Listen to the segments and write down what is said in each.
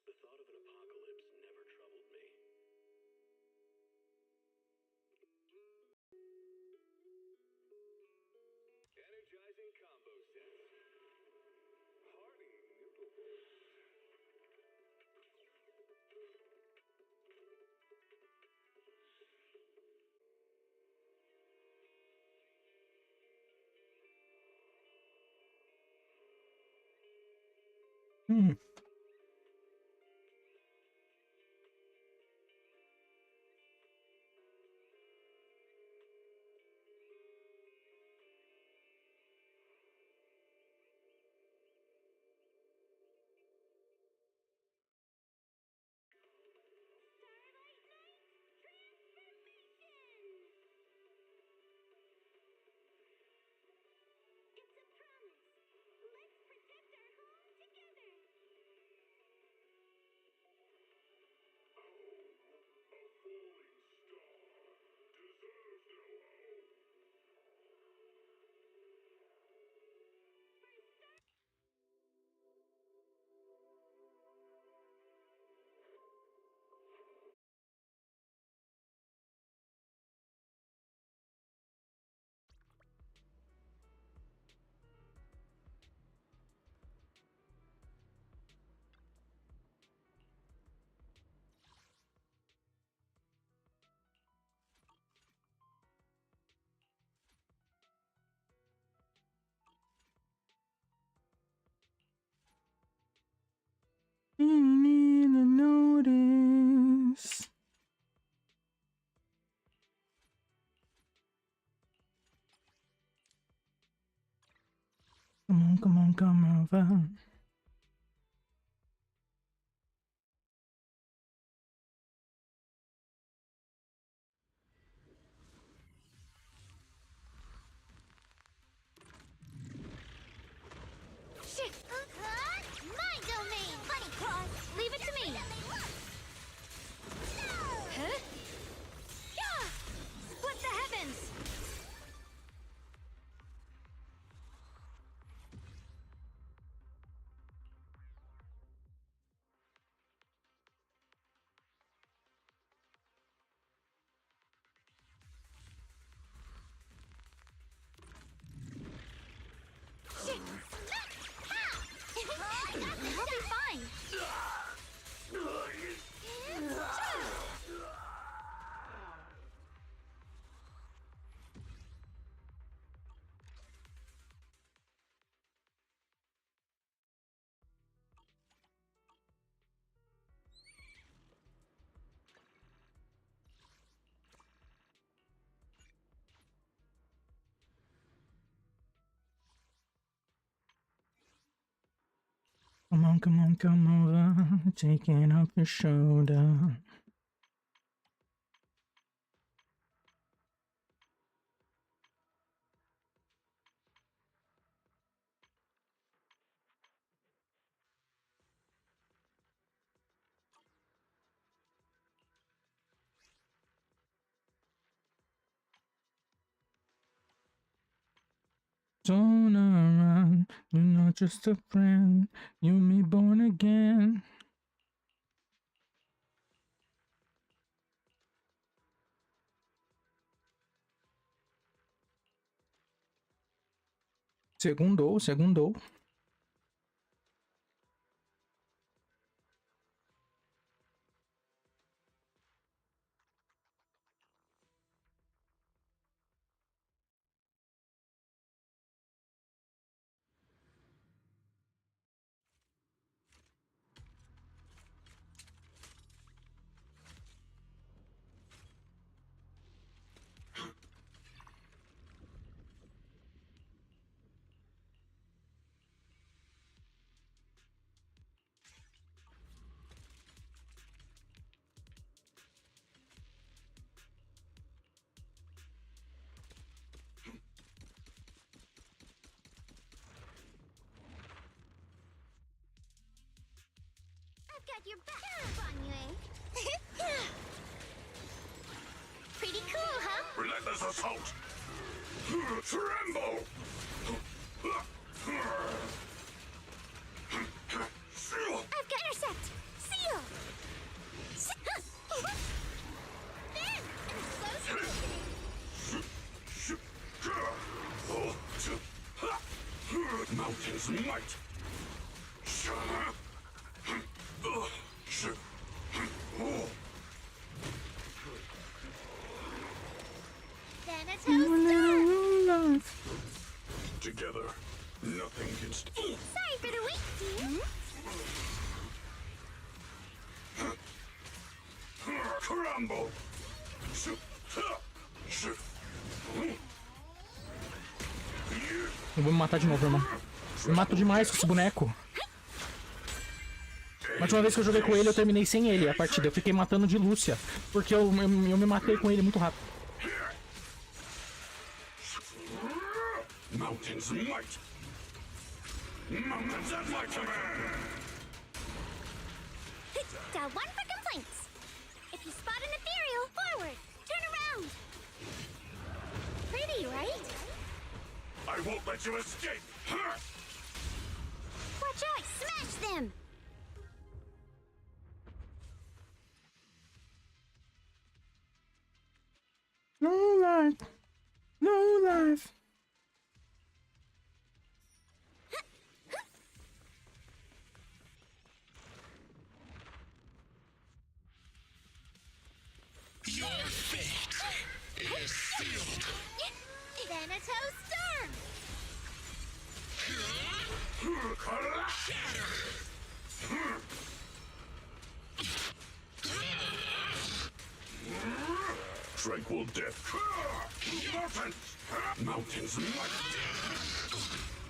The thought of an apocalypse never troubled me. Energizing combo sets. Hearty noodles. You need to notice. Come on, come over. Shit! My domain! Bunny cross! Leave it to me! Huh? Yeah! Split the heavens! Shit! I'll be fine! Come over. Taking up your shoulder. Don't run, you're not just a friend, you me born again. Segundou. Got your back on you, eh? Pretty cool, huh? Relentless assault! Tremble! I've got intercept! See Smite. Thanatos, Together, nothing can sorry for the wait, dear. crumble. Eu vou me matar de novo, irmão. Me mato demais com esse boneco. A última vez que eu joguei com ele, eu terminei sem ele a partida. Eu fiquei matando de Lúcia, porque eu me matei com ele muito rápido. Mountains might. Mountains at my command. Dial 1 for complaints. If you spot an ethereal, forward, turn around. Pretty, right? I won't let you escape. Watch out, smash them. No life. No life. Your fate is sealed. Thanatos storm. Tranquil death. Mountains might.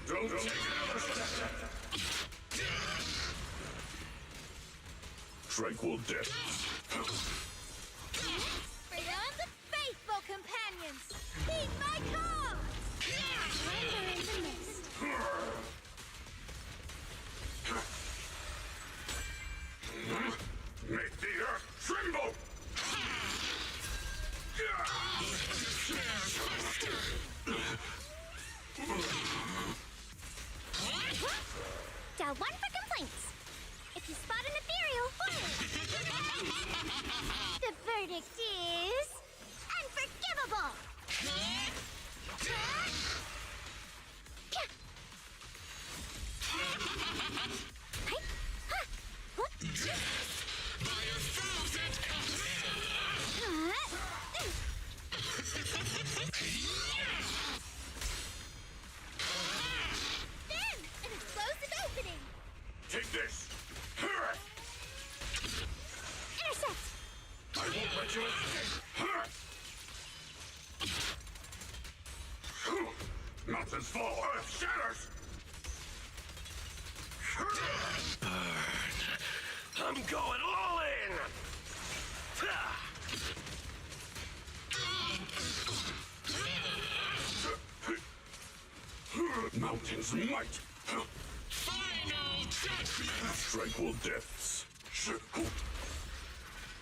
Don't take another step. Tranquil death. Beyond the faithful companions, heed my call. Render in the mist. Make the earth tremble. Dial 1 for complaints. If you spot an ethereal, forward. The verdict is unforgivable. Then, an explosive opening. Take this. Intercept. I won't let you escape. Mountains fall, earth shatters. Burn. I'm going all in. Mountains might. Final judgment. Tranquil depths.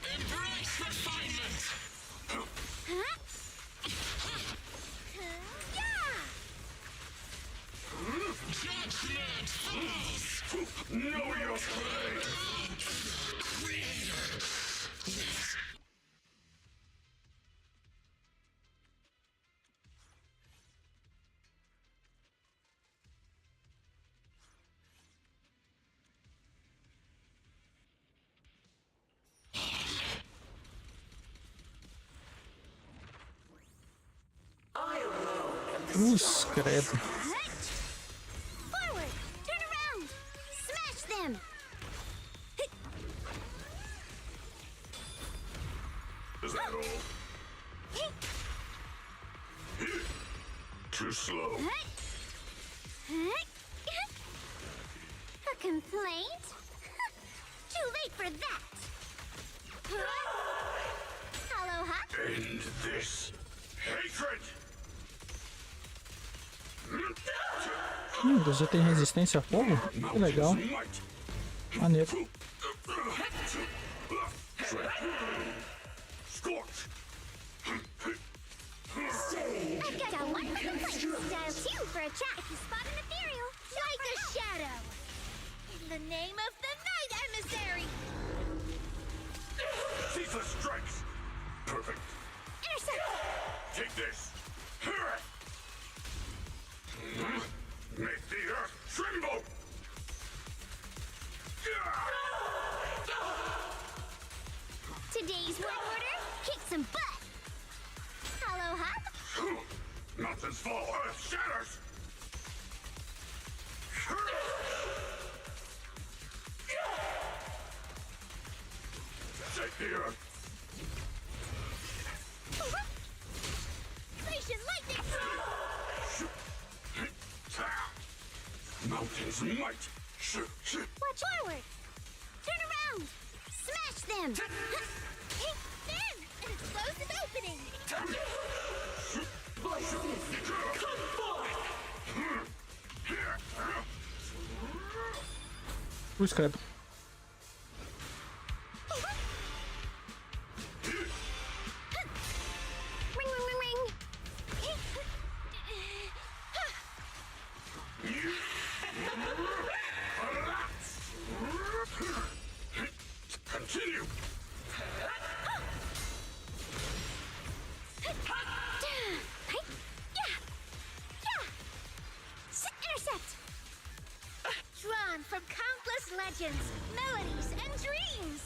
Embrace refinement. Judgment falls. Know your place. Credo. Forward, turn around, smash them. Is that all? Too slow. A complaint? Too late for that. Hollow hop. End this hatred. Meu Deus, já tem resistência a fogo? Que legal. Maneiro. Scorch. I've got a 1 for complaints. Dial 2 for a chat. If you spot an ethereal, like a shadow. In the name of the night emissary. Ceaseless strikes. Perfect. Intercept. Take this. Make the earth tremble. is my order. Kick some butt. Hollow hop. Mountains fall, earth shatters. Shake the earth. Station lightning. Mountains might. Watch forward. Turn around. Smash them. Hey, there. And it closes its opening. Cruz credo. Ring, ring, ring, ring. Continue. Intercept. Drawn from countless legends, melodies, and dreams.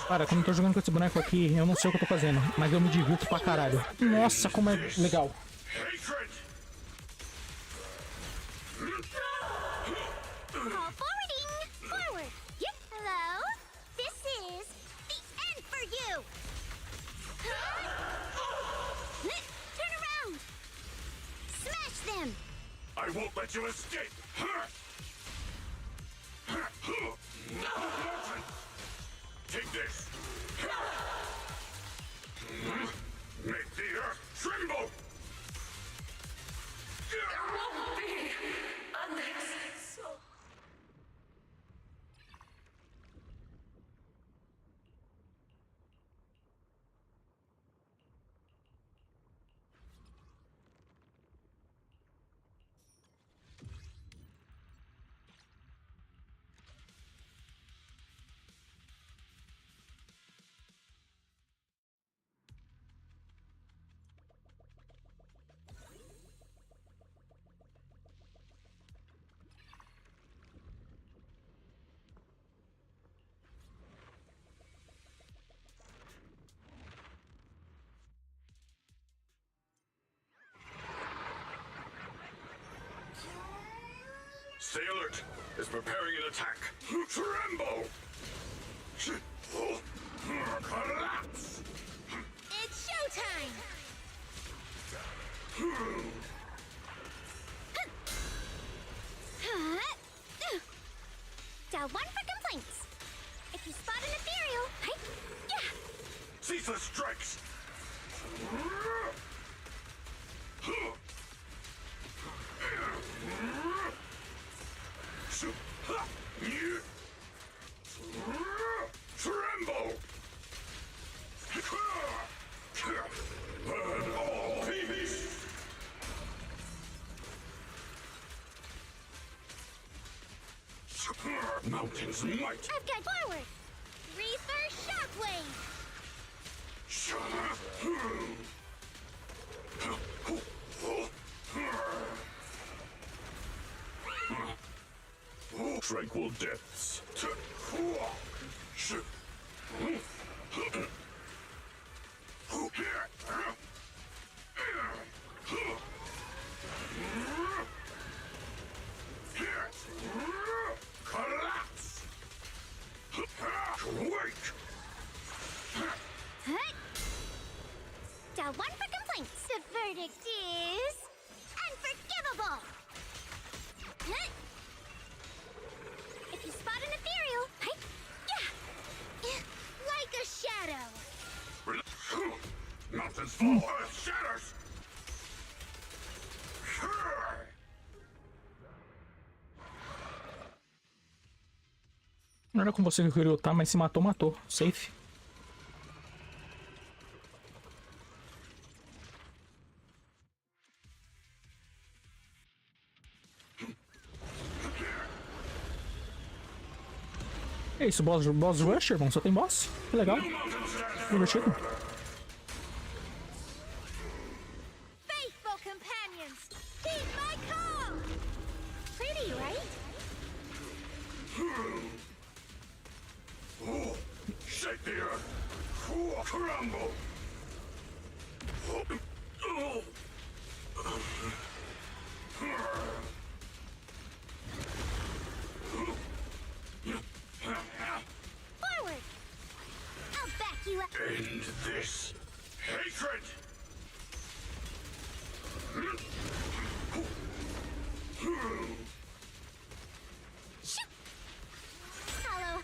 Cara, quando eu tô jogando com esse boneco aqui, eu não sei o que eu tô fazendo, mas eu me divirto pra caralho. Nossa, como é legal. Hatred. Call forwarding. Forward. Yep. Hello. This is the end for you. Turn around. Smash them. I won't let you escape. Take this. Make the earth tremble. Stay alert. It's preparing an attack. Tremble! Collapse! It's showtime. Dial 1 for complaints. If you spot an ethereal, Ceaseless strikes! Tremble! Burn all peace! Mountains might! I've got forward. Reaper shockwave. Tranquil depths. Collapse! Wake! Dial 1 for complaints. The verdict is unforgivable. If you spot an ethereal, like a shadow. Mountains fall, earth shatters! Não era com você que eu queria lutar, mas se matou, matou. Safe. É isso, boss rush, irmão? Só tem boss? Que legal. Divertido. Faithful companions, heed my call. Pretty, right? Shake the earth! Crumble. Forward! I'll back you up. End this hatred. Shoot! Hollow.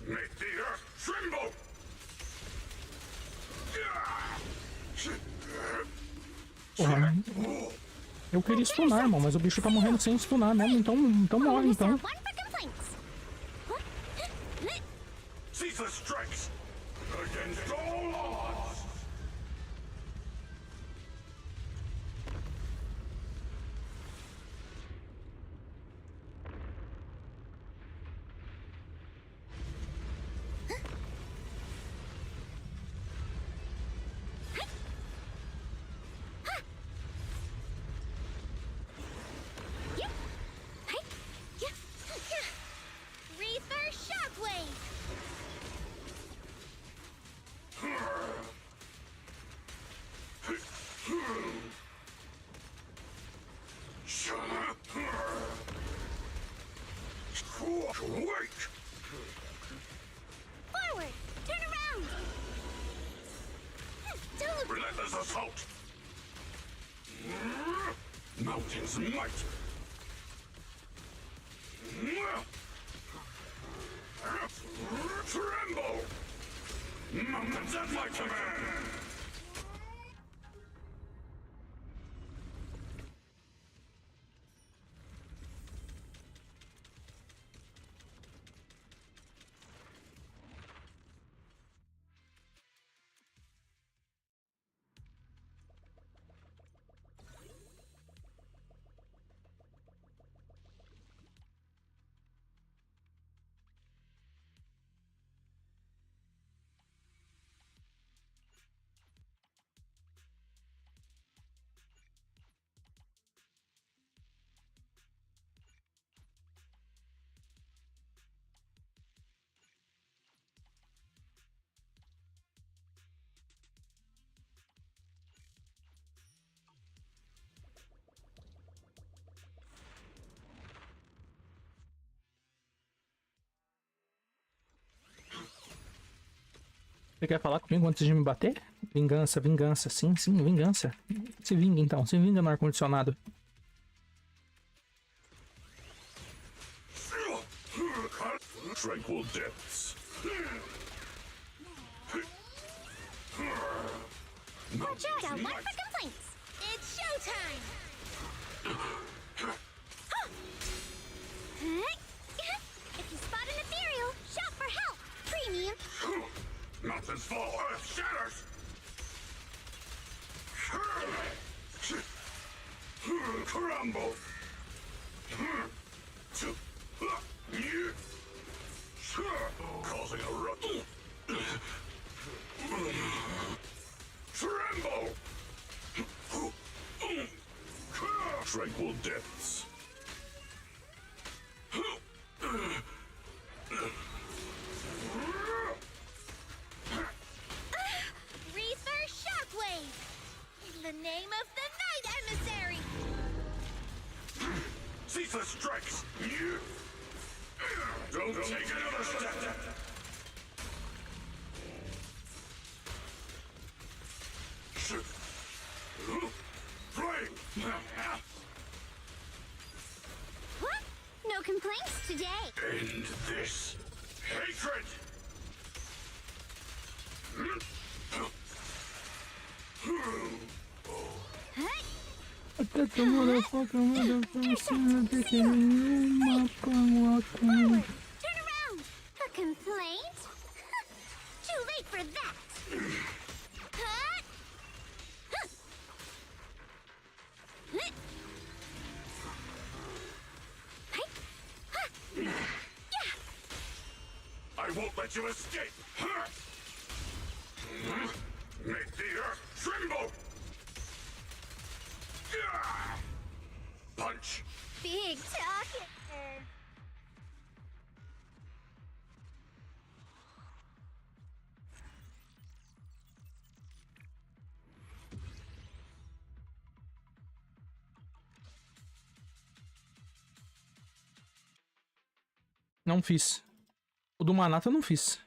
Make the earth tremble. Porra. Eu queria stunar, irmão, mas o bicho tá morrendo sem stunar mesmo, então morre, One então. for complaints. Ceaseless strikes against all odds. Reaper Shockwave! Wake! Forward! Turn around! Don't Relentless assault. Mountains might. Tremble! Mountains at my command! Você quer falar comigo antes de me bater? Vingança, vingança. Sim, sim, vingança. Se vinga então, se vinga no ar-condicionado. Tranquil depths. Got one for complaints. It's showtime! If you spot an ethereal, shout for help! Premium! Mountains fall, earth shatters. Crumble. Causing a rupture. Tremble. Tranquil depths. Reaper Shockwave! In the name of the Night Emissary! Ceaseless strikes. Don't take another step. Flame. What? No complaints today. End this hatred. Hey! Forward! Turn around! A complaint? Too late for that! Huh? Huh. Huh. Hey. Huh. Yeah. I won't let you escape. Make the earth tremble. Punch. Big talking. Não fiz. O do Manata eu não fiz.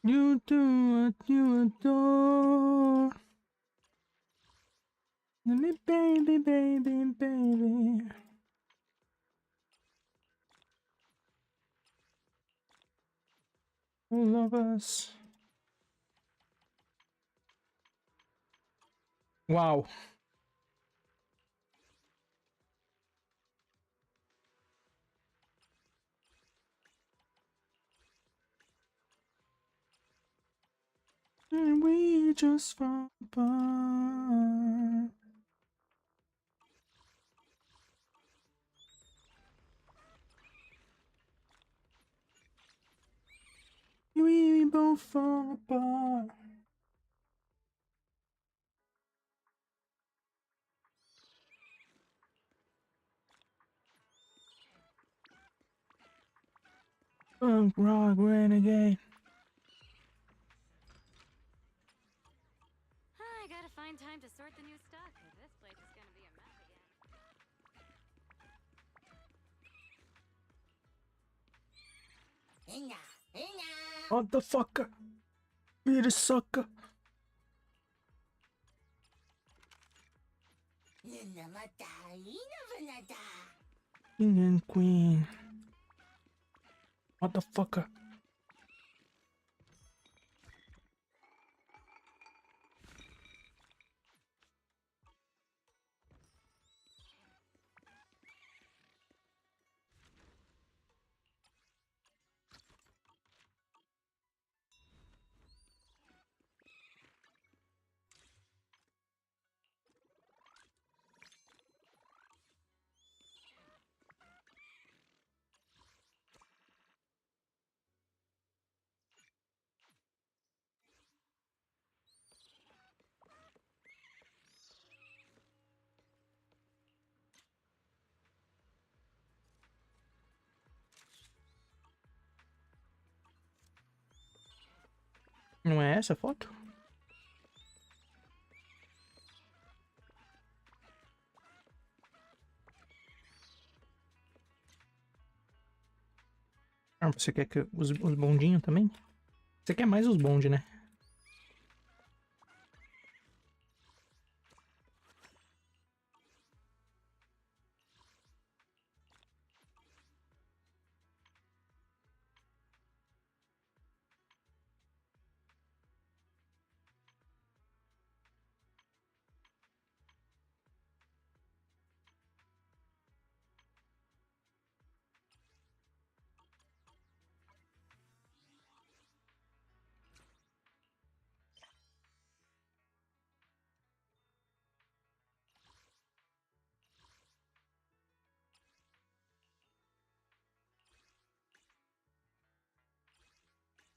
You do what you adore. Baby, baby, baby. All of us. Wow. And we just fall apart. We both fall apart. Punk rock renegade. I gotta find time to sort the new stock, 'cause this place is gonna be a mess again. Motherfucker. You're a sucker. King and queen. Motherfucker. Não é essa a foto? Ah, você quer que os bondinhos também? Você quer mais os bonde, né?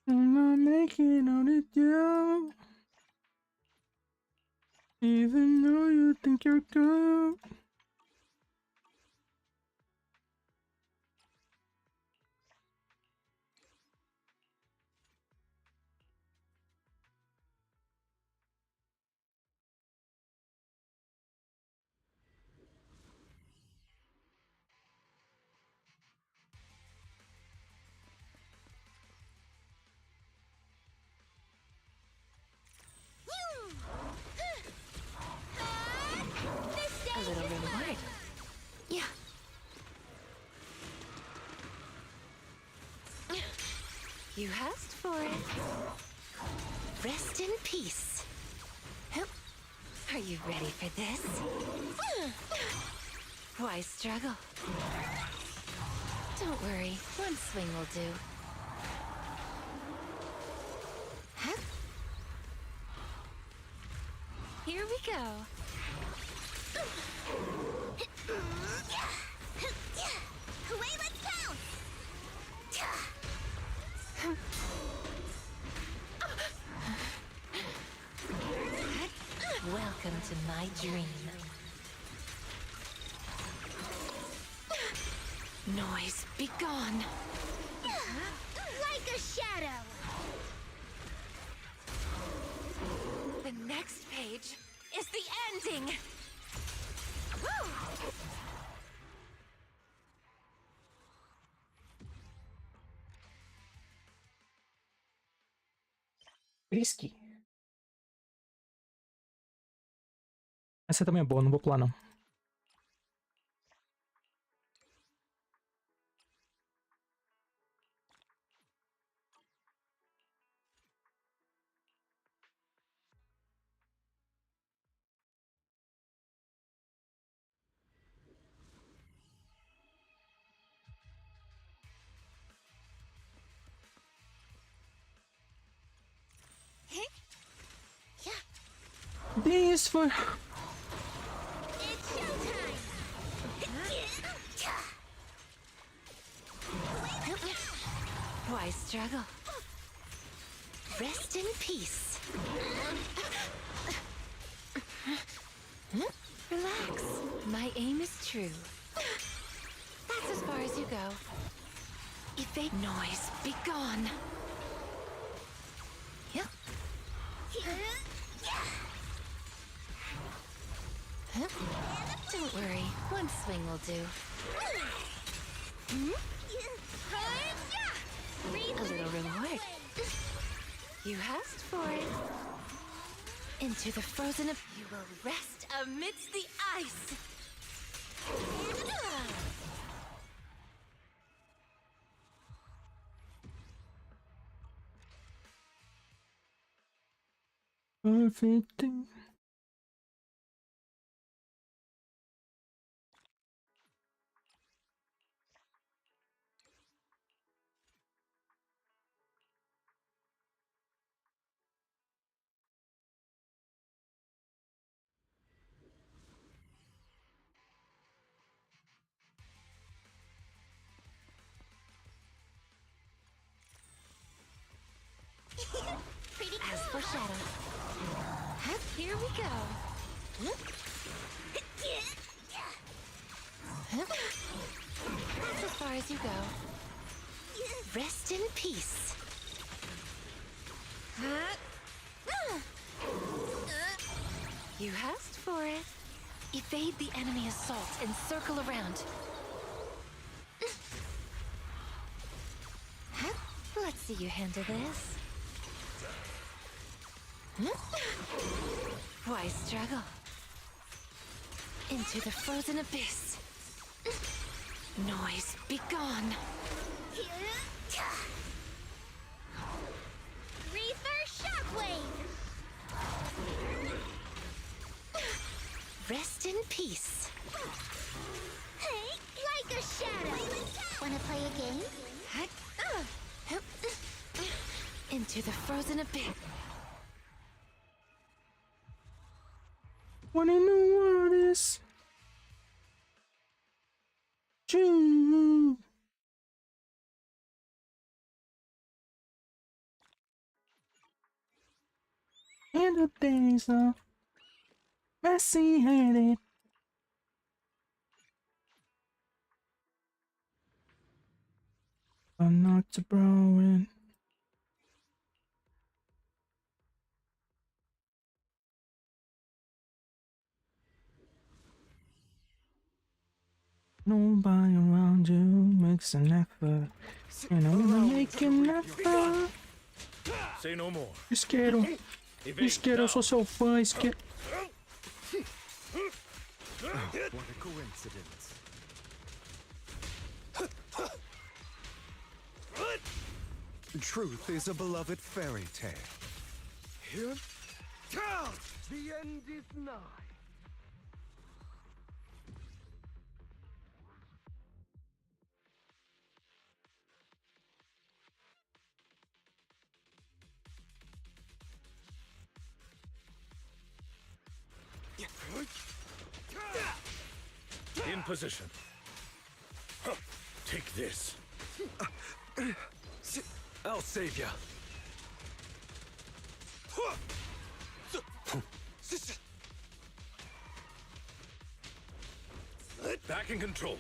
I'm not making on it, you. Even though you think you're good. A little reward. Yeah. You asked for it. Rest in peace. Are you ready for this? Why struggle? Don't worry, one swing will do. Huh? Here we go. Away, let's go! Welcome to my dream. Noise, be gone. Like a shadow. The next page is the ending. Risky. Essa também é boa, não vou pular não. This for... It's showtime. Why struggle? Rest in peace. Relax. My aim is true. That's as far as you go. Evade noise, be gone. Yep. Don't worry, one swing will do. A little reward. You asked for it. Into the frozen of you will rest amidst the ice. Perfect. As for shadow, here we go. That's as far as you go. Rest in peace. You asked for it. Evade the enemy assault and circle around. Let's see you handle this. Why struggle? Into the frozen abyss. Noise, be gone. Reaper shockwave. Rest in peace. Hey, like a shadow. Wanna play a game? Into the frozen abyss. Wanna know what is true? And the days of messy-headed. I'm not to blowing. Nobody around you makes an effort. And I'm gonna make an effort. Say no more. Isqueiro, Isqueiro, eu sou seu fã, Isqueiro. What a coincidence. Truth is a beloved fairy tale. Here? The end is nigh. In position. Take this. I'll save ya. Back in control.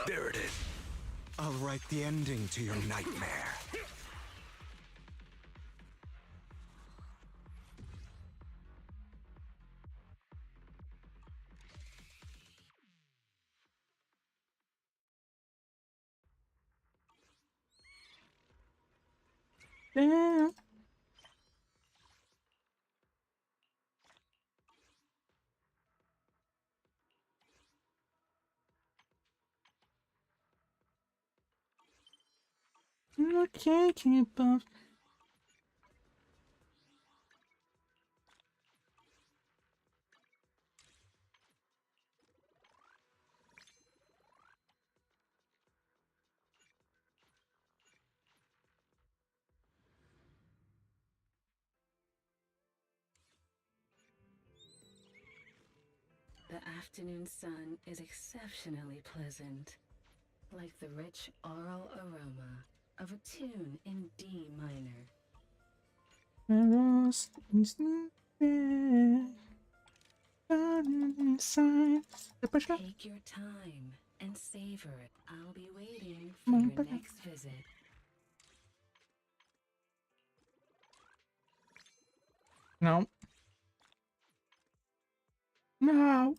There it is. I'll write the ending to your nightmare. Damn. I can't keep up. The afternoon sun is exceptionally pleasant, like the rich oral aroma of a tune in D minor. Depois Take your time and savor it. I'll be waiting for your next visit. Não. Não.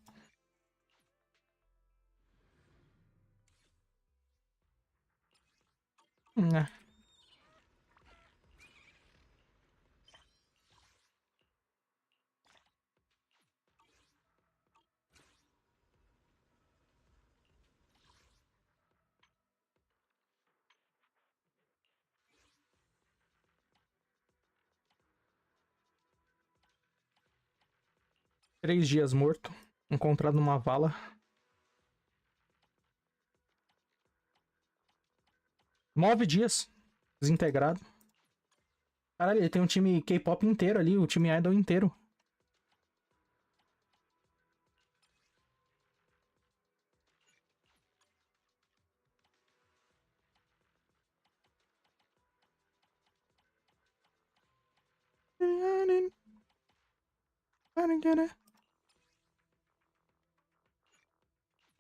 Não. 3 dias morto, encontrado numa vala. 9 dias desintegrado. Caralho, ele tem um time K-pop inteiro ali, o time idol inteiro.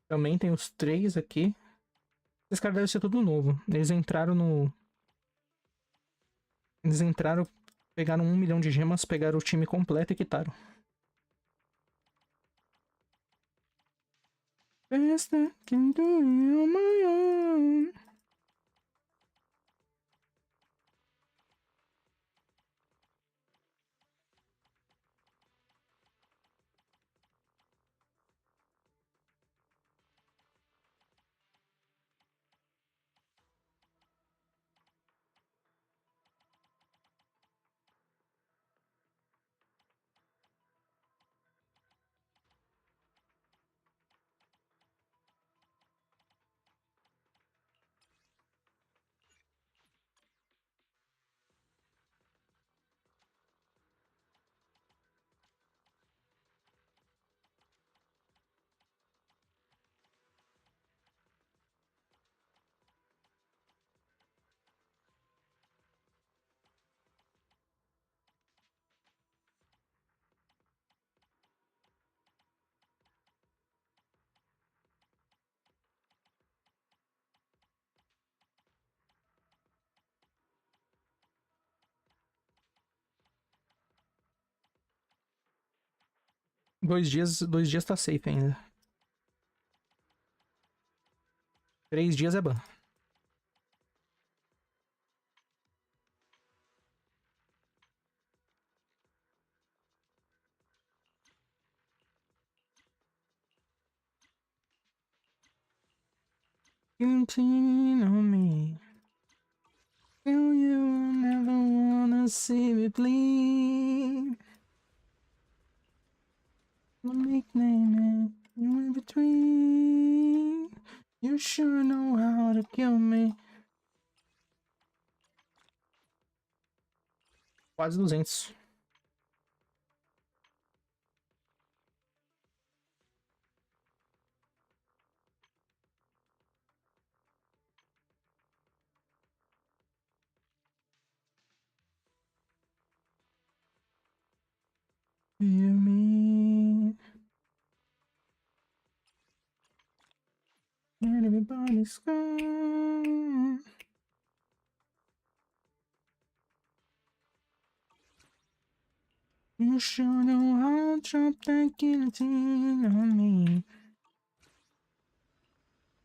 Também tem os 3 aqui. Esse cara deve ser tudo novo. Eles entraram no... Eles entraram, pegaram 1 milhão de gemas, pegaram o time completo e quitaram. Best I can do it on my own. Dois dias tá safe ainda. 3 dias é ban. Continue on me. Feel you never wanna see me bleed. My nickname is you in between. You sure know how to kill me. Quase 200. Hear me. And everybody's gone. You sure know how to drop that guillotine on me.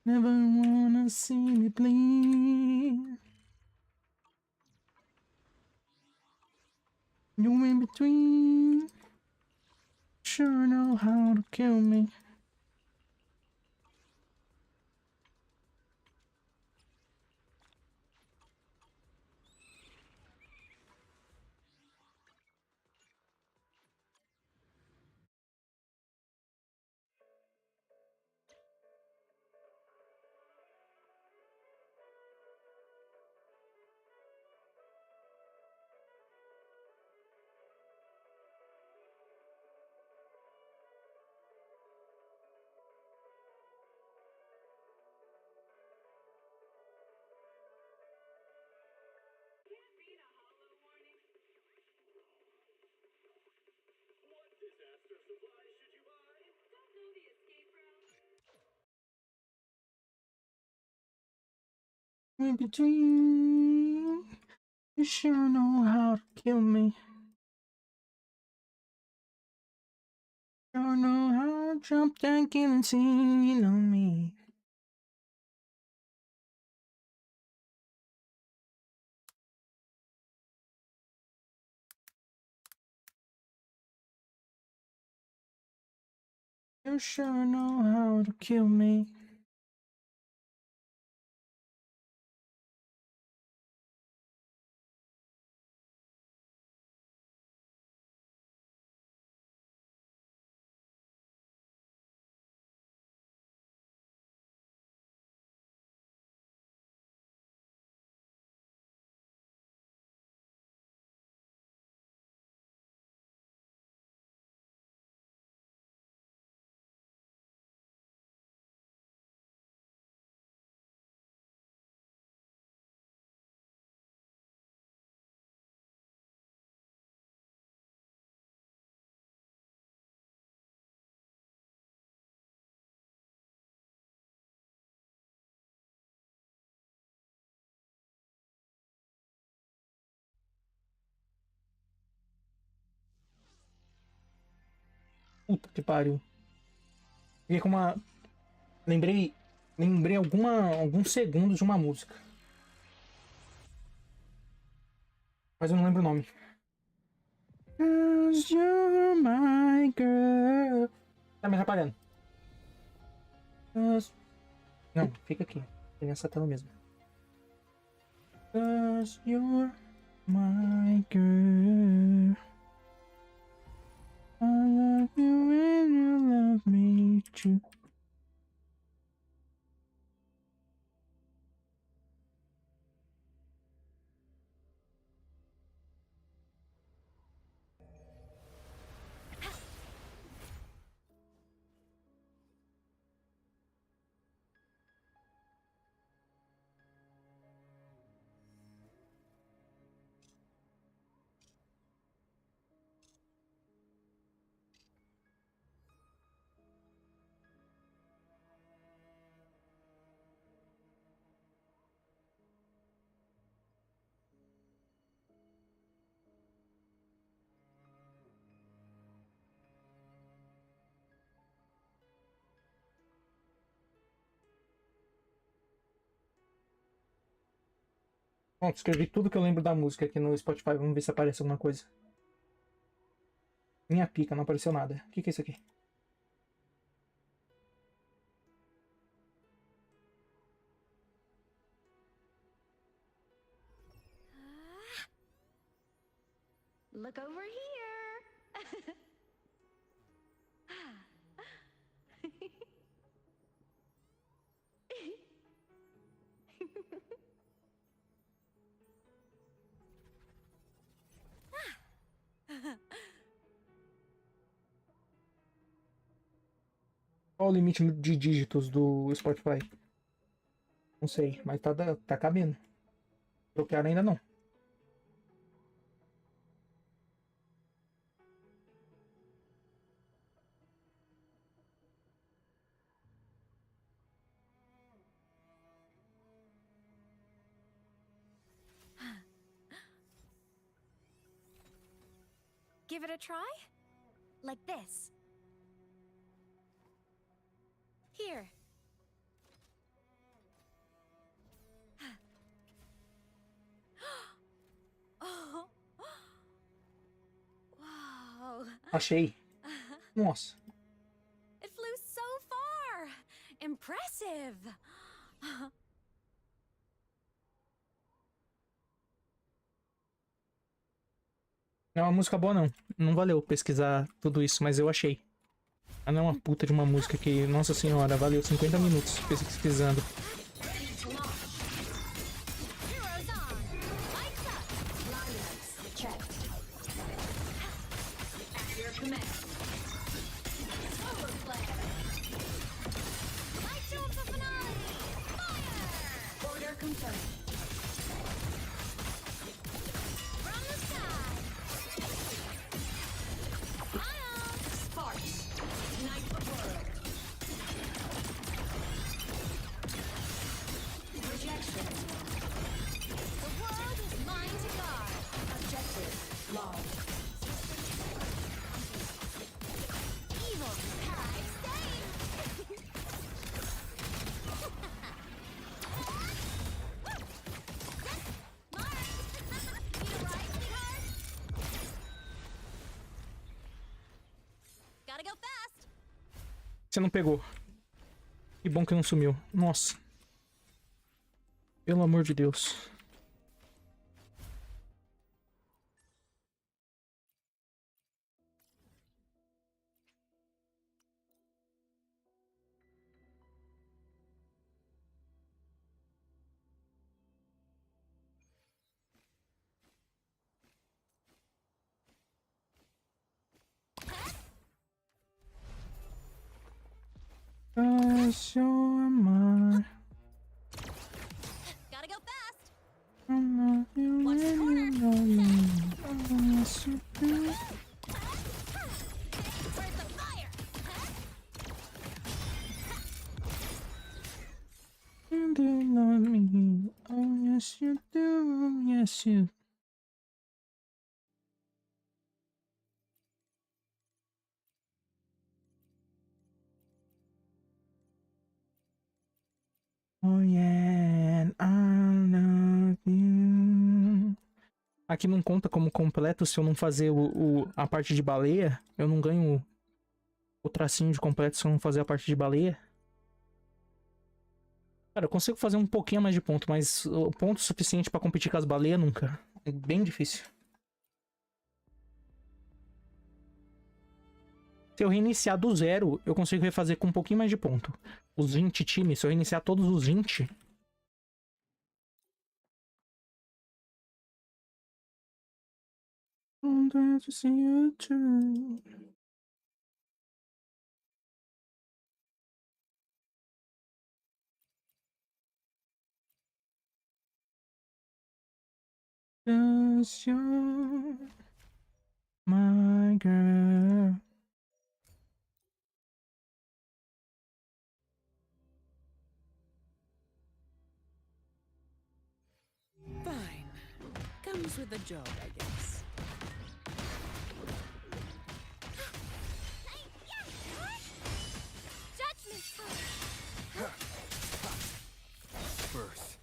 Never wanna see me bleed. You in between. Sure know how to kill me. In between. You sure know how to kill me. Sure know how to drop that guillotine on me. You sure know how to kill me. Puta que pariu. Fiquei com uma. Lembrei alguns segundos de uma música. Mas eu não lembro o nome. 'Cause you're my girl. Tá me atrapalhando. 'Cause... Não, fica aqui. Tem nessa tela mesmo. 'Cause you're my girl. I love you and you love me too. Pronto, escrevi tudo que eu lembro da música aqui no Spotify. Vamos ver se aparece alguma coisa. Minha pica, não apareceu nada. O que é isso aqui? Look over here. Qual o limite de dígitos do Spotify? Não sei, mas tá cabendo. Bloquear ainda não. give it a try? Like this. Here. Oh. Wow. Achei. Nossa. It flew so far. Impressive. Não é uma música boa, não. Não valeu pesquisar tudo isso, mas eu achei. Ah, não é uma puta de uma música que... Nossa senhora, valeu 50 minutos pesquisando. Heroes on. Lights up. Check. At your command. Overflare. Light show for finale. Fire. Order confirmed. From the sky. Ion. Sparks. Ignite the world. Rejection. The world is mine to guard. Objective lost. Evil paradise saved. Mark. Need a ride, sweetheart? Gotta go fast. Você não pegou. Que bom que não sumiu. Nossa. Pelo amor de Deus. Seu amar. Gotta go fast. I love you Watch the when corner. you know you. Yes, you do. Where's the fire? You do love me. Oh, yes, you do. Yes, you. Oh, yeah, I love you. Aqui não conta como completo se eu não fazer a parte de baleia. Eu não ganho o tracinho de completo se eu não fazer a parte de baleia. Cara, eu consigo fazer um pouquinho mais de ponto, mas o ponto suficiente pra competir com as baleias nunca. É bem difícil. Se eu reiniciar do zero, eu consigo refazer com um pouquinho mais de ponto. Os 20 times, se eu reiniciar todos os 20... I'm glad to see you too. Cause you're my girl. Fine. Comes with the job, I guess. Judgment. Birth.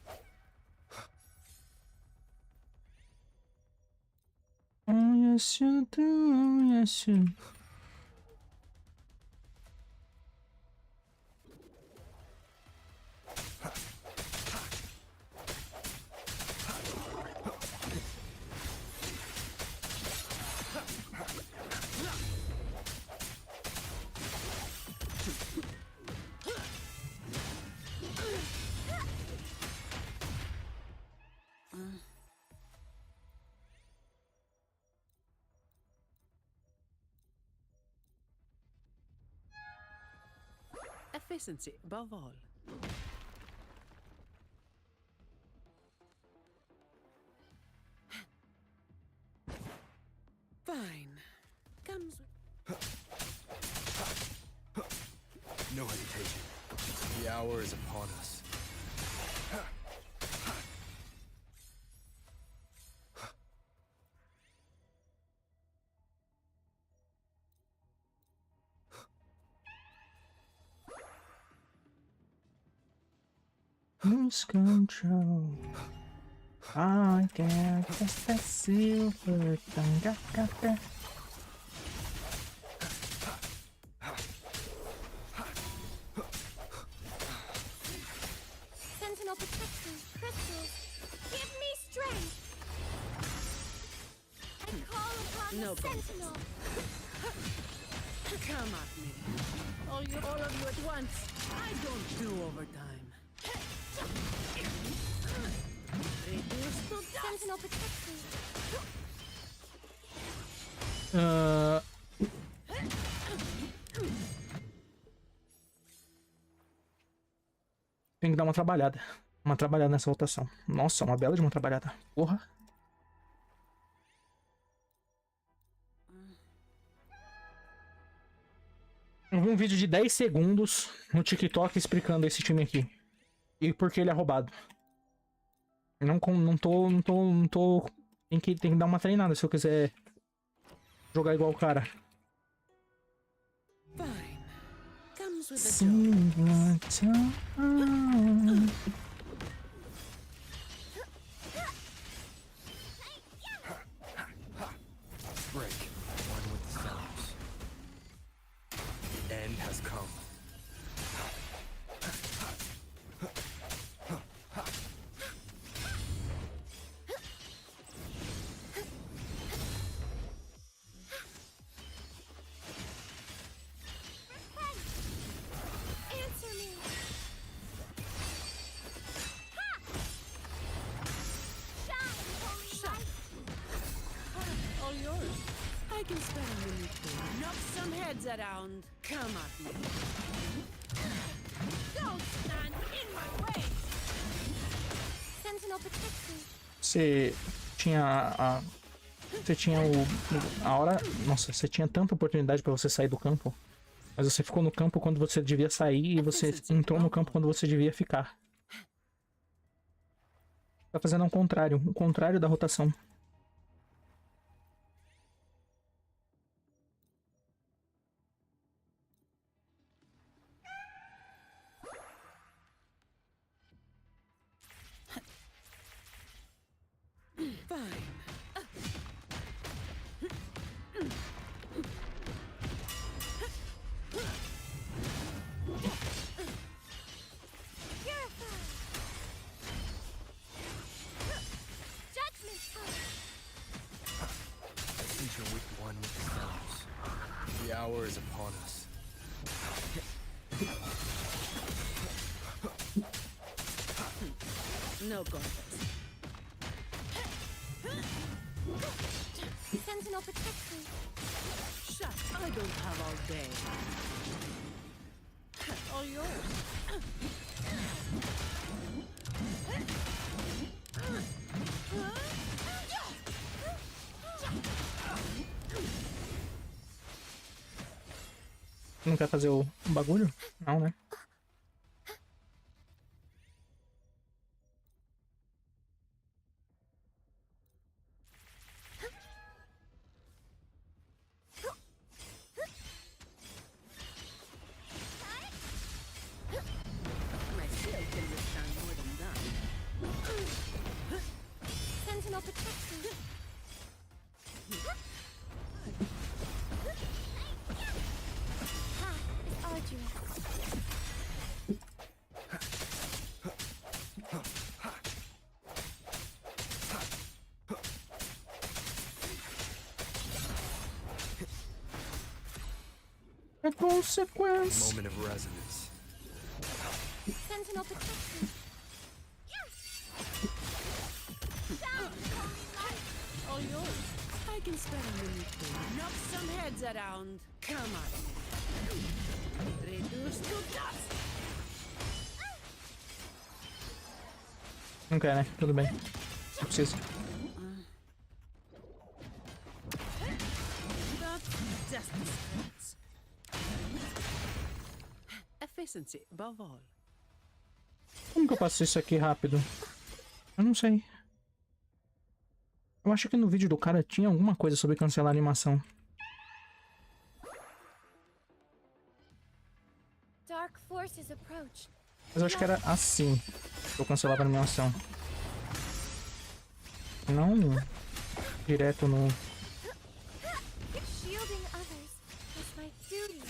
Oh, yes, you do. Oh, yes, you. Efficiency above all. Fine. Comes with... No hesitation. The hour is upon us. lose control. I can't just that silver tongue. Got. Sentinel protection, crystals, give me strength. I call upon No the Sentinel. Come at me. All of you at once. I don't do overtime. Reduce to dust. Sentinel protection. Tem que dar uma trabalhada. Uma trabalhada nessa rotação. Nossa, uma bela de uma trabalhada. Porra. Eu vi um vídeo de 10 segundos no TikTok explicando esse time aqui. E por que ele é roubado. Não tô... Tem que dar uma treinada se eu quiser jogar igual o cara. Fine. Comes with the Break one with the sounds. The end has come. Answer me. Ha! Shine, holy light. all yours. I can spare a minute to knock some heads around. Come at me. Don't stand in my way. Sentinel protection. Você tinha você tinha a hora... Nossa, você tinha tanta oportunidade pra você sair do campo. Mas você ficou no campo quando você devia sair e você entrou no campo quando você devia ficar. Tá fazendo o contrário da rotação. Fine. One with the sounds. The hour is upon us. No contest. Sentinel protection. Shut. I don't have all day. All yours. Não quer fazer o bagulho? Não, né? My shield can withstand more than that. Sentinel protection. Path is arduous. É consequência. Moment of resonance. Sentinel protection. All yours. I can spare a minute to knock some heads around. Come on. Reduce to dust. Não quer, né? Tudo bem. Não precisa. That's just the stats. Efficiency above all. Como que eu faço isso aqui rápido? Eu não sei. Eu acho que no vídeo do cara tinha alguma coisa sobre cancelar a animação. Dark forces approach. Mas eu acho que era assim. Eu cancelava a animação. Não direto no... Shielding others is my duty.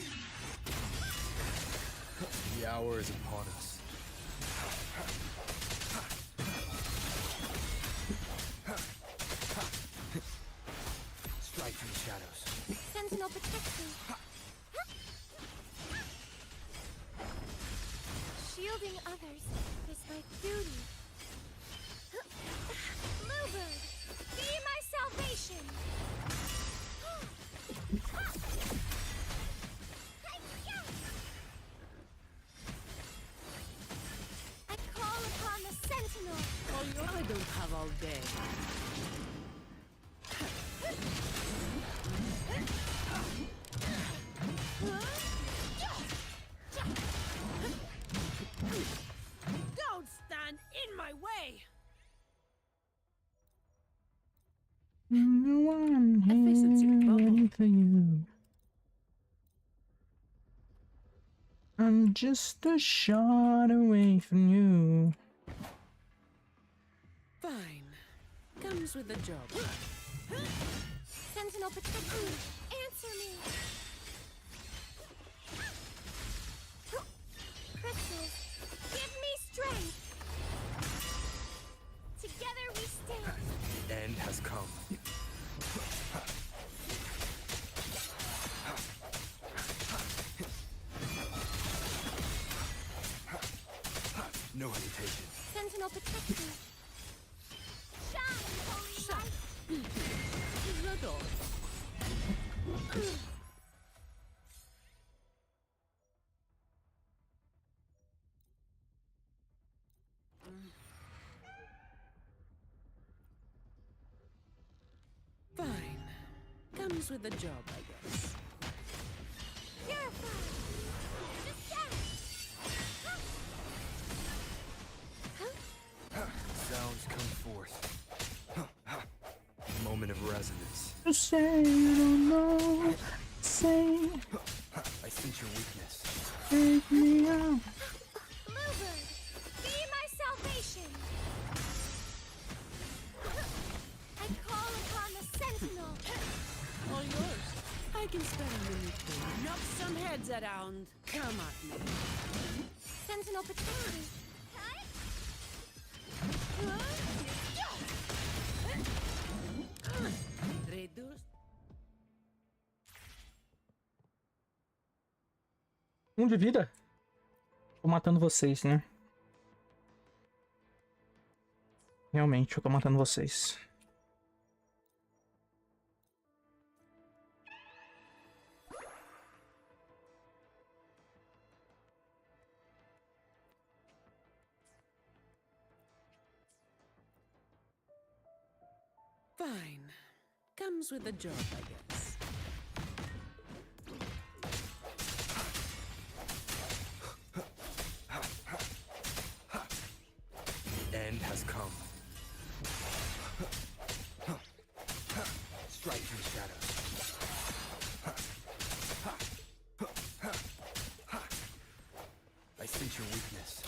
The hour is upon us. Strike from the shadows. Sentinel protection. Shielding others is my duty. Bluebird, be my salvation. I call upon the sentinel. I don't have all day. Don't stand in my way. No one Efficiency bubble. here for you. I'm just a shot away from you. Fine. Comes with the job. Sentinel protection. Answer me. Crystals, give me strength. Together we stand. The end has come. No hesitation. Sentinel protection. Shine, holy light. The door. Fine. Comes with the job, I guess. Purify. Descend. Sounds come forth. Moment of resonance. You say you don't know. Say, I sense your weakness. take me out. Bluebird, be my salvation. I call upon the sentinel. All yours. I can spare a minute to knock some heads around. Come at me. Sentinel protection. Reduce. De vida? Tô matando vocês, né? Realmente, eu tô matando vocês. Fine. Comes with the job, I guess. The end has come. Strike from the shadows. I sense your weakness.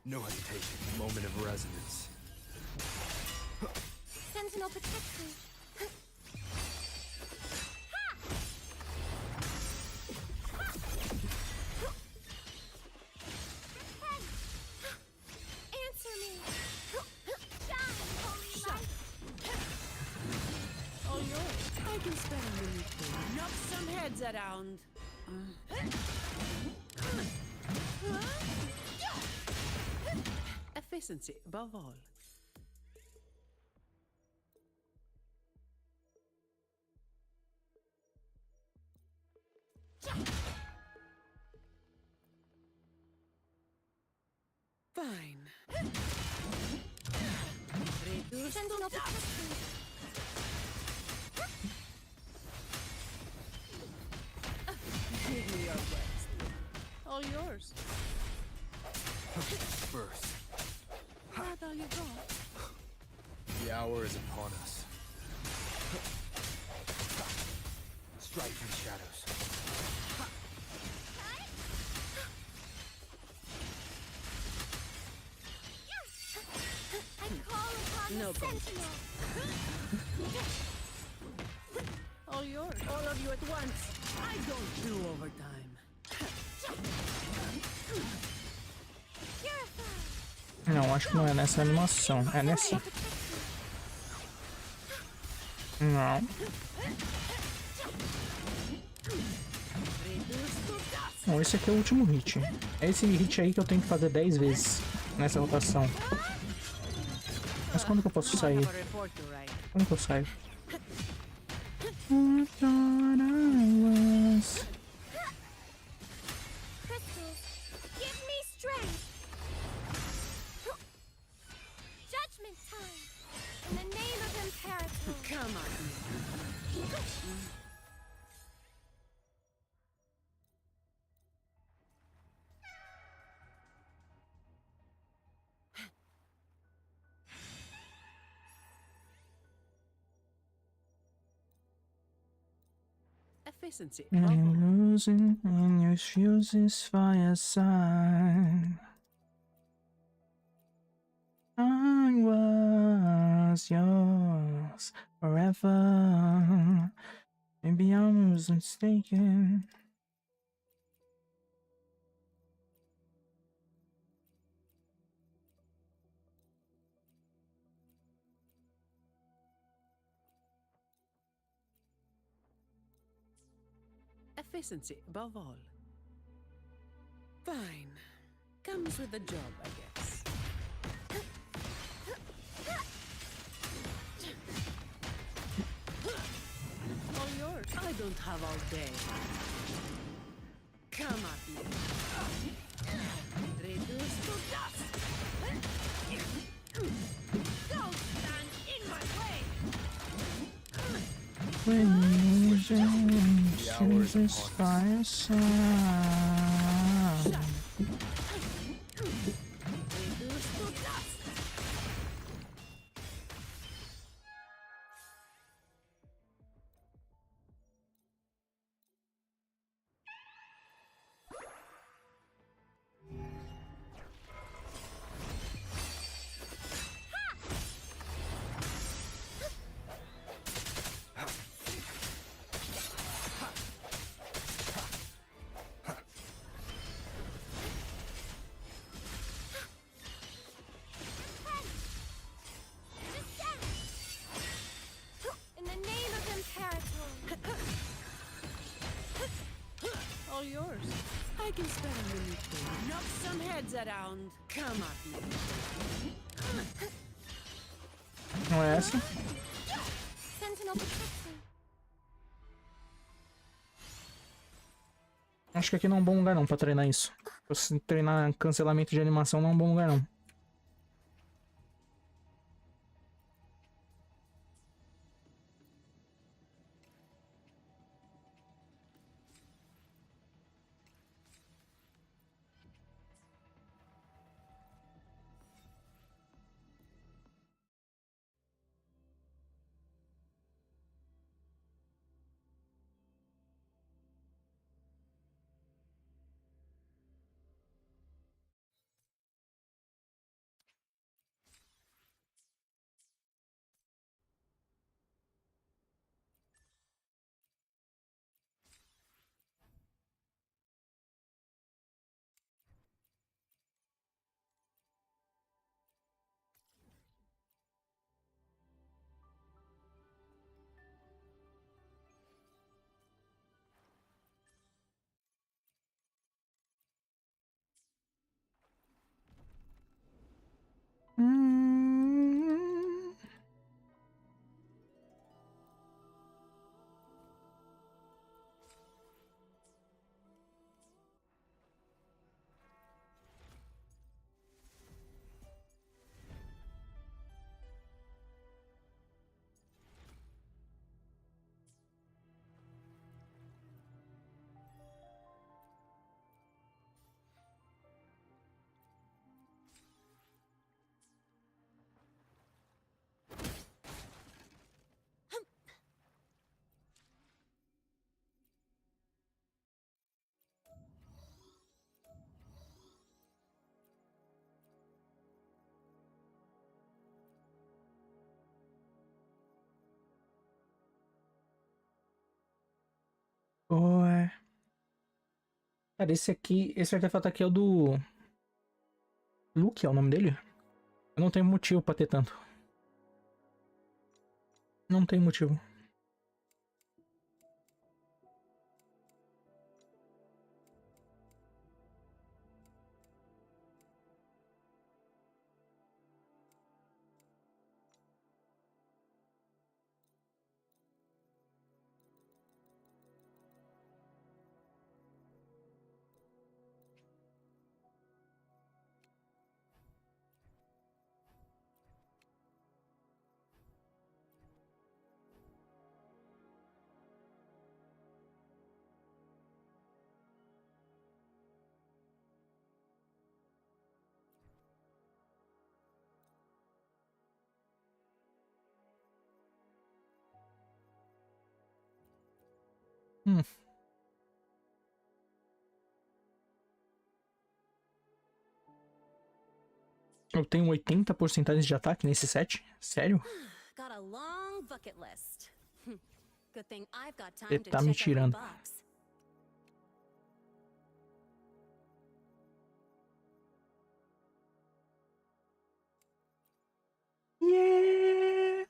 No hesitation. Moment of resonance. Sentinel protection. Answer me. Shine, holy light. All yours. I can spare a minute to knock some heads around. Efficiency above all. Fine. Reduce Sentinel to dust. protection. First, That all you got? the hour is upon us. Strike from the shadows. I call upon No the contest. sentinel. All yours. All of you at once. I don't do overtime. Purify. Não, acho que não é nessa animação. É nessa? Não. Não, esse aqui é o último hit. É esse hit aí que eu tenho que fazer 10 vezes nessa rotação. Mas quando que eu posso sair? Have a report to write. Quando que eu saio? I thought I was... Crystals, give me strength. Judgment time. In the name of Imperator. Come on. Efficiency. I'm losing and your fuses fire sign. I was yours forever. Maybe I was mistaken. Efficiency above all. Fine. Comes with the job, I guess. All yours. I don't have all day. Come at me. Reduce to dust. Don't stand in my way. When you fuses fire sign. Reduce to dust. In the name of Imperator. All yours. I can spare a minute to knock some heads around. Come at me. Não é essa? Sentinel protection. Acho que aqui não é um bom lugar não pra treinar isso. Se treinar cancelamento de animação não é um bom lugar não. Cara, esse artefato aqui é o do... Luke é o nome dele? Eu não tenho motivo pra ter tanto. Não tem motivo. Eu tenho 80% de ataque nesse set? Sério? Got a long bucket list. Good thing I've got time Você to tá me check every tirando. box. Yeah!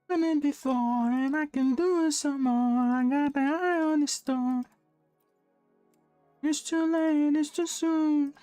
Done it before and I can do it some more. I got the eye on the storm. It's too late, it's too soon.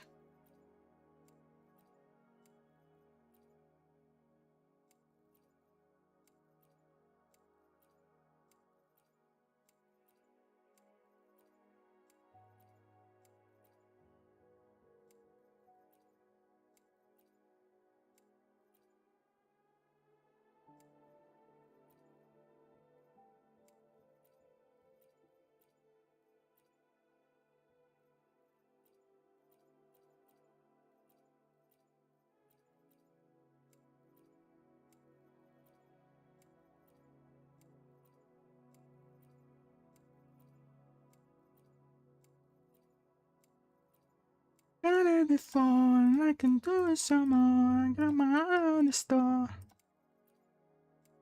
Done it before and I can do it some more. I got my eye on the storm.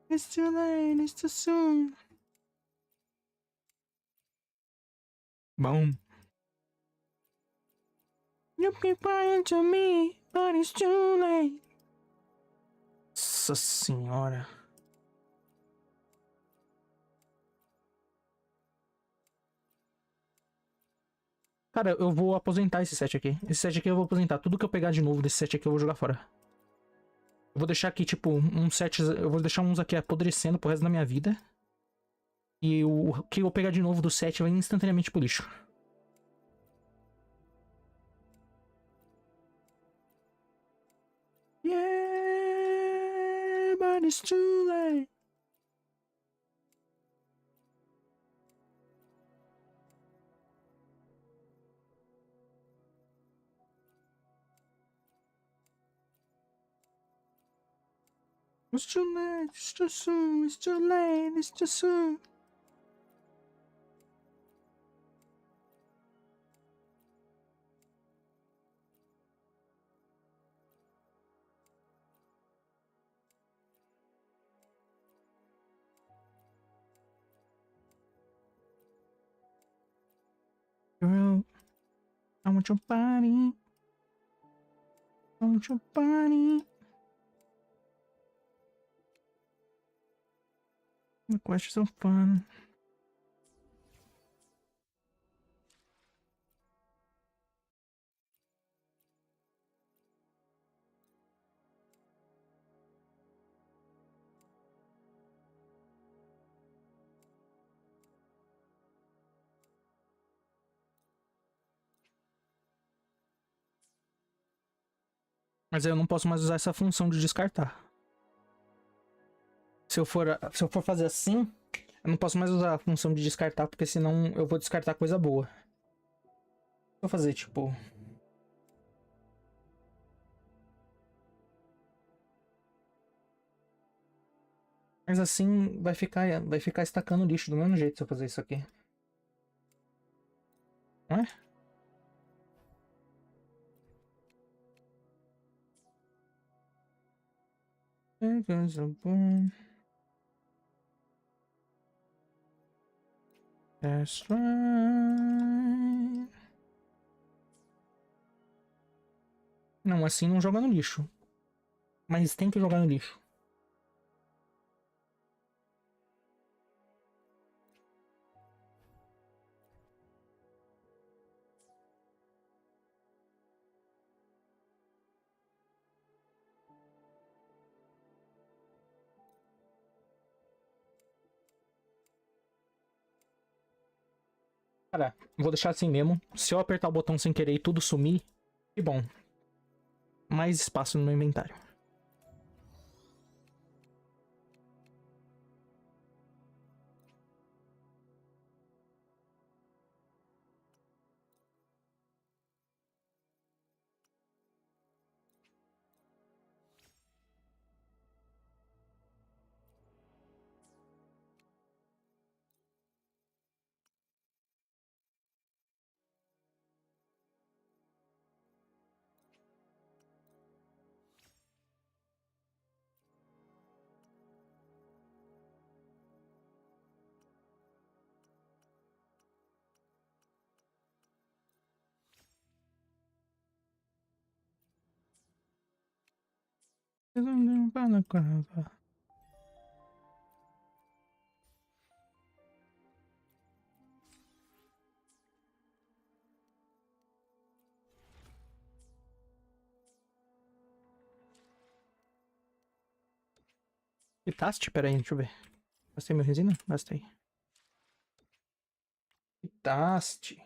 It's too late, it's too soon. Boom. You keep crying to me, but it's too late. Nossa senhora. Cara, eu vou aposentar esse set aqui. Esse set aqui eu vou aposentar. Tudo que eu pegar de novo desse set aqui eu vou jogar fora. Eu vou deixar aqui, tipo, uns sets... Eu vou deixar uns aqui apodrecendo pro resto da minha vida. E o que eu pegar de novo do set vai instantaneamente pro lixo. Yeah, but it's too late. It's too late, it's too soon, it's too late, it's too soon. Girl, I want your body. I want your body. The questions are fun. Mas eu não posso mais usar essa função de descartar. Se eu for fazer assim, Eu não posso mais usar a função de descartar, porque senão eu vou descartar coisa boa. Vou fazer, tipo... Mas assim vai ficar estacando lixo do mesmo jeito se eu fazer isso aqui. Não é? That's right. Não, assim não joga no lixo. Mas tem que jogar no lixo. Cara, vou deixar assim mesmo. Se eu apertar o botão sem querer e tudo sumir, que bom. Mais espaço no meu inventário. Quitaste? Pera aí, deixa eu ver. Gastei minha resina? Gastei. Quitaste.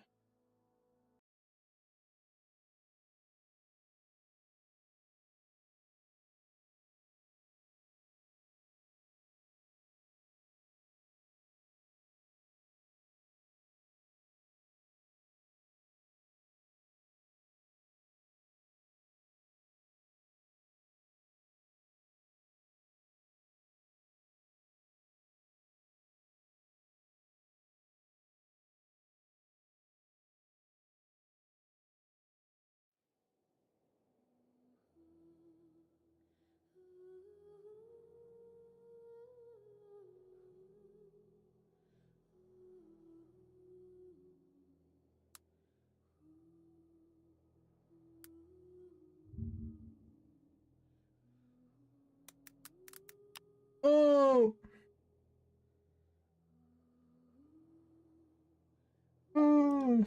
Oh! Oh!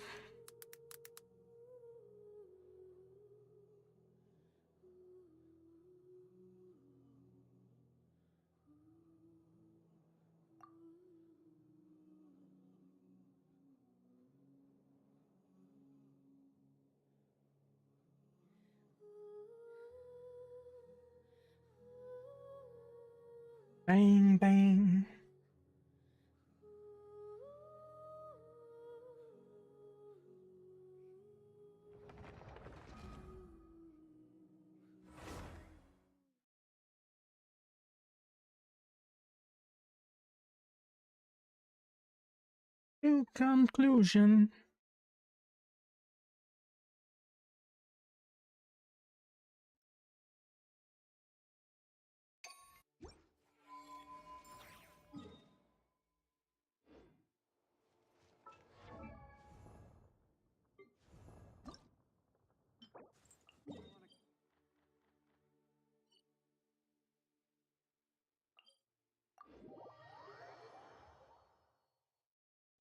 Bang, bang. In conclusion.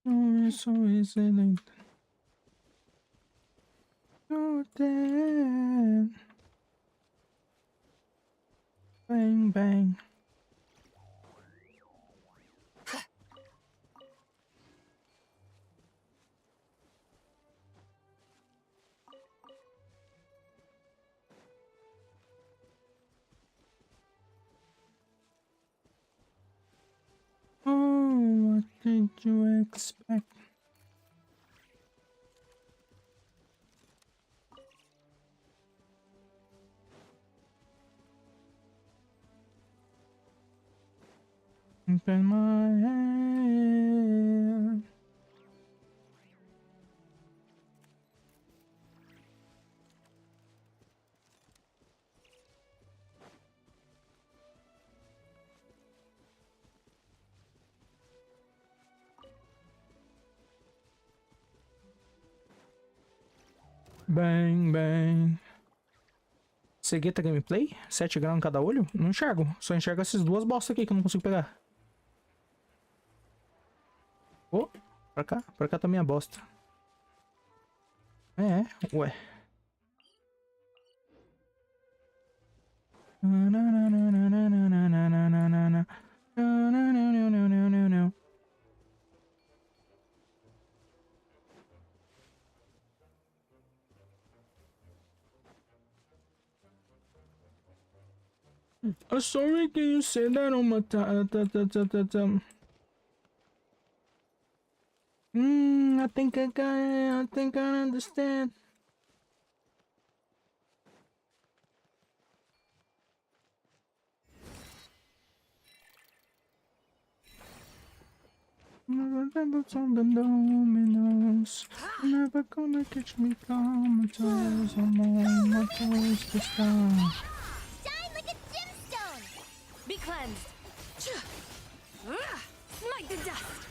Oh, it's so exciting. Oh, damn. Bang, bang. Oh, what did you expect? Open my hand. Bang, bang. Cegueta gameplay? 7 graus em cada olho? Não enxergo. Só enxergo essas duas bostas aqui que eu não consigo pegar. Oh, pra cá também é bosta. É, ué. I'm sorry, can you say that on my I think I got it. I think I understand. On the dominoes. You're never gonna catch me comatose. I'm on my toes this time. Shine like a gemstone! Be cleansed. Smite the dust.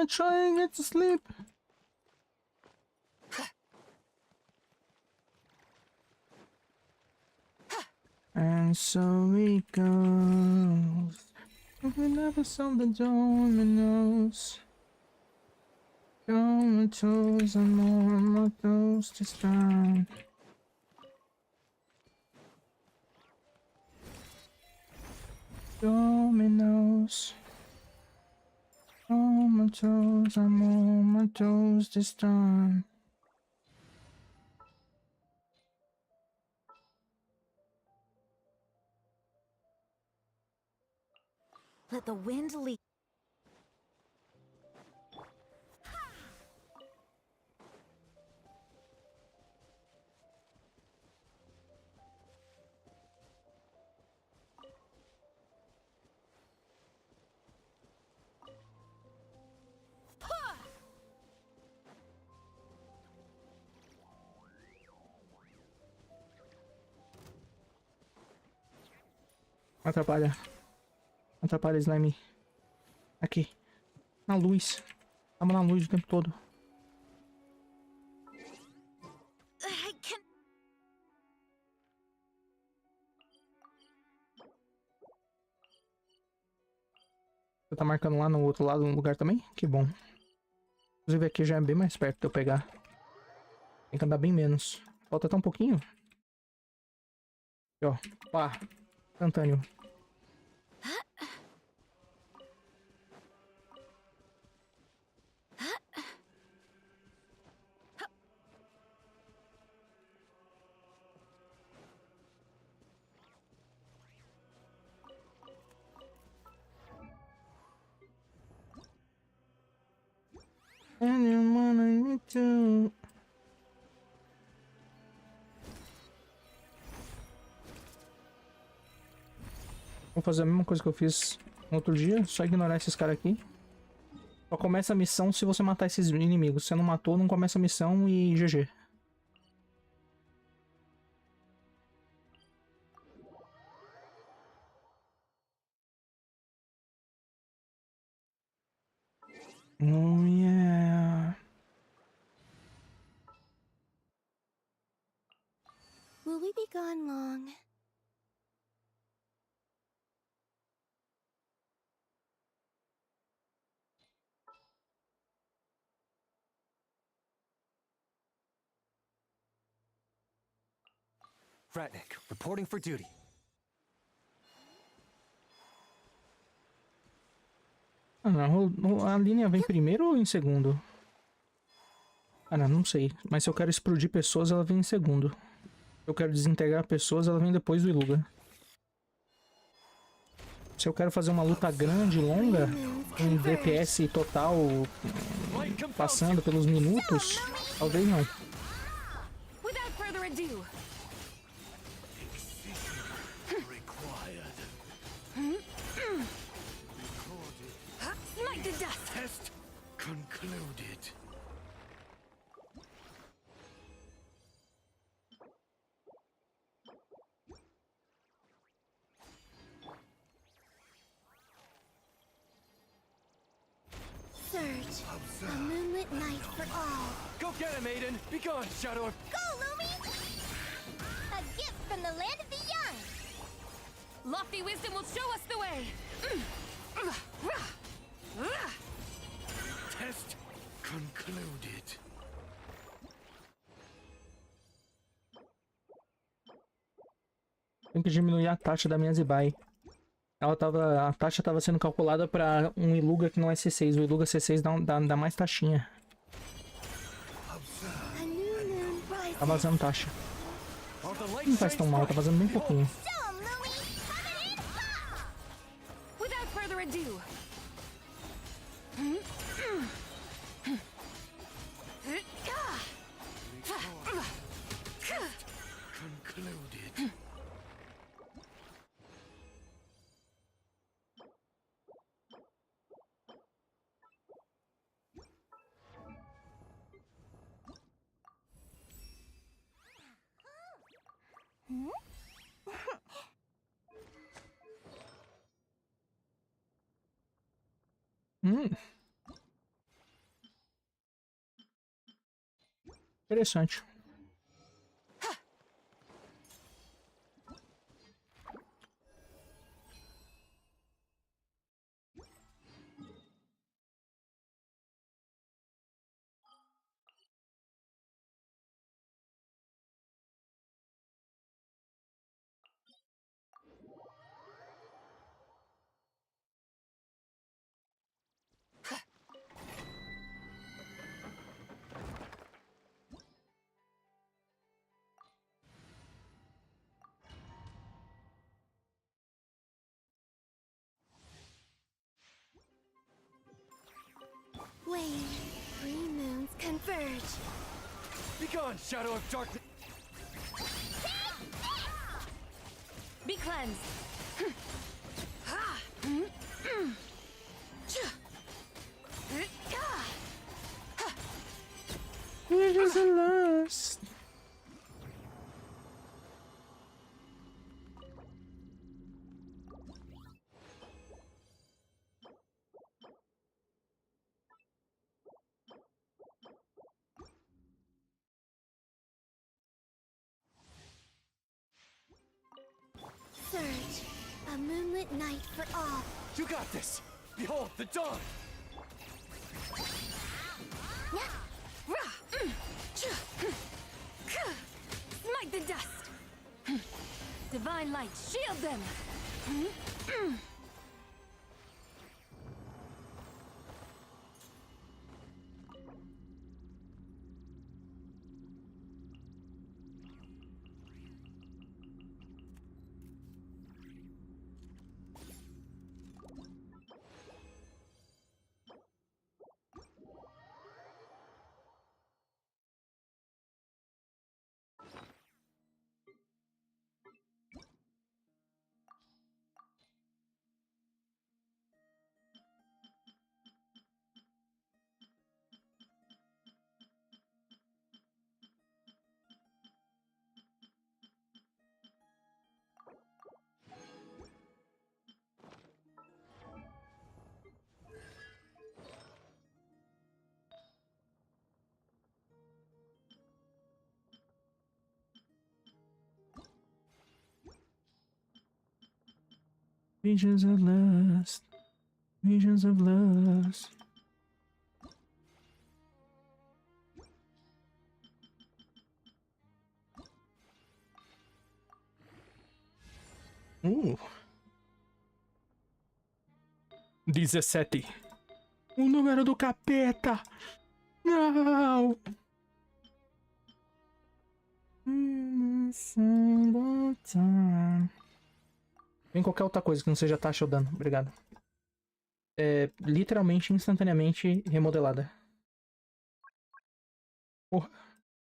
Try and get to sleep. And so it goes. We never saw the dominoes. Comatose and more on my toes this time. Dominoes. On my toes, I'm on my toes this time. Let the wind lead. Atrapalha. Atrapalha, slime. Aqui. Na luz. Tava na luz o tempo todo. I can. Você tá marcando lá no outro lado, no lugar também? Que bom. Inclusive aqui já é bem mais perto de eu pegar. Tem que andar bem menos. Falta até um pouquinho. Aqui, ó. Pá. Instantâneo. And you wanted me to. Vou fazer a mesma coisa que eu fiz no outro dia, só ignorar esses caras aqui. Só começa a missão se você matar esses inimigos. Se você não matou, não começa a missão e GG. Oh yeah. Will we be gone long? Fratnik, reporting for duty. Ah, não, a linha vem primeiro ou em segundo? Ah, não sei. Mas se eu quero explodir pessoas, ela vem em segundo. Se eu quero desintegrar pessoas, ela vem depois do Iluga. Se eu quero fazer uma luta grande, longa, um DPS total, passando pelos minutos, talvez não. Without further ado. Smite the dust. Test concluded. Surge, a moonlit night for all. Go get him, Aiden! Be gone, Shadow! Go, Lumi! A gift from the land of the young. Lofty wisdom will show us the way. Test concluded. Tem que diminuir a taxa da minha Zibai. A taxa estava sendo calculada para um Iluga que não é C6. O Iluga C6 dá mais taxinha. A new moon rises. Tá vazando taxa. Não faz tão mal, tá vazando bem pouquinho. Show 'em, Lumi! Have it in fire! Without further ado. Concluded. Interessante. Wave, three moons converge. Be gone, Shadow of Darkness! Be cleansed. Visions of lust. Surge, a moonlit night for all. You got this! Behold, the dawn! Smite the dust. Divine light, shield them. Visions of lust. Visions of lust. Uh. 17. O número do capeta. Não. Vem qualquer outra coisa que não seja taxa ou dano. Obrigado. É literalmente, instantaneamente remodelada. Porra.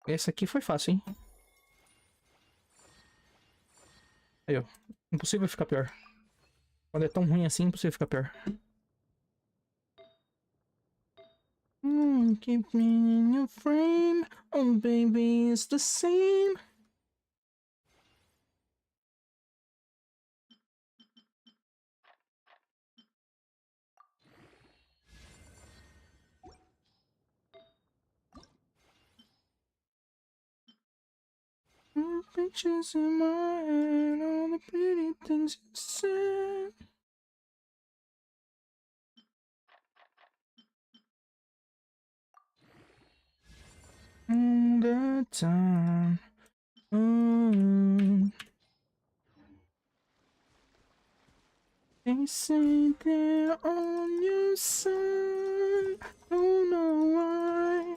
Essa aqui foi fácil, hein? Aí, ó. Impossível ficar pior. Quando é tão ruim assim, impossível ficar pior. Keep me in your frame. Oh, baby, it's the same. Pictures in my head, all the pretty things you said. All the time. They say they're on your side. Don't know why.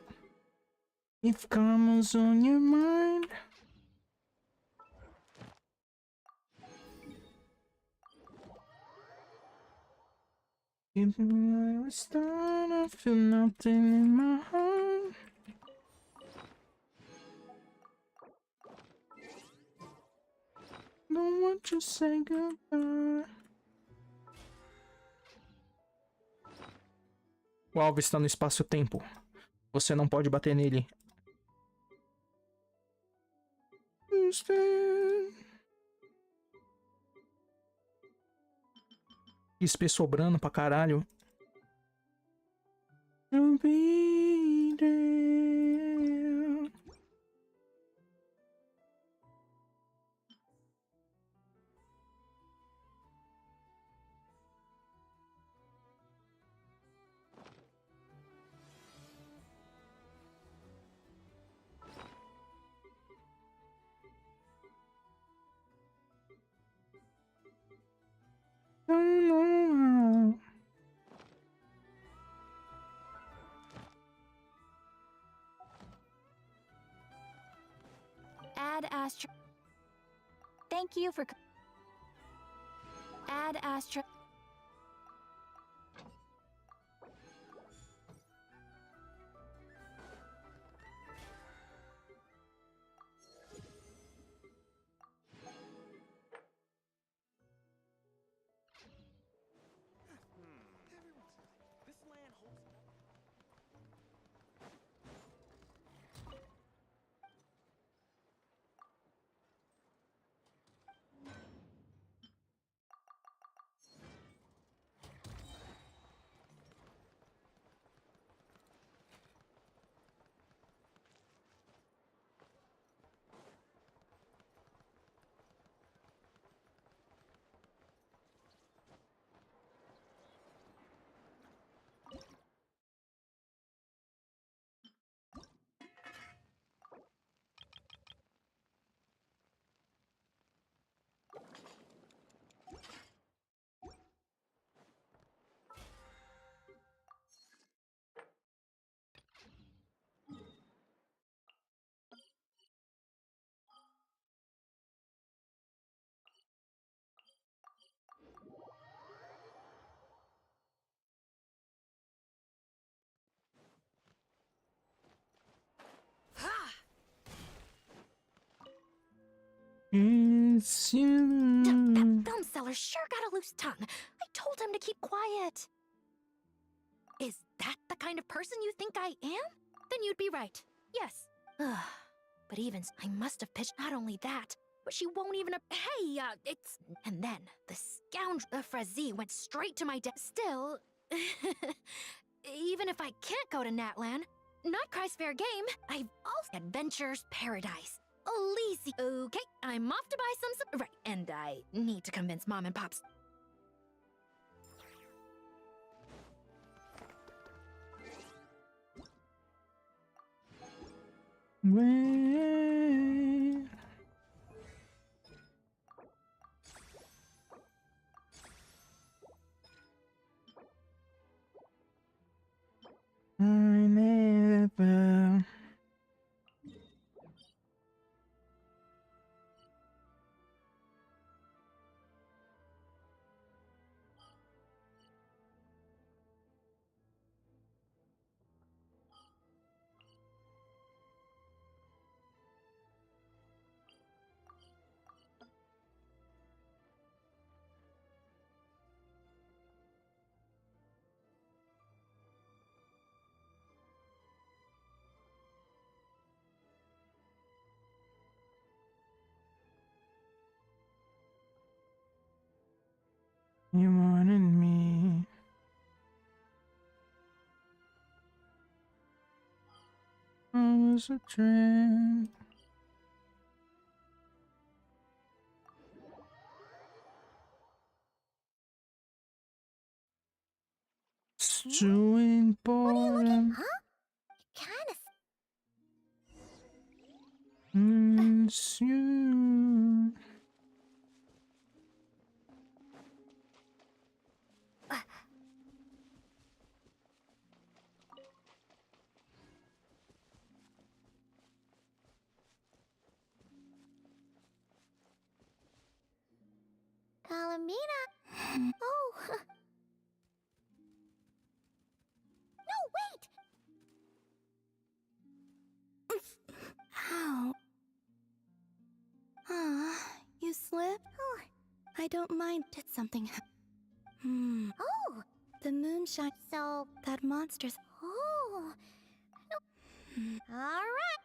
If karma's on your mind. Even when I start, I feel nothing in my heart. Don't want to say goodbye. O alvo está no espaço-tempo. Você não pode bater nele. XP sobrando pra caralho. I'll be there. Don't know how. Add Astra. Thank you for. Add Astra. It's you. That film seller sure got a loose tongue. I told him to keep quiet. Is that the kind of person you think I am? Then you'd be right. Yes. But even I must have pitched not only that, but she won't even. Hey, it's. And then the scoundrel Frazy went straight to my desk. Still, even if I can't go to Natlan, not Cry's fair game. I've also adventures paradise. Easy. Okay, I'm off to buy some. Right, and I need to convince Mom and Pops. Wait. You wanted me. I was a dream. It's too important. Huh? Kind of. It's you. Calamina. Oh. No, wait. Ow. You slipped? Oh, I don't mind. Did something. Oh, the moonshine. So that monster's. Oh. No. All right.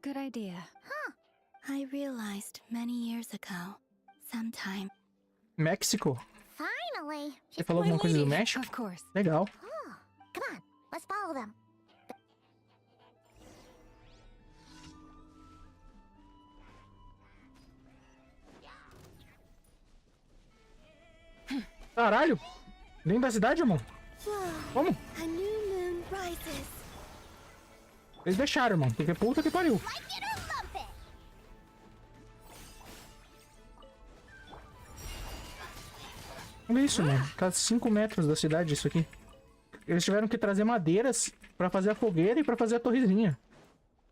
Good idea. Huh. I realized many years ago, sometime. México? Finally. Você falou alguma coisa do México? Of course. Legal. Oh, come on. Let's follow them. Caralho! Dentro da cidade, irmão? Vamos! A new moon rises. Eles deixaram, irmão. Porque puta que pariu. Like it or lump it. Olha isso, mano. Tá a 5 metros da cidade isso aqui. Eles tiveram que trazer madeiras pra fazer a fogueira e pra fazer a torrezinha.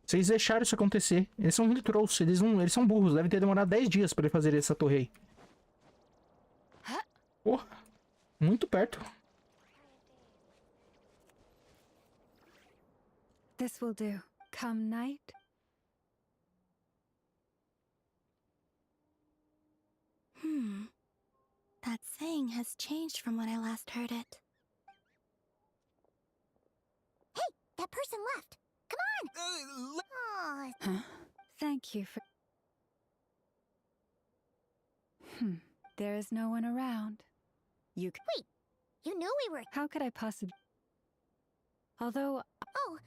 Vocês deixaram isso acontecer. Eles são really trouxe. Eles são burros. Deve ter demorado 10 dias pra ele fazer essa torre aí. Porra. Muito perto. This will do. Come night. That saying has changed from when I last heard it. Hey, that person left. Come on. Oh, Huh? Thank you for... There is no one around. You c- wait. You knew we were. How could I possibly... Although... Oh,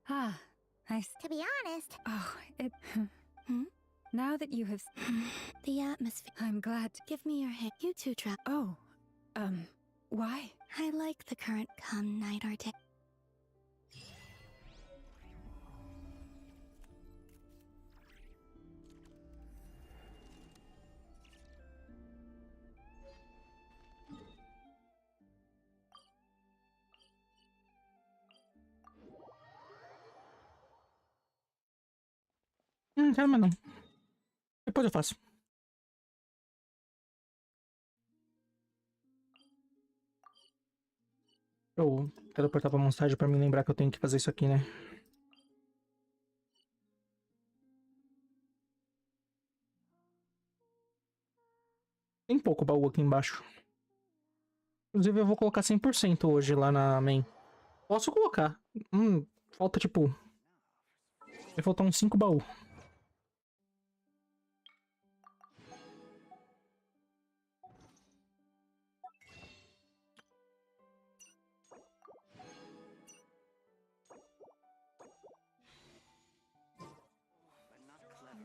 I... to be honest, Oh, it... Now that you have... the atmosphere. I'm glad to... Give me your hand. You two trap. Oh, why? I like the current come night art. Não quero mais não. Depois eu faço. Eu teleportar pra montagem pra me lembrar que eu tenho que fazer isso aqui, né? Tem pouco baú aqui embaixo. Inclusive eu vou colocar 100% hoje lá na main. Posso colocar. Falta tipo... Vai faltar uns 5 baús.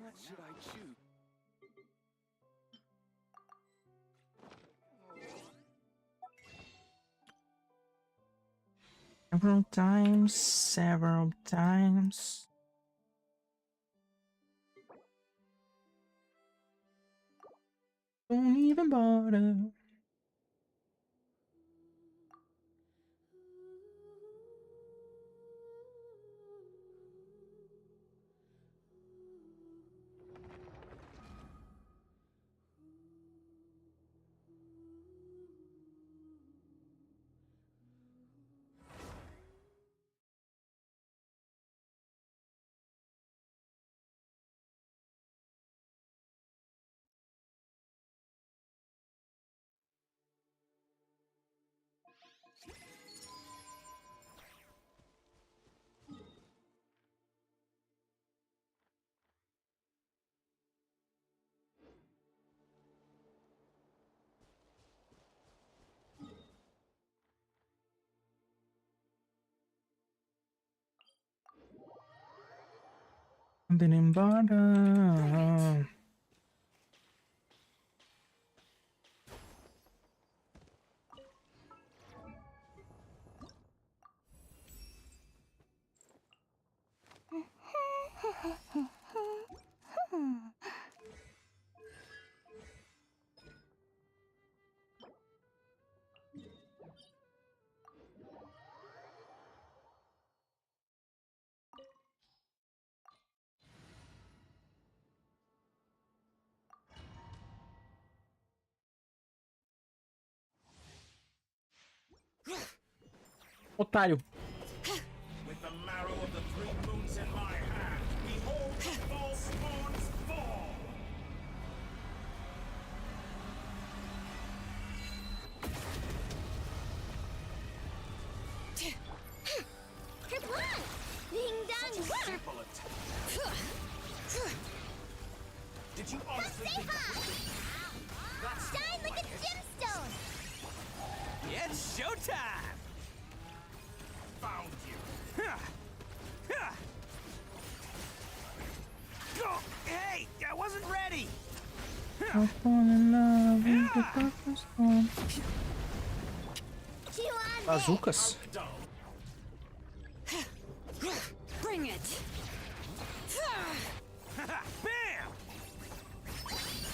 What should I choose? Several times. Don't even bother. Indo embora. Otário. With the marrow of the 3 moons in my hand, behold the false moons fall! Kerplunk! Ding dong! Simple attack. Did you honestly Say think hi! that's Shine like a gemstone! It's showtime! found you? Hey, I wasn't ready! I fall in love with the purpose storm. Chew on Bazucas? Dull. Bring it. Bam!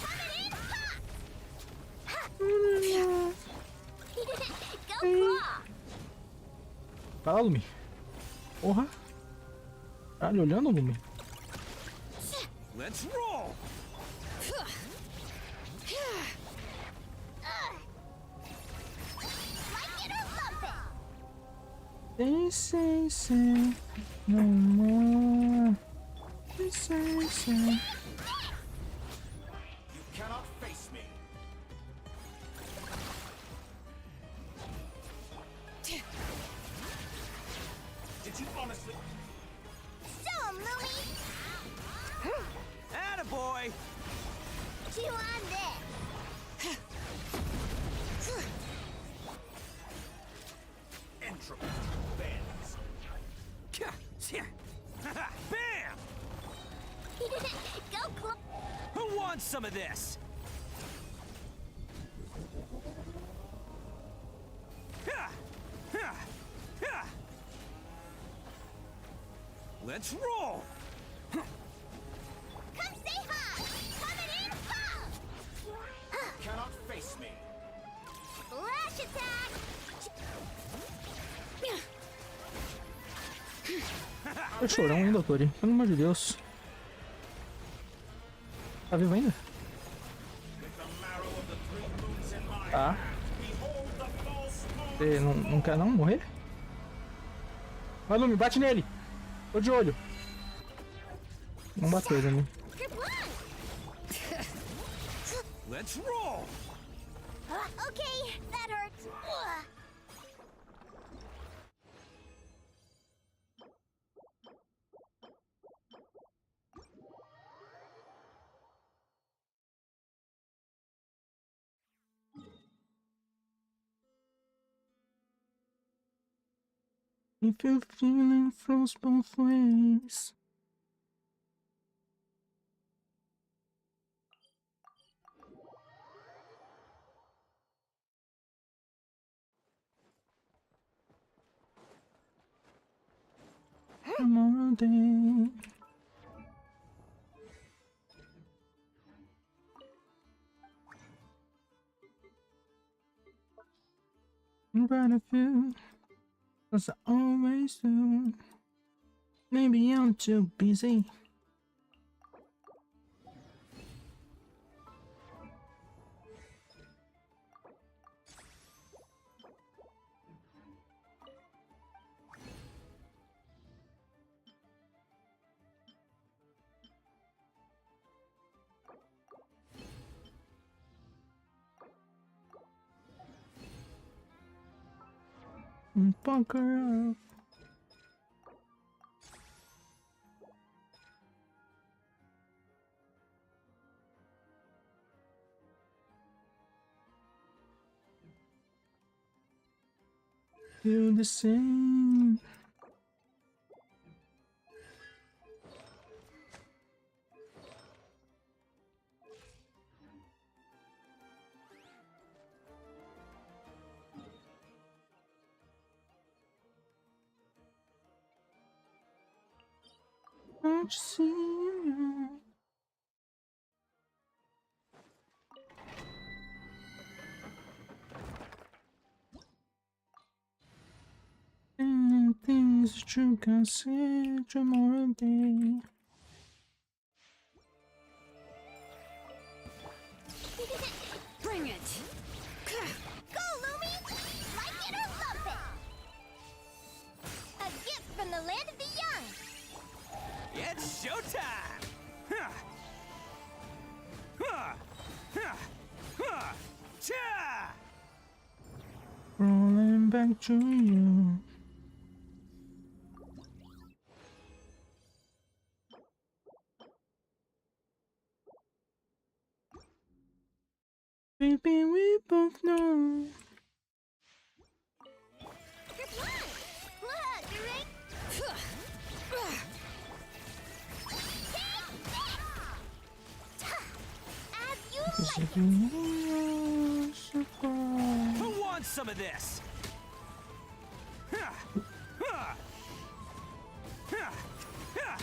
Coming in hot! Go claw! Fala, Lumi. Porra. Caralho, olhando, Lumi. Let's roll! Like it or lump it! Say, no more. Say. You cannot face me. Did you honestly? Show 'em, Lumi! Attaboy! Chew on this! Entropy bends. Bam! Go claw! Who wants some of this? Let's roll! Come say hi! Coming in hot! Cannot face me. Flash attack! Tô chorão, hein, doutor? Pelo amor de Deus. Tá vivo ainda? With the marrow of the 3 moons in my Tá. hand, behold the false moons. Você não quer não morrer? Vai, Lumi, bate nele! Tô de olho. Não bateu, Lumi. Kerplunk! Let's roll! Okay, that hurts. If you're feeling flows both ways. Tomorrow day. But I feel, 'cause I always do. Maybe I'm too busy. Fuck her up. Feel the same. want to see you. Things that you can see tomorrow day. Bring it! Go, Lumi! Like it or lump it! A gift from the land of the young! It's showtime! Huh. Huh. Huh. Huh. Cha! Rolling back to you. Baby, we both know. Good luck! Look, you're right! As you like it! Who wants some of this? Huh. Huh. Huh. Huh.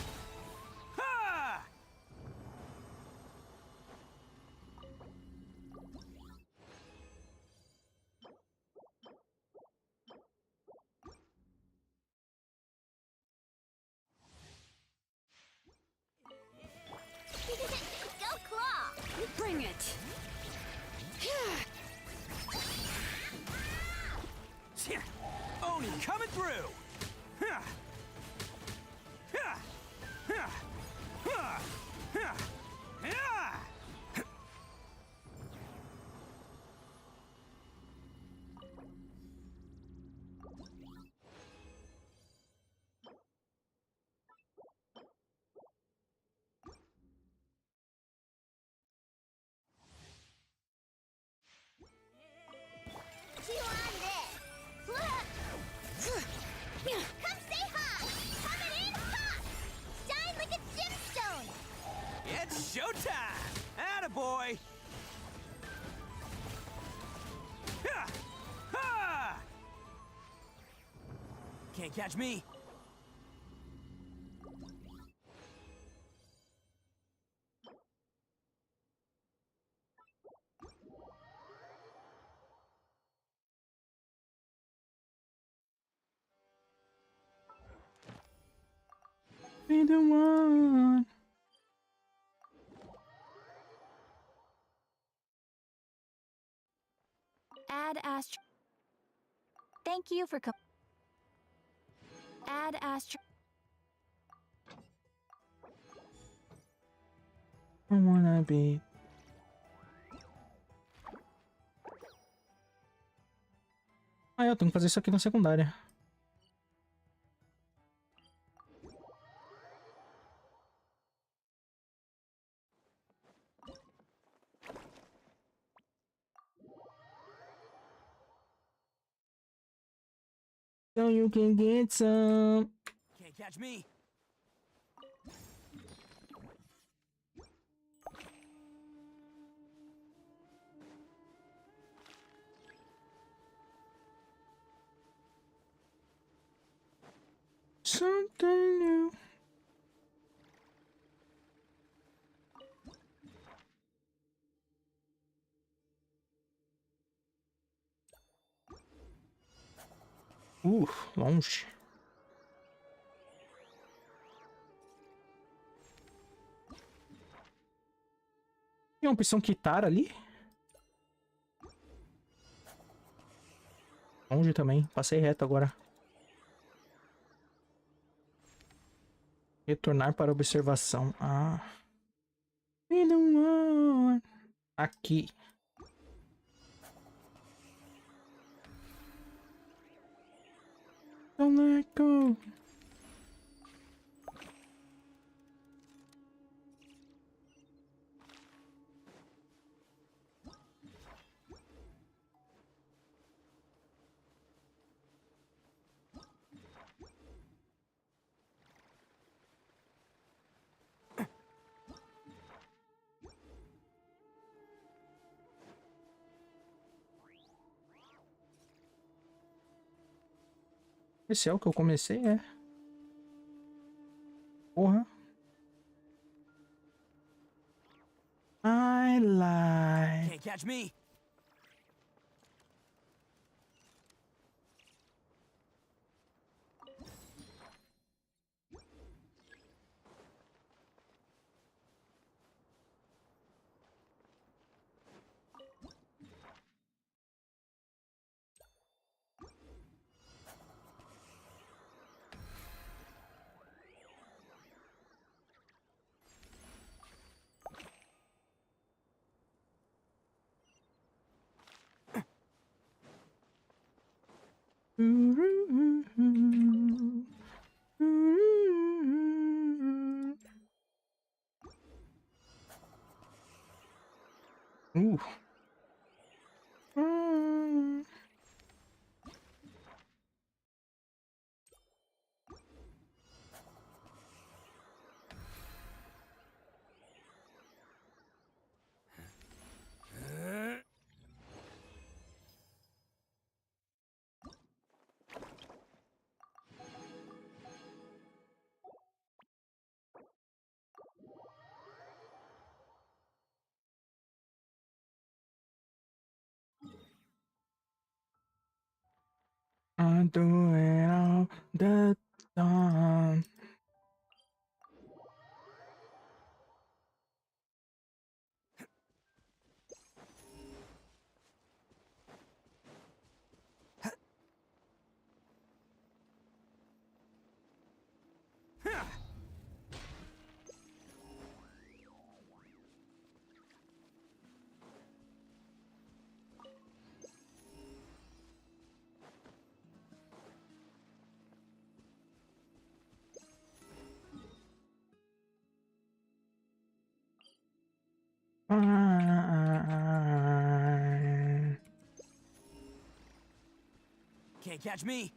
Ha! Go claw! Bring it! Oni coming through! Huh. Huh. Huh. Huh. Huh. Yeah! Chew on this! Look! Come say hi! Coming in hot! Shine like a gemstone! It's showtime! Attaboy! Ha! Ha! Can't catch me! Be the one. Add Astro. Thank you for Add Astro. I wanna be. Ah, eu tenho que fazer isso aqui na secundária. So you can get some. Can't catch me! Something new. Longe. Tem uma opção quitar ali? Longe também. Passei reto agora. Retornar para observação. Ah. Aqui. Don't let go. Esse é o que eu comecei, é. Porra. Can't catch me. Ooh. I do it all the time. Can't catch me.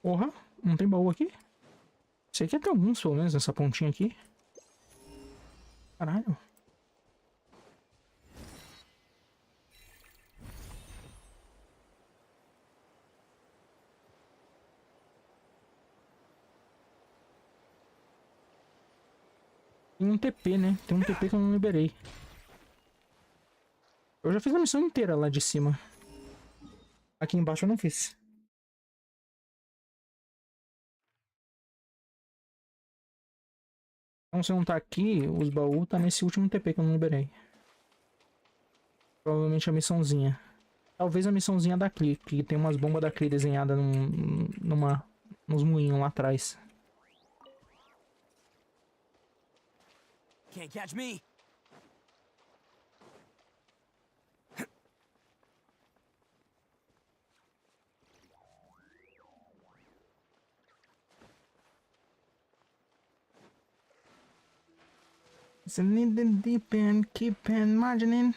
Porra, não tem baú aqui? Sei que tem alguns, pelo menos, nessa pontinha aqui. Caralho. Tem um TP, né? Tem um TP que eu não liberei. Eu já fiz a missão inteira lá de cima. Aqui embaixo eu não fiz. Então se não tá aqui, os baús tá nesse último TP que eu não liberei. Provavelmente a missãozinha. Talvez a missãozinha daqui, que tem umas bombas daqui desenhadas nos moinhos lá atrás. Can't catch me. It's a little deep and keep on margining.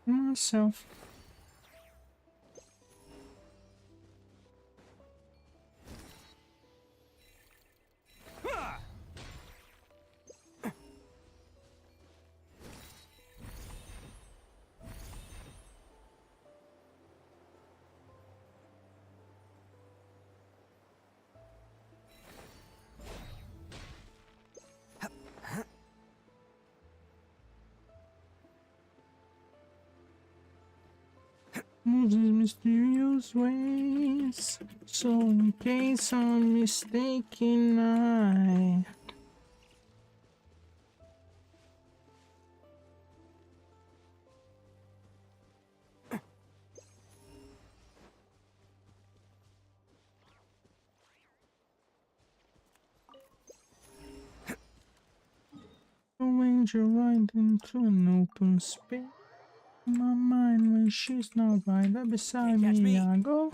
Myself. Moves in mysterious ways, so in case I'm mistaken, launch her right into an open space. My mind when she's not right there beside me, I go.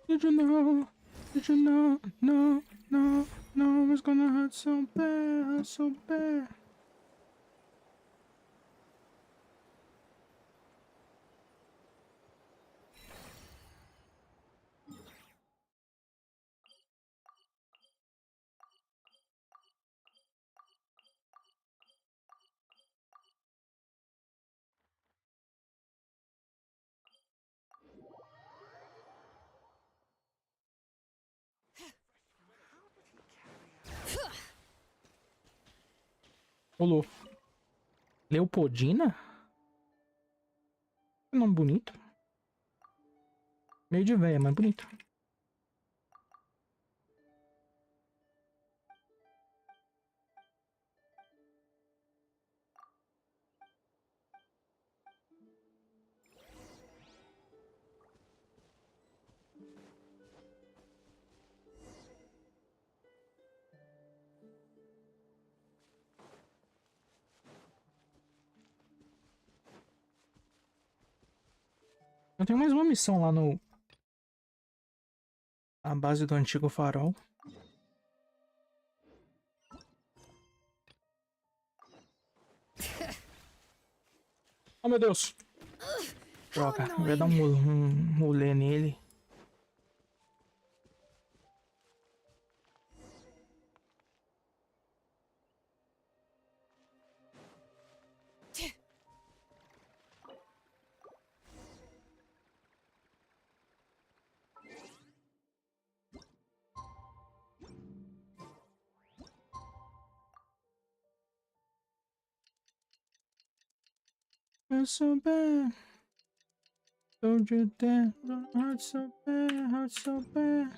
Did you know? Did you know? No, no, no, it's gonna hurt so bad, hurt so bad. Olô. Leopoldina? Que nome bonito. Meio de véia, mas bonito. Eu tenho mais uma missão lá no... A base do antigo farol. Oh, meu Deus. Droga, vai dar um rolê nele. Hurt so bad. Told you that. Hurt so bad. Hurt so bad.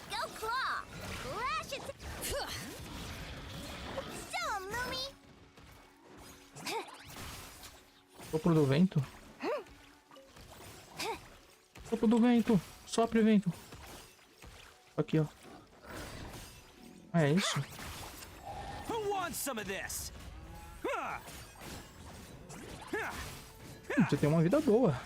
Go claw! Lash it! Show 'em, Lumi! Sopro do vento? Sopro do vento! Sopre vento! Aqui, ó. Ah, é isso? Who wants some of this? Você tem uma vida boa.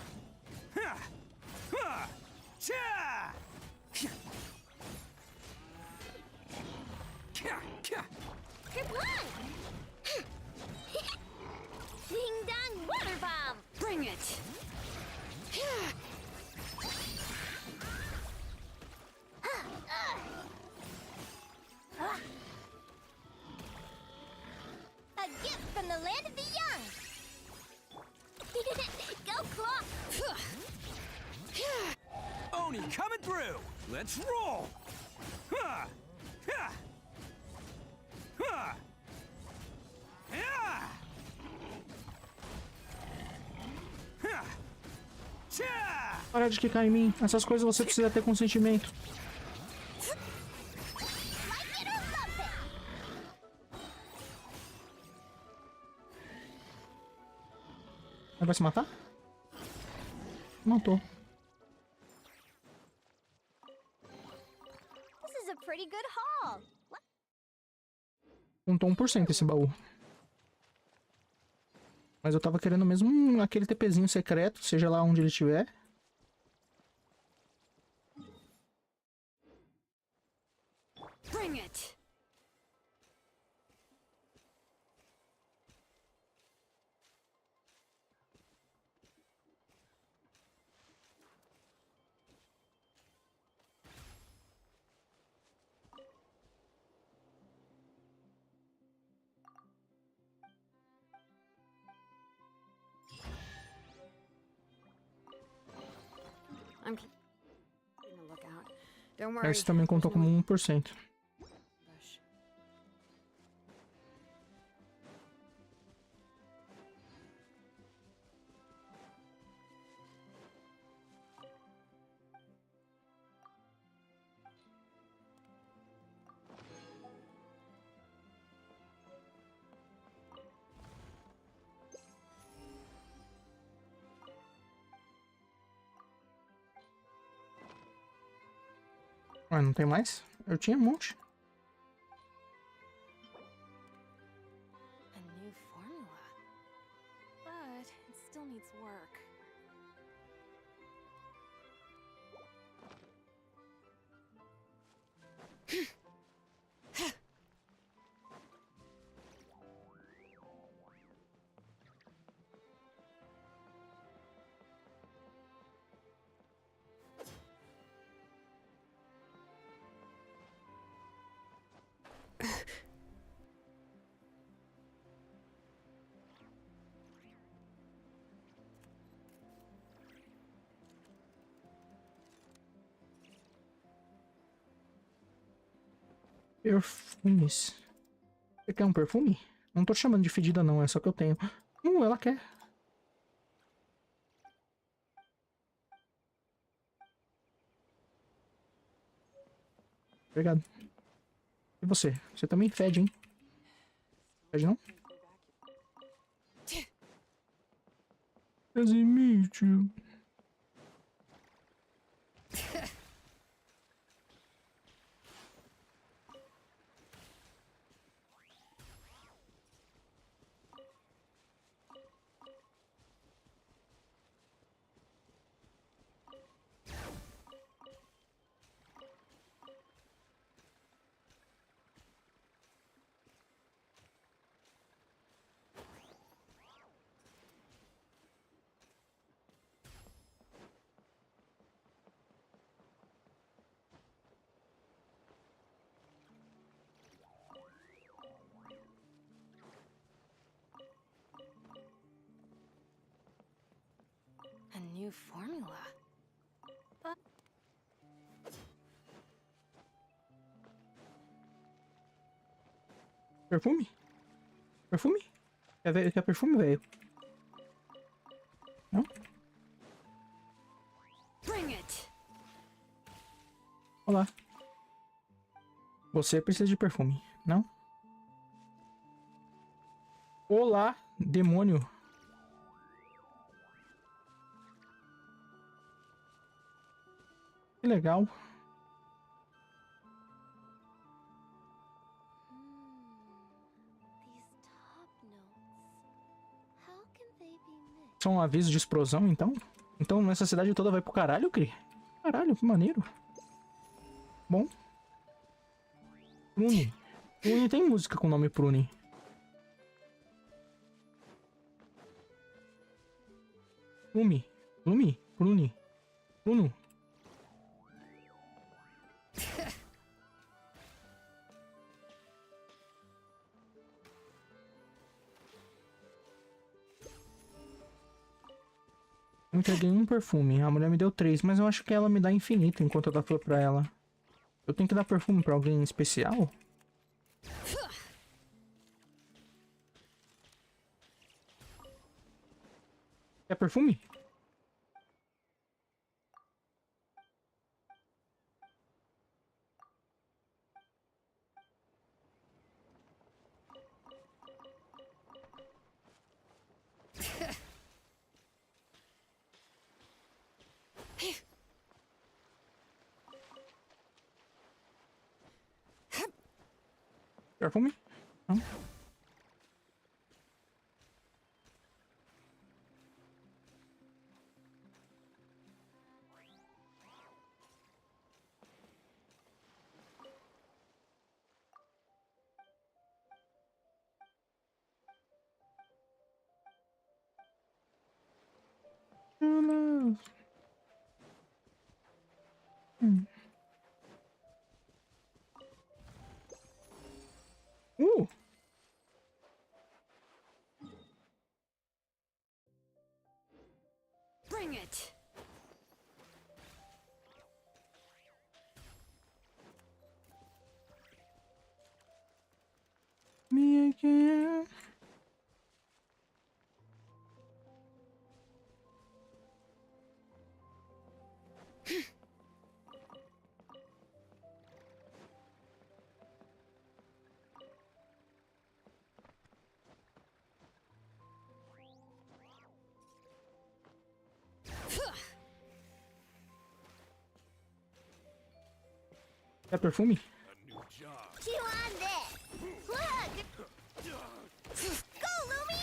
Ding dong water bomb! Bring it! A gift from the land of the young! Go claw! Oni coming through! Let's roll! Para de quicar em mim. Essas coisas você precisa ter consentimento. Like it or love it! Ele vai se matar? Matou. was a pretty good haul. Contou 1% esse baú. Mas eu tava querendo mesmo aquele TPzinho secreto, seja lá onde ele estiver. Bring it. I'm keeping a lookout. Don't worry. Esse também contou como 1%. Bush. Ah, não tem mais? Eu tinha um monte. A new formula. But it still needs work. Perfumes. Você quer um perfume? Não tô chamando de fedida não, é só que eu tenho. Ela quer. Obrigado. E você? Você também fede, hein? Fede não? Smite. A new formula. But Perfume? Perfume? Quer perfume, velho? Não? bring it. Olá. Você precisa de perfume, não? Olá, demônio. Que legal. These top notes. How can they be mixed? São avisos de explosão, então? Então essa cidade toda vai pro caralho, Cri? Caralho, que maneiro. Bom. Prune. Prune tem música com o nome Prune. Plume. Plume. Prune. Pruno. Eu entreguei um perfume, a mulher me deu 3, mas eu acho que ela me dá infinito enquanto eu dou flor pra ela. Eu tenho que dar perfume pra alguém especial? Quer perfume? Perfume? Não. Uh! Bring it! Me again. É perfume? A new job. Chew on this. Look. Go, Lumi.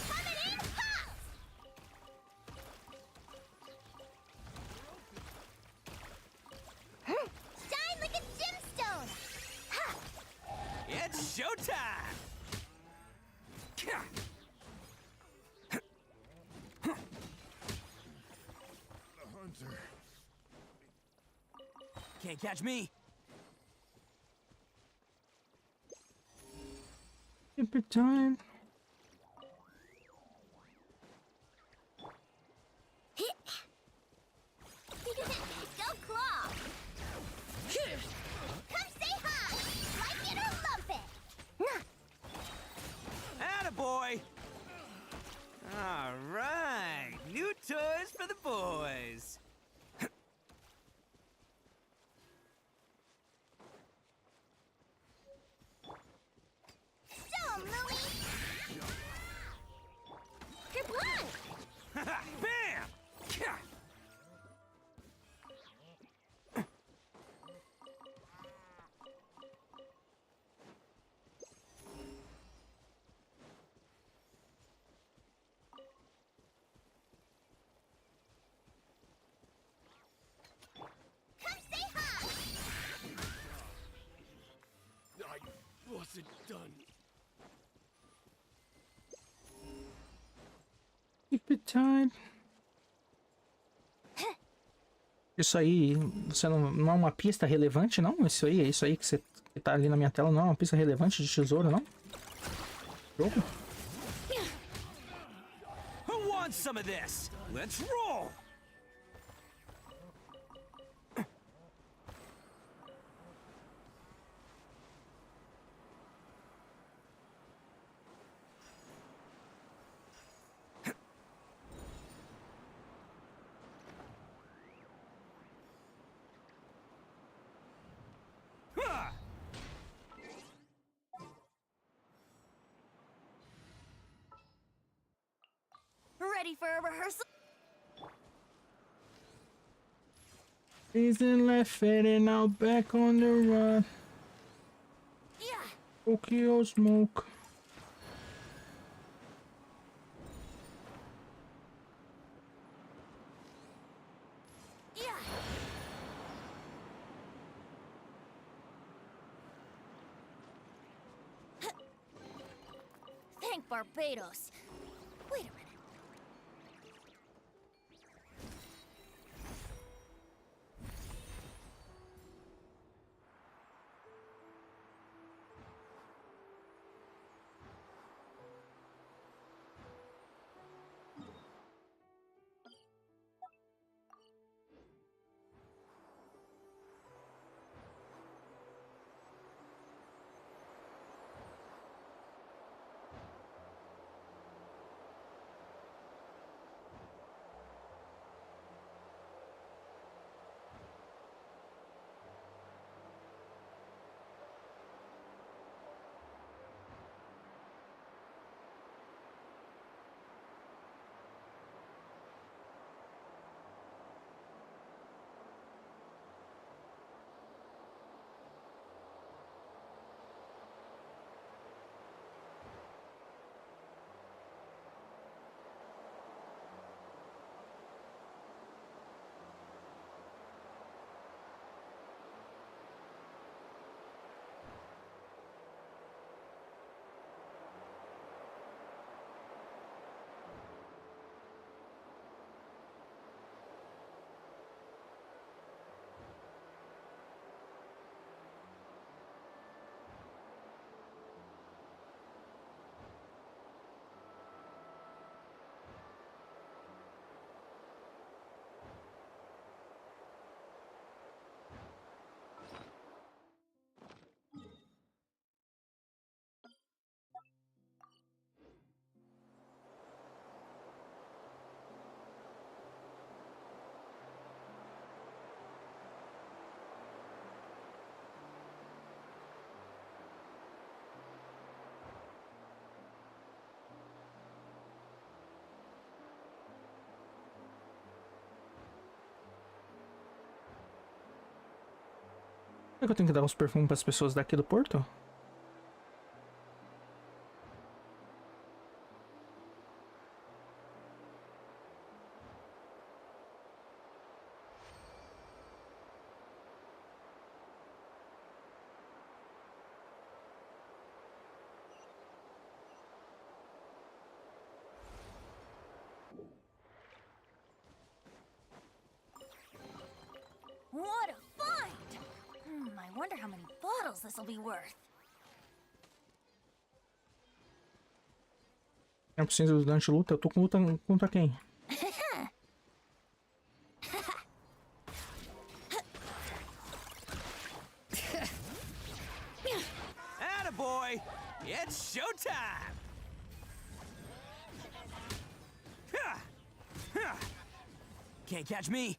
Coming in hot. Shine like a gemstone. Ha. It's showtime! The hunter. Can't catch me. Every time. Go claw. Come say hi. Like it or lump it. Attaboy! Alright, new toys for the boys. Show 'em, Lumi. Kerplunk. Bam! Come say hi. I wasn't done. Keep it time. Isso aí, você não é uma pista relevante, não? Isso aí que você que tá ali na minha tela não é uma pista relevante de tesouro, não? Jogo? Who wants some of this? Let's roll! Ready for a rehearsal? Isn't left fading now back on the run. Yeah. Tokyo smoke. Yeah. Thank Barbados. Wait a minute. Será que eu tenho que dar os perfumes para as pessoas daqui do porto? What a find! I wonder how many bottles this'll be worth. Eu preciso durante luta. Eu tô com luta contra quem? Attaboy! It's showtime! Can't catch me!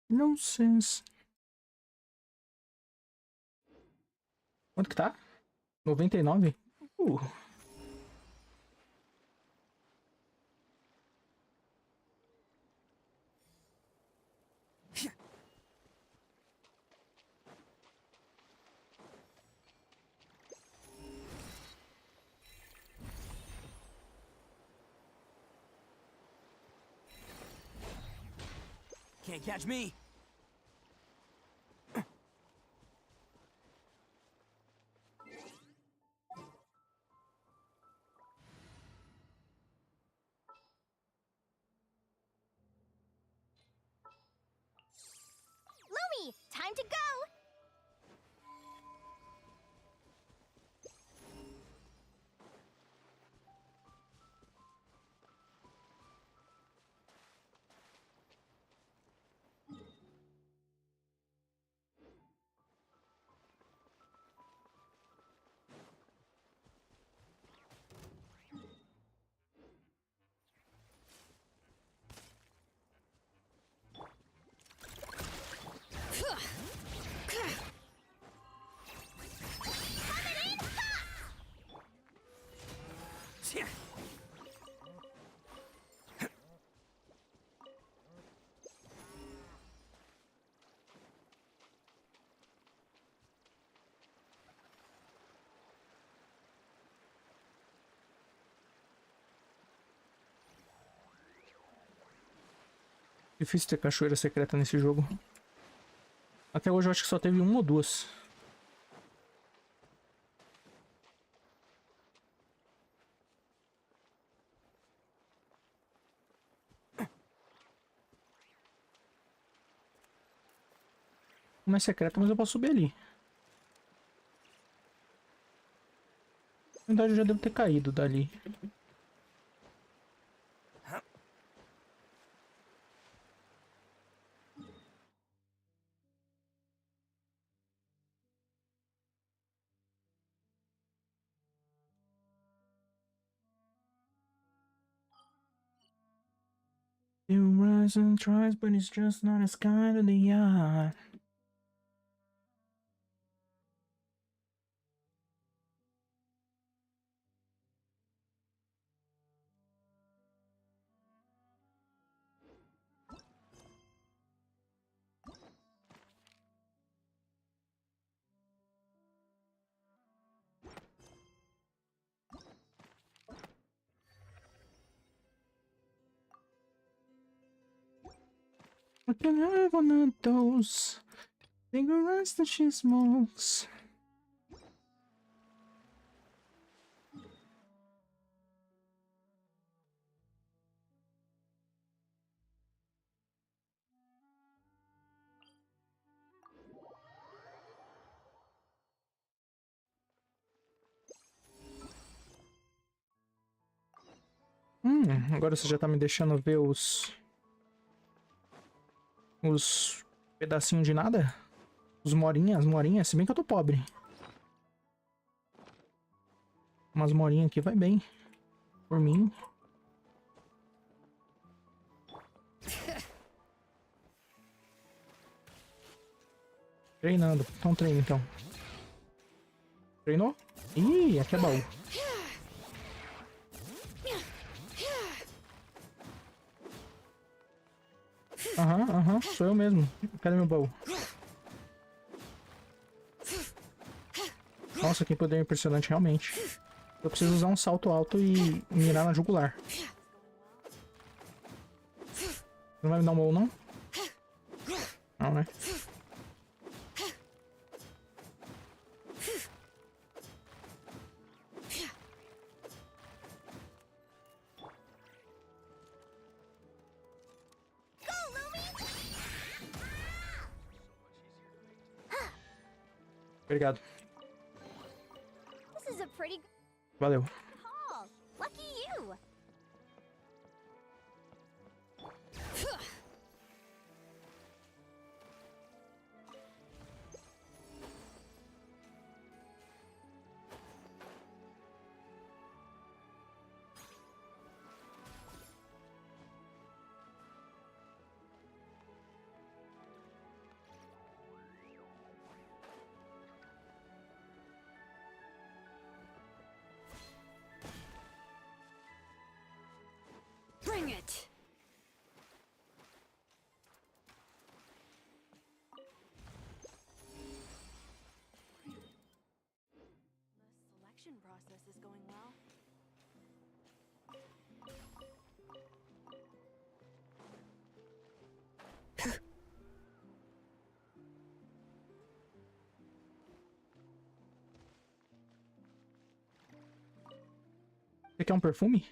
Nonsense. Quanto que tá? 99? Can't catch me! Lumi, time to go! Difícil ter cachoeira secreta nesse jogo. Até hoje eu acho que só teve uma ou duas. Uma é secreta, mas eu posso subir ali. Na verdade eu já devo ter caído dali. It rises and tries, but it's just not as kind of the eye. I can have one of those cigarettes that she smokes. Agora você já tá me deixando ver os pedacinhos de nada? Os morinhas, as morinhas, se bem que eu tô pobre. Umas morinhas aqui vai bem. Por mim. Treinando. Então treina, então. Treinou? Ih, aqui é baú. Aham, sou eu mesmo. Cadê meu baú? Nossa, que poder impressionante, realmente. Eu preciso usar um salto alto e mirar na jugular. Não vai me dar um baú, não? Não, né? Obrigado. This is a pretty Valeu. haul. Lucky you. Bring it! The selection process is going well. Você quer um perfume?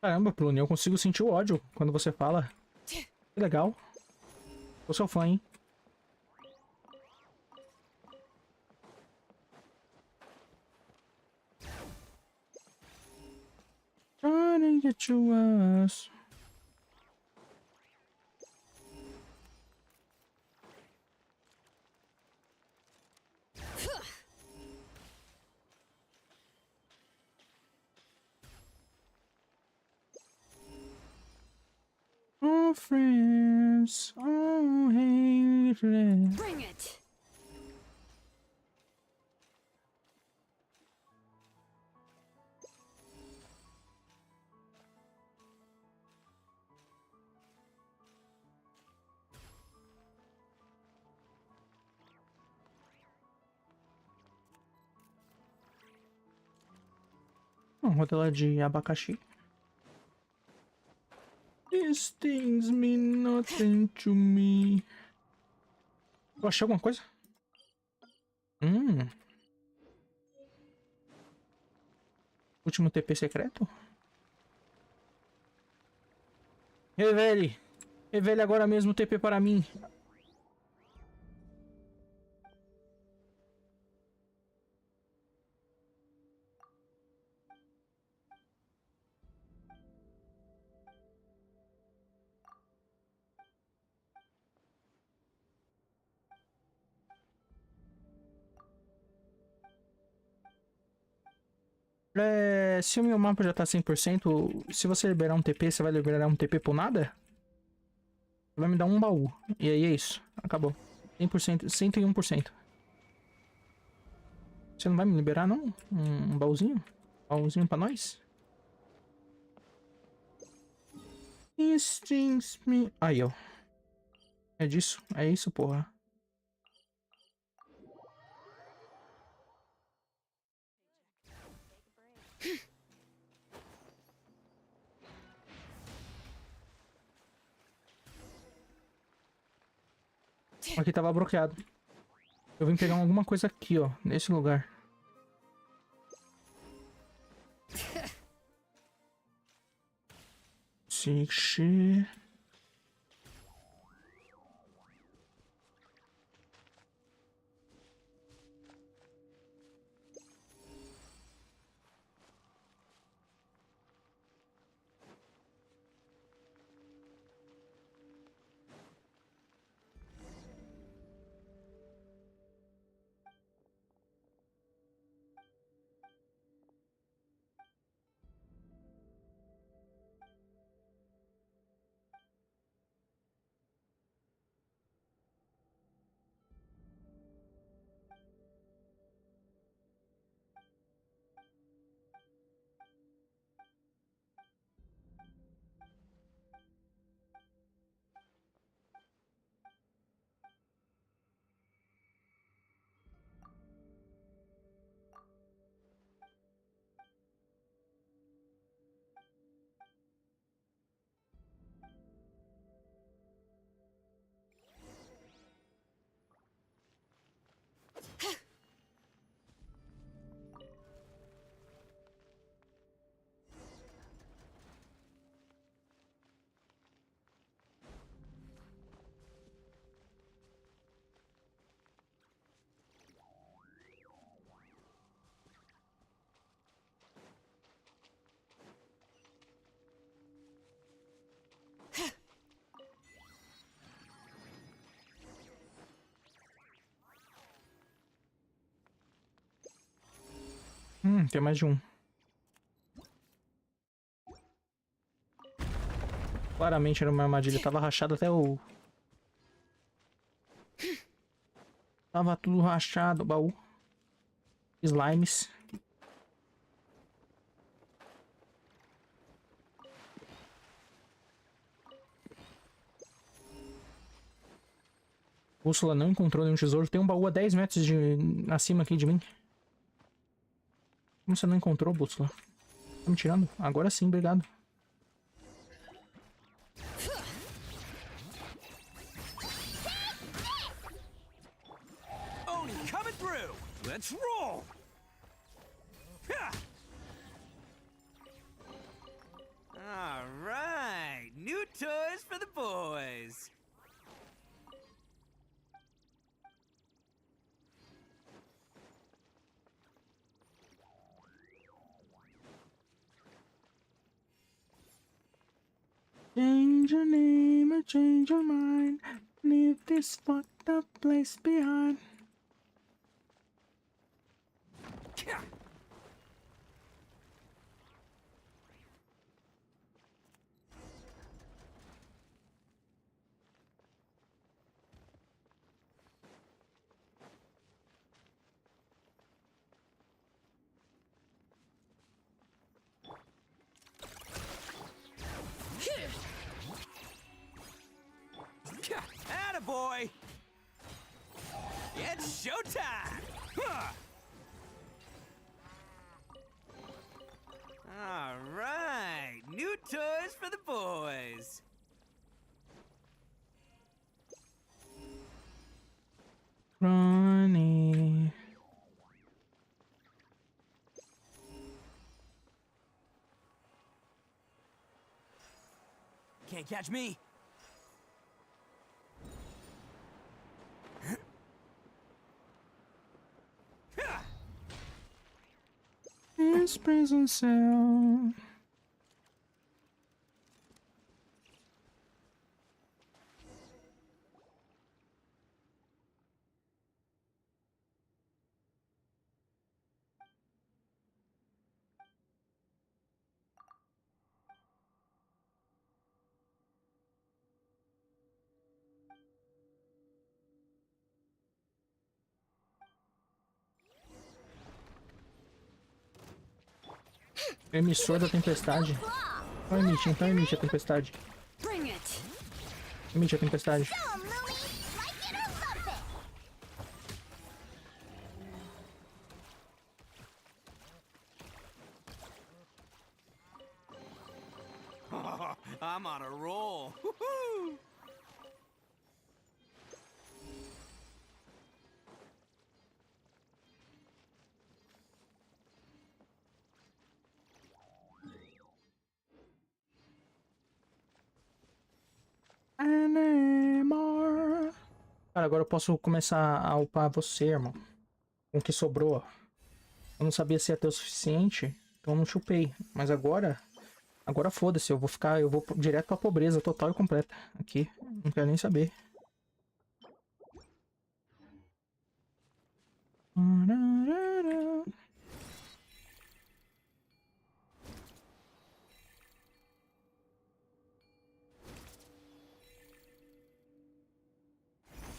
Caramba, Plune, eu consigo sentir o ódio quando você fala. Que legal. Eu sou fã, hein? Trying to get to us. Oh, friends, oh, hey, friends. Bring it! Rodela de abacaxi. These things mean nothing to me. Eu achei alguma coisa? Último TP secreto? Revele! Revele agora mesmo o TP para mim. Se o meu mapa já tá 100%, se você liberar um TP, você vai liberar um TP por nada? Vai me dar um baú. E aí é isso. Acabou. 100%, 101%. Você não vai me liberar, não? Um baúzinho? Pãozinho pra nós. This things me... Aí, ó. É disso? É isso, porra. Aqui tava bloqueado. Eu vim pegar alguma coisa aqui, ó. Nesse lugar. Sixi. Tem mais de um. Claramente era uma armadilha. Tava rachado até o... Tava tudo rachado, baú. Slimes. Úrsula não encontrou nenhum tesouro. Tem um baú a 10 metros acima aqui de mim. Como você não encontrou, Bússola? Tá me tirando? Agora sim, obrigado. Oni coming through. Let's roll. All right, new toys for the boys. Change your name or change your mind. Leave this fucked up place behind. Attaboy! It's showtime! Huh. All right, new toys for the boys. Ronnie. Can't catch me. This prison cell. Emissor da tempestade. Então emite a tempestade. Bring it. Emite a tempestade. I'm on a roll. Woohoo! Anymore. Cara, agora eu posso começar a upar você, irmão. Com o que sobrou. Eu não sabia se ia ter o suficiente, então eu não chupei. Mas agora foda-se, eu vou direto pra pobreza total e completa. Aqui, não quero nem saber.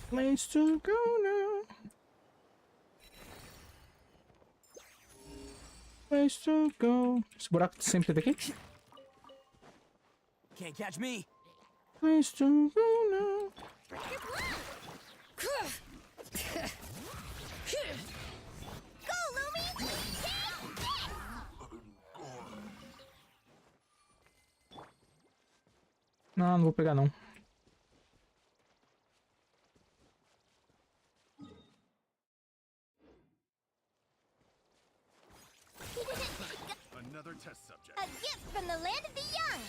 Place to go now. Place to go. Esse buraco sempre teve aqui? Can't catch me. Place to go now. Não vou pegar não. Another test subject. A gift from the land of the young.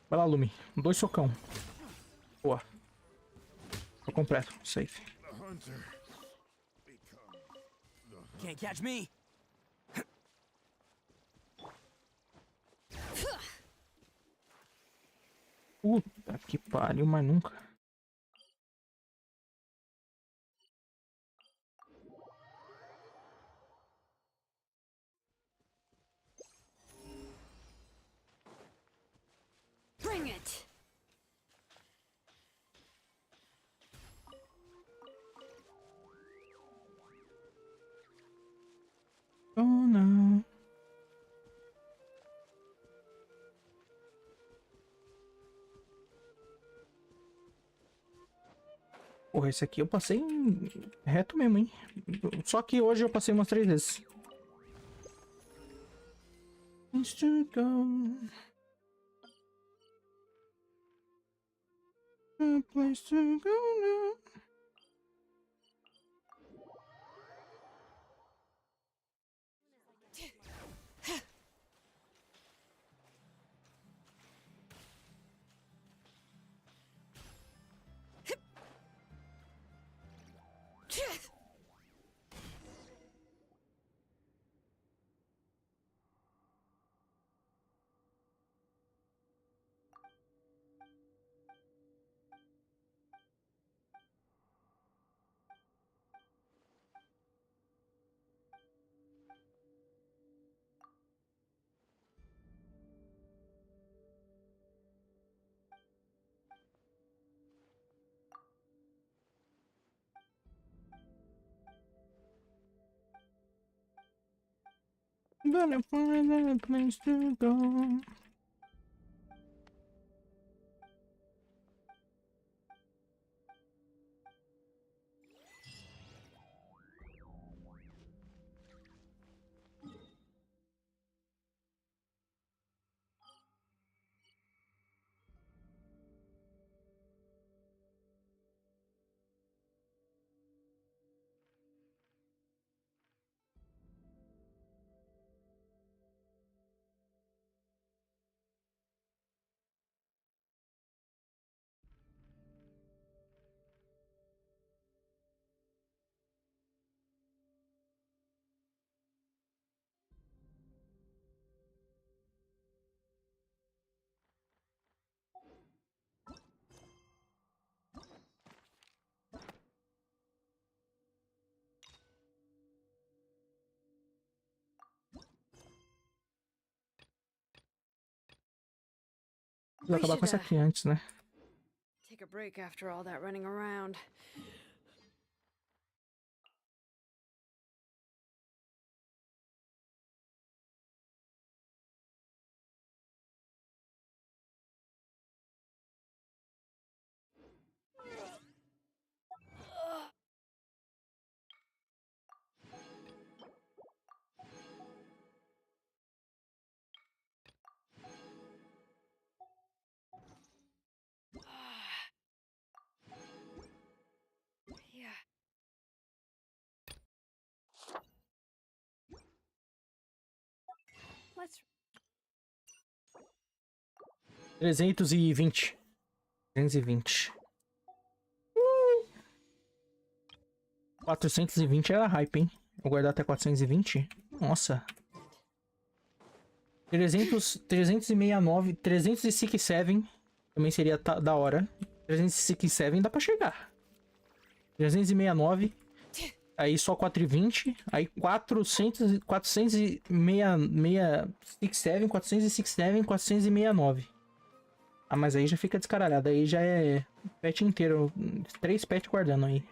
Vai lá, Lumi. 2 socão. Boa. Tô completo. Safe. The hunter becomes the hunter. Can't catch me. Puta que pariu, mas nunca. Bring it. Oh não. Porra, esse aqui eu passei reto mesmo, hein? Só que hoje eu passei umas 3 vezes. Place to go. A place to go now. Gonna find a place to go. Vou acabar com essa aqui antes, né? Take a break after all that running around. Let's 320. 320. 420 era hype, hein? Vou guardar até 420. Nossa. 369, 367 também seria da hora. 367 dá pra chegar. 369. Aí só 420. Aí 467, 469. Ah, mas aí já fica descaralhado. Aí já é pet inteiro. 3 pets guardando aí.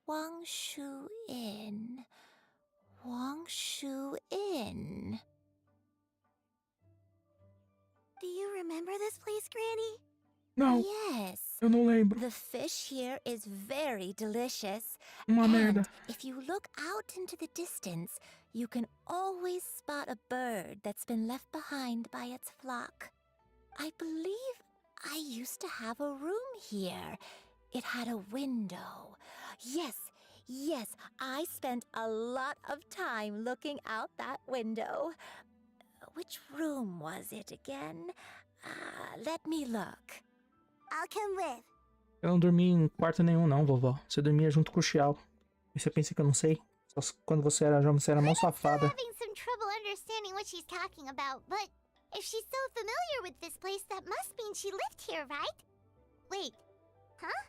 Wangshu Inn. Wangshu Inn. Do you remember this place, Granny? Não, Yes. eu não lembro. The fish here is very delicious. Uma merda. If you look out into the distance, you can always spot a bird that's been left behind by its flock. I believe I used to have a room here. It had a window. Yes, I spent a lot of time looking out that window. Which room was it again? Let me look. I'll come with. Eu não dormi em quarto nenhum não, vovó. Você dormia junto com o Xiao. E você pensa que eu não sei? Só quando você era jovem, você era mó safada. Having some trouble understanding what she's talking about, but if she's so familiar with this place, that must mean she lived here, right? Wait, huh?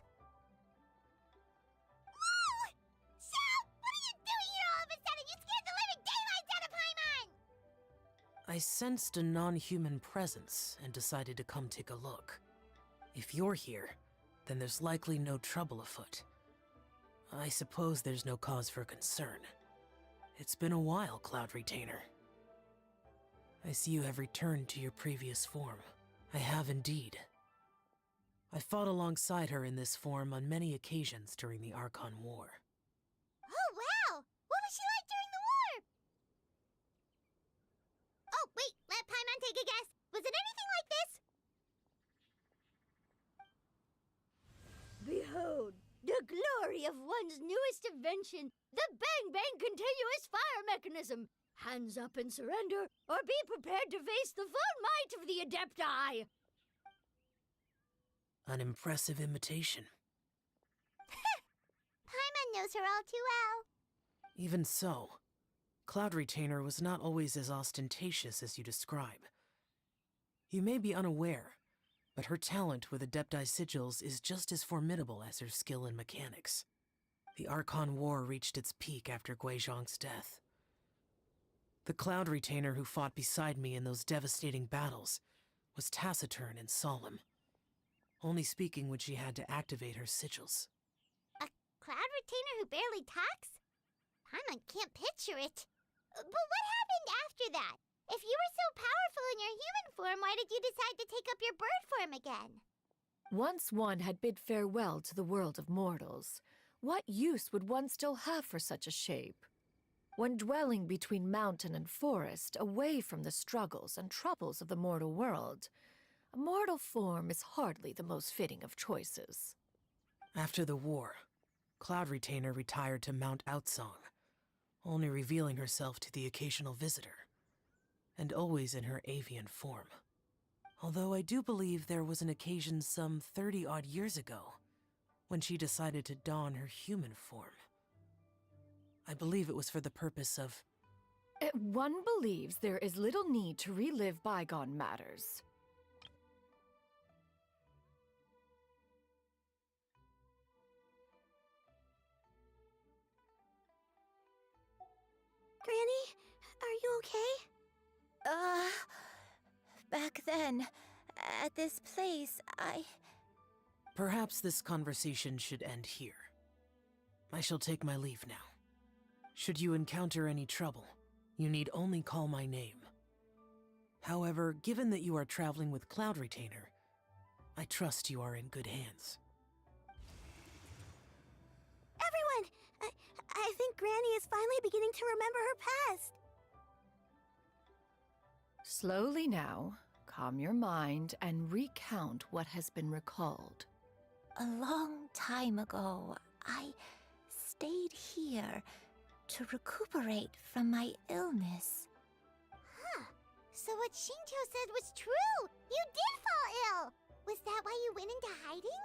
Whoa! Xiao, what are you doing here all of a sudden? You scared the living daylights out of Paimon! I sensed a non-human presence and decided to come take a look. If you're here, then there's likely no trouble afoot. I suppose there's no cause for concern. It's been a while, Cloud Retainer. I see you have returned to your previous form. I have indeed. I fought alongside her in this form on many occasions during the Archon War. Oh, wow! What was she like during the war? Oh, wait, let Paimon take a guess. Was it anything like this? behold the glory of one's newest invention, the Bang Bang Continuous Fire Mechanism. Hands up and surrender, or be prepared to face the full might of the Adepti. An impressive imitation. Paimon knows her all too well. Even so, Cloud Retainer was not always as ostentatious as you describe. You may be unaware, but her talent with Adepti sigils is just as formidable as her skill in mechanics. The Archon War reached its peak after Guizhong's death. The Cloud Retainer who fought beside me in those devastating battles was taciturn and solemn, only speaking when she had to activate her sigils. A Cloud Retainer who barely talks? Paimon can't picture it. But what happened after that? If you were so powerful in your human form, why did you decide to take up your bird form again? Once one had bid farewell to the world of mortals, what use would one still have for such a shape? When dwelling between mountain and forest, away from the struggles and troubles of the mortal world, a mortal form is hardly the most fitting of choices. After the war, Cloud Retainer retired to Mount Outsong, only revealing herself to the occasional visitor, and always in her avian form. Although I do believe there was an occasion some 30-odd years ago, when she decided to don her human form. I believe it was for the purpose of... One believes there is little need to relive bygone matters. Granny, are you okay? Back then, at this place, Perhaps this conversation should end here. I shall take my leave now. Should you encounter any trouble, you need only call my name. However, given that you are traveling with Cloud Retainer, I trust you are in good hands. Everyone! I think Granny is finally beginning to remember her past. Slowly now, calm your mind and recount what has been recalled. A long time ago, I stayed here to recuperate from my illness. Huh. So what Shinto said was true! You did fall ill! Was that why you went into hiding?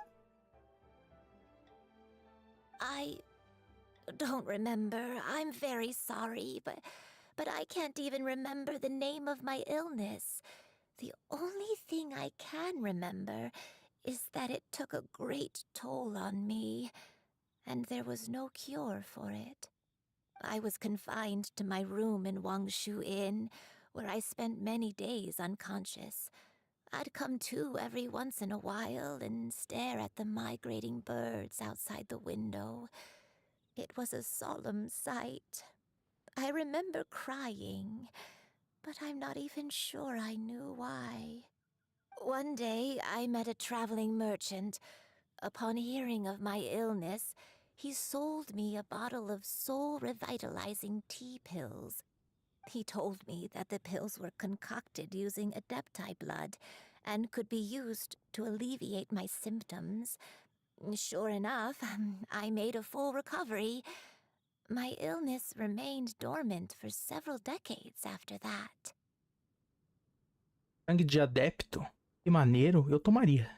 I don't remember. I'm very sorry, but I can't even remember the name of my illness. The only thing I can remember is that it took a great toll on me, and there was no cure for it. I was confined to my room in Wangshu Inn, where I spent many days unconscious. I'd come to every once in a while and stare at the migrating birds outside the window. It was a solemn sight. I remember crying, but I'm not even sure I knew why. One day, I met a traveling merchant. Upon hearing of my illness, he sold me a bottle of soul-revitalizing tea pills. He told me that the pills were concocted using Adepti blood and could be used to alleviate my symptoms. Sure enough, I made a full recovery. My illness remained dormant for several decades after that. Sangue de adepto? Que maneiro, eu tomaria.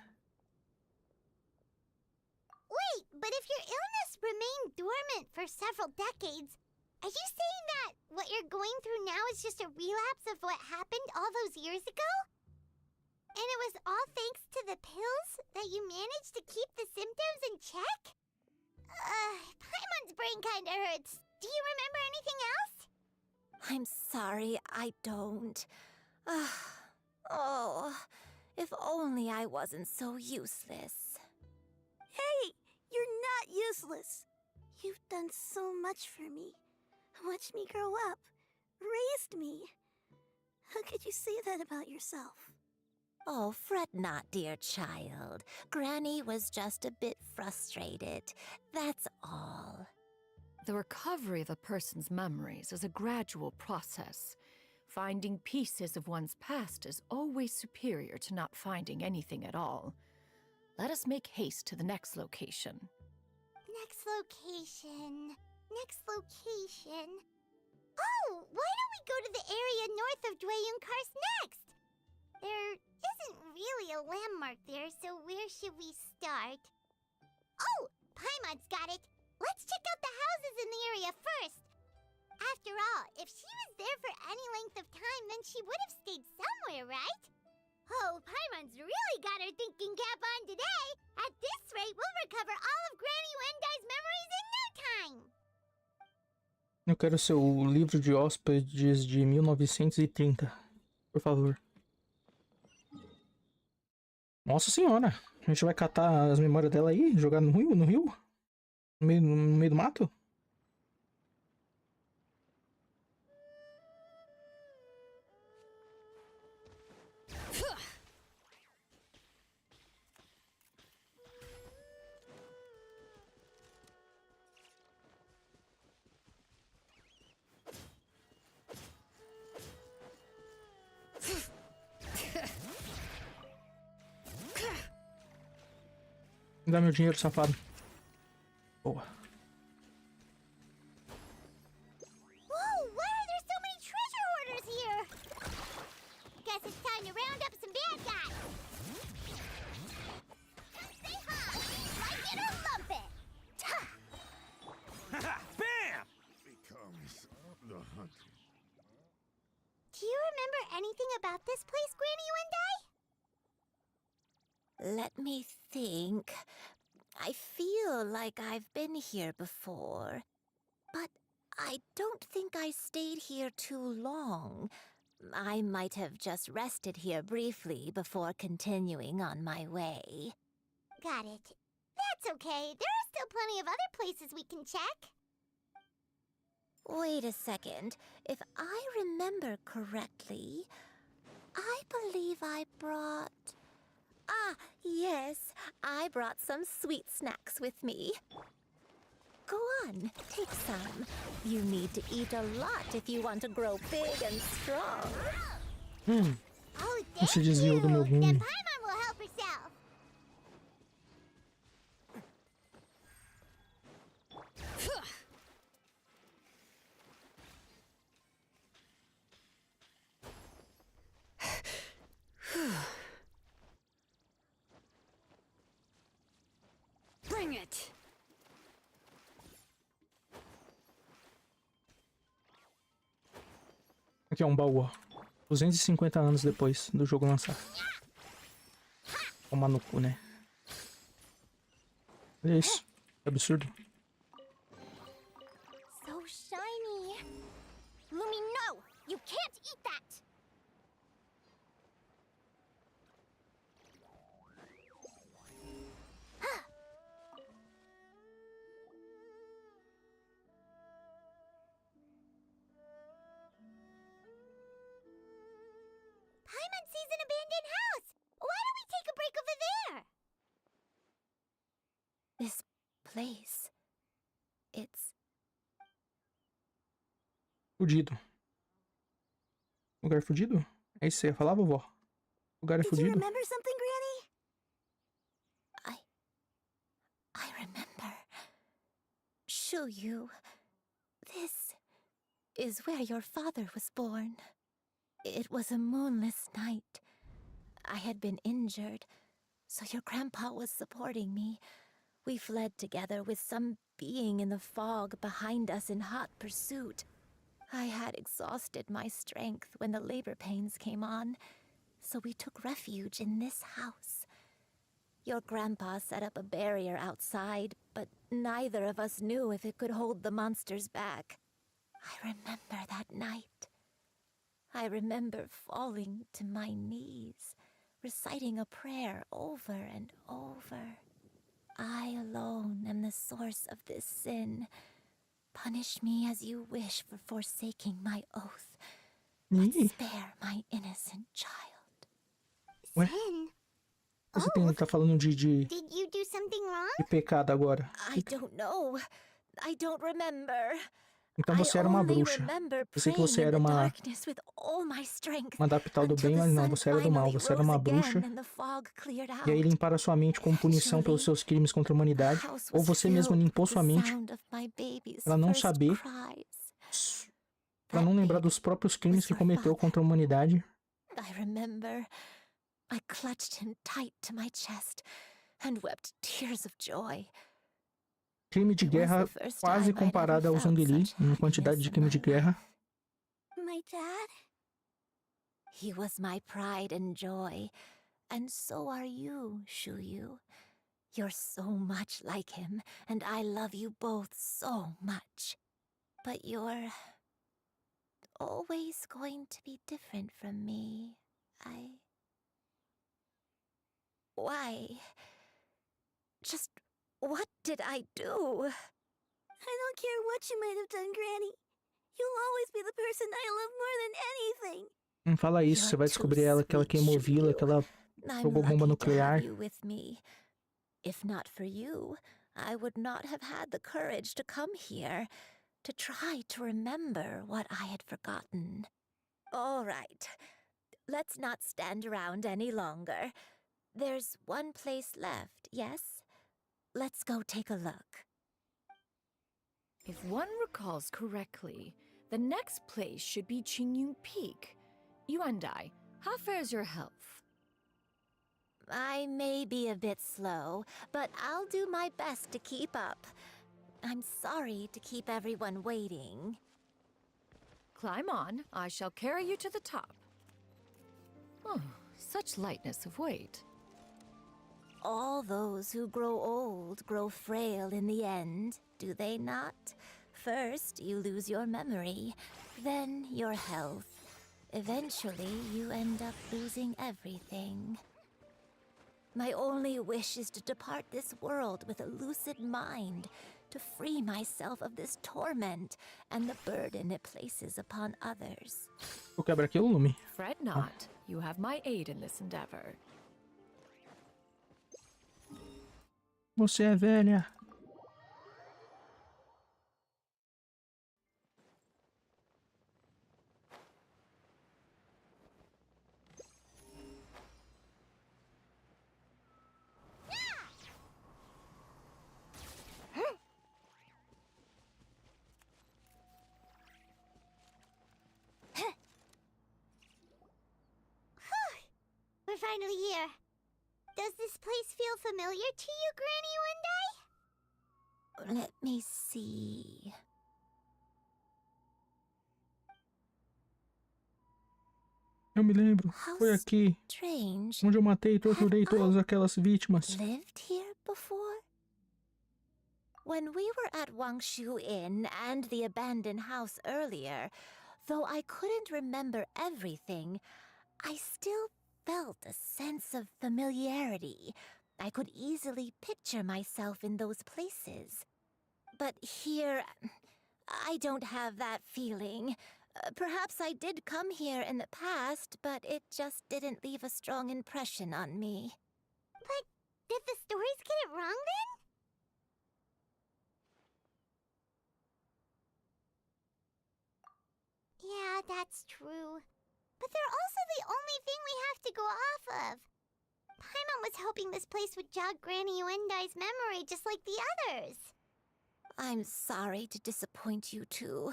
Wait, but if your illness remained dormant for several decades, are you saying that what you're going through now is just a relapse of what happened all those years ago? And it was all thanks to the pills that you managed to keep the symptoms in check? Paimon's brain kinda hurts. Do you remember anything else? I'm sorry, I don't. Oh, if only I wasn't so useless. Hey, you're not useless. You've done so much for me. Watched me grow up. Raised me. How could you say that about yourself? Oh, fret not, dear child. Granny was just a bit frustrated. That's all. The recovery of a person's memories is a gradual process. Finding pieces of one's past is always superior to not finding anything at all. Let us make haste to the next location. Next location. Oh, why don't we go to the area north of Dwayunkars next? There isn't really a landmark there, so where should we start? Oh, Paimon's got it. Let's check out the houses in the area first. After all, if she was there for any length of time, then she would have stayed somewhere, right? Oh, Paimon's really got her thinking cap on today. At this rate, we'll recover all of Granny Wendai's memories in no time. Eu quero seu livro de hóspedes de 1930, por favor. Nossa senhora, a gente vai catar as memórias dela aí, jogar no rio? No meio do mato? Me dá meu dinheiro, safado. Boa. Whoa, why are there so many treasure hoarders here? Guess it's time to round up some bad guys. Say hi, like it or lump it. Bam! Becomes the hunter. Do you remember anything about this place, Granny Wendai? Let me think. I feel like I've been here before, but I don't think I stayed here too long. I might have just rested here briefly before continuing on my way. Got it. That's okay. There are still plenty of other places we can check. Wait a second. If I remember correctly, I believe I brought... Ah, yes, I brought some sweet snacks with me. Go on, take some. You need to eat a lot if you want to grow big and strong. Oh, Não se thank desviou do meu you. Then rumo. Paimon will help herself. Bring it! Aqui é um baú, ó. 250 anos depois do jogo lançar. Tomar no cu, né? Olha isso. Que absurdo. So shiny. Lumi, no! You can't eat that! Paimon sees an abandoned house! Why don't we take a break over there? This place. It's Fudido. Lugar fudido? É isso que você ia falar, vovó? Lugar é Did you fudido? remember something, Granny? I remember. Shuyu. This is where your father was born. It was a moonless night. I had been injured, so your grandpa was supporting me. We fled together with some being in the fog behind us in hot pursuit. I had exhausted my strength when the labor pains came on, so we took refuge in this house. Your grandpa set up a barrier outside, but neither of us knew if it could hold the monsters back. I remember that night. I remember falling to my knees, reciting a prayer over and over. I alone am the source of this sin. Punish me as you wish for forsaking my oath, but spare my innocent child. Ué? Sin? Você tá falando de Did you do something wrong? pecado agora. I don't know. I don't remember. Então você era uma bruxa. Eu sei que você era uma adaptada do bem, mas não, você era do mal. Você era uma bruxa. E aí limparam a sua mente como punição pelos seus crimes contra a humanidade. Ou você mesmo limpou sua mente pra não saber, pra não lembrar dos próprios crimes que cometeu contra a humanidade. I remember. I clutched him tight to my chest and wept tears of joy. Crime de guerra quase comparado ao Zhongli em quantidade de crime de guerra. My dad? He was my pride and joy, and so are you, Shuyu. You're so much like him, and I love you both so much. But you're always going to be different from me. Why? Just what did I do? I don't care what you might have done, Granny. You'll always be the person I love more than anything. Não fala isso, você vai descobrir que ela queimou vila, que ela jogou bomba nuclear. If not for you, I would not have had the courage to come here, to try to remember what I had forgotten. All right, let's not stand around any longer. There's one place left, yes? Let's go take a look. If one recalls correctly, the next place should be Qingyun Peak. Yuandai, how fares your health? I may be a bit slow, but I'll do my best to keep up. I'm sorry to keep everyone waiting. Climb on, I shall carry you to the top. Oh, such lightness of weight. All those who grow old grow frail in the end, do they not? First, you lose your memory, then your health. Eventually, you end up losing everything. My only wish is to depart this world with a lucid mind, to free myself of this torment and the burden it places upon others. Vou quebrar aqui o lume. Fret not, you have my aid in this endeavor. Você é velha. finally here. Does this place feel familiar to you, Granny One Day? Let me see. Eu me lembro. How Foi aqui strange. onde eu matei e torturei Had todas I aquelas vítimas. lived here before? When we were at Wangshu Inn and the abandoned house earlier, though I couldn't remember everything, I still felt a sense of familiarity. I could easily picture myself in those places. But here, I don't have that feeling. Perhaps I did come here in the past, but it just didn't leave a strong impression on me. But did the stories get it wrong then? Yeah, that's true. But they're also the only thing we have to go off of. Paimon was hoping this place would jog Granny Uendai's memory just like the others. I'm sorry to disappoint you too.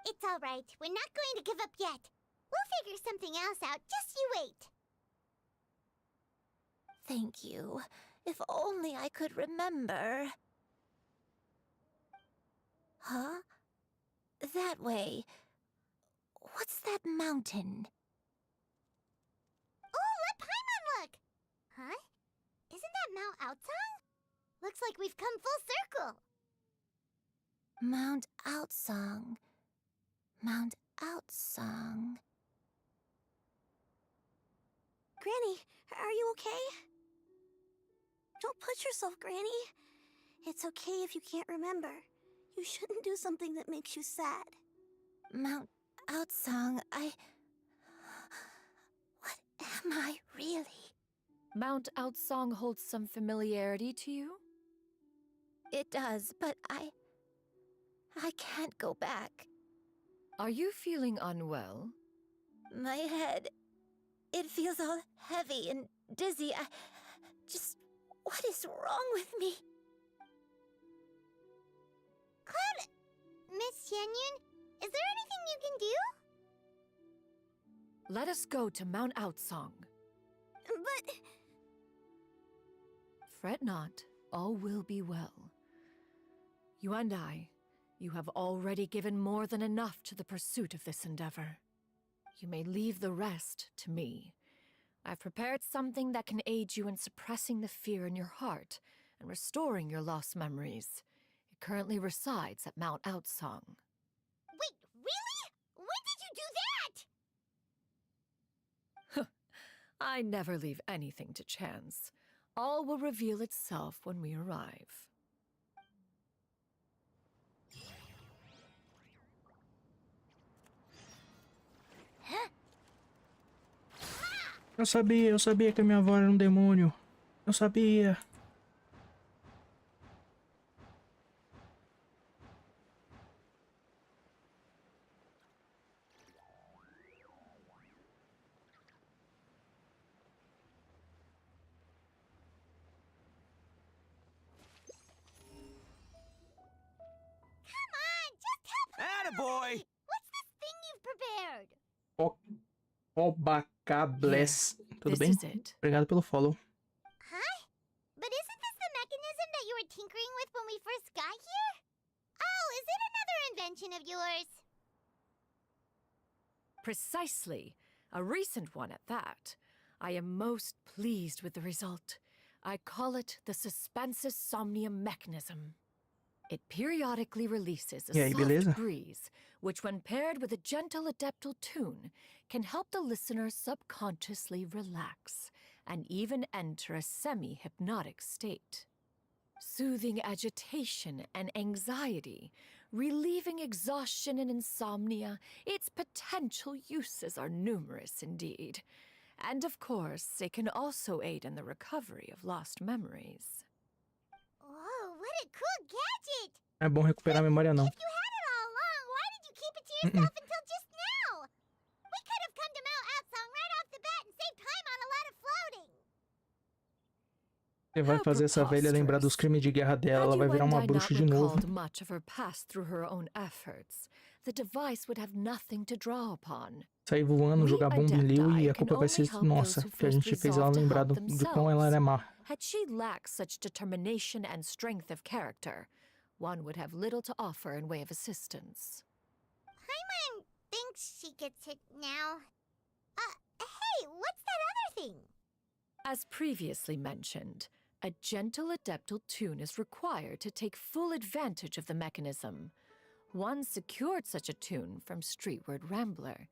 It's all right. We're not going to give up yet. We'll figure something else out. Just you wait. Thank you. If only I could remember. Huh? That way. What's that mountain? Oh, let Paimon look! Huh? Isn't that Mount Outsang? Looks like we've come full circle. Mount Outsang. Mount Outsang. Granny, are you okay? Don't push yourself, Granny. It's okay if you can't remember. You shouldn't do something that makes you sad. Mount Outsang, What am I really? Mount Outsang holds some familiarity to you? It does, but I can't go back. Are you feeling unwell? My head, it feels all heavy and dizzy. What is wrong with me? Cloud, Miss Xianyun, is there anything you can do? Let us go to Mount Outsang. But... Fret not, all will be well. You and I, you have already given more than enough to the pursuit of this endeavor. You may leave the rest to me. I've prepared something that can aid you in suppressing the fear in your heart and restoring your lost memories. It currently resides at Mount Outsang. Wait, really? When did you do that? I never leave anything to chance. All will reveal itself when we arrive. Eu sabia que a minha avó era um demônio. Eu sabia. Attaboy! What's this thing you've prepared? Obacables. Tudo This bem? is it. Obrigado pelo follow. Huh? But isn't this the mechanism that you were tinkering with when we first got here? Oh, is it another invention of yours? Precisely. A recent one at that. I am most pleased with the result. I call it the Suspensus Somnium mechanism. It periodically releases a E aí, beleza? soft breeze, which when paired with a gentle adeptal tune, can help the listener subconsciously relax and even enter a semi-hypnotic state. Soothing agitation and anxiety, relieving exhaustion and insomnia, its potential uses are numerous indeed. And of course, it can also aid in the recovery of lost memories. Whoa, what a cool gadget! É bom recuperar a memória não. If you had it all along, why did you keep it to yourself until just now? We could have come to Mount Outsang right off the bat and saved Paimon a lot of floating. Você vai fazer essa velha lembrar dos crimes de guerra dela. Ela vai virar uma bruxa de novo. Had much of her past through her own efforts, the device would have nothing to draw upon. Sair voando, jogar bomba em Liu e a culpa vai ser nossa, que a gente fez ela lembrar de quão ela era má. Had she lacked such determination and strength of character, one would have little to offer in way of assistance. Paimon thinks she gets it now. Hey, what's that other thing? As previously mentioned, a gentle adeptal tune is required to take full advantage of the mechanism. One secured such a tune from Streetward Rambler.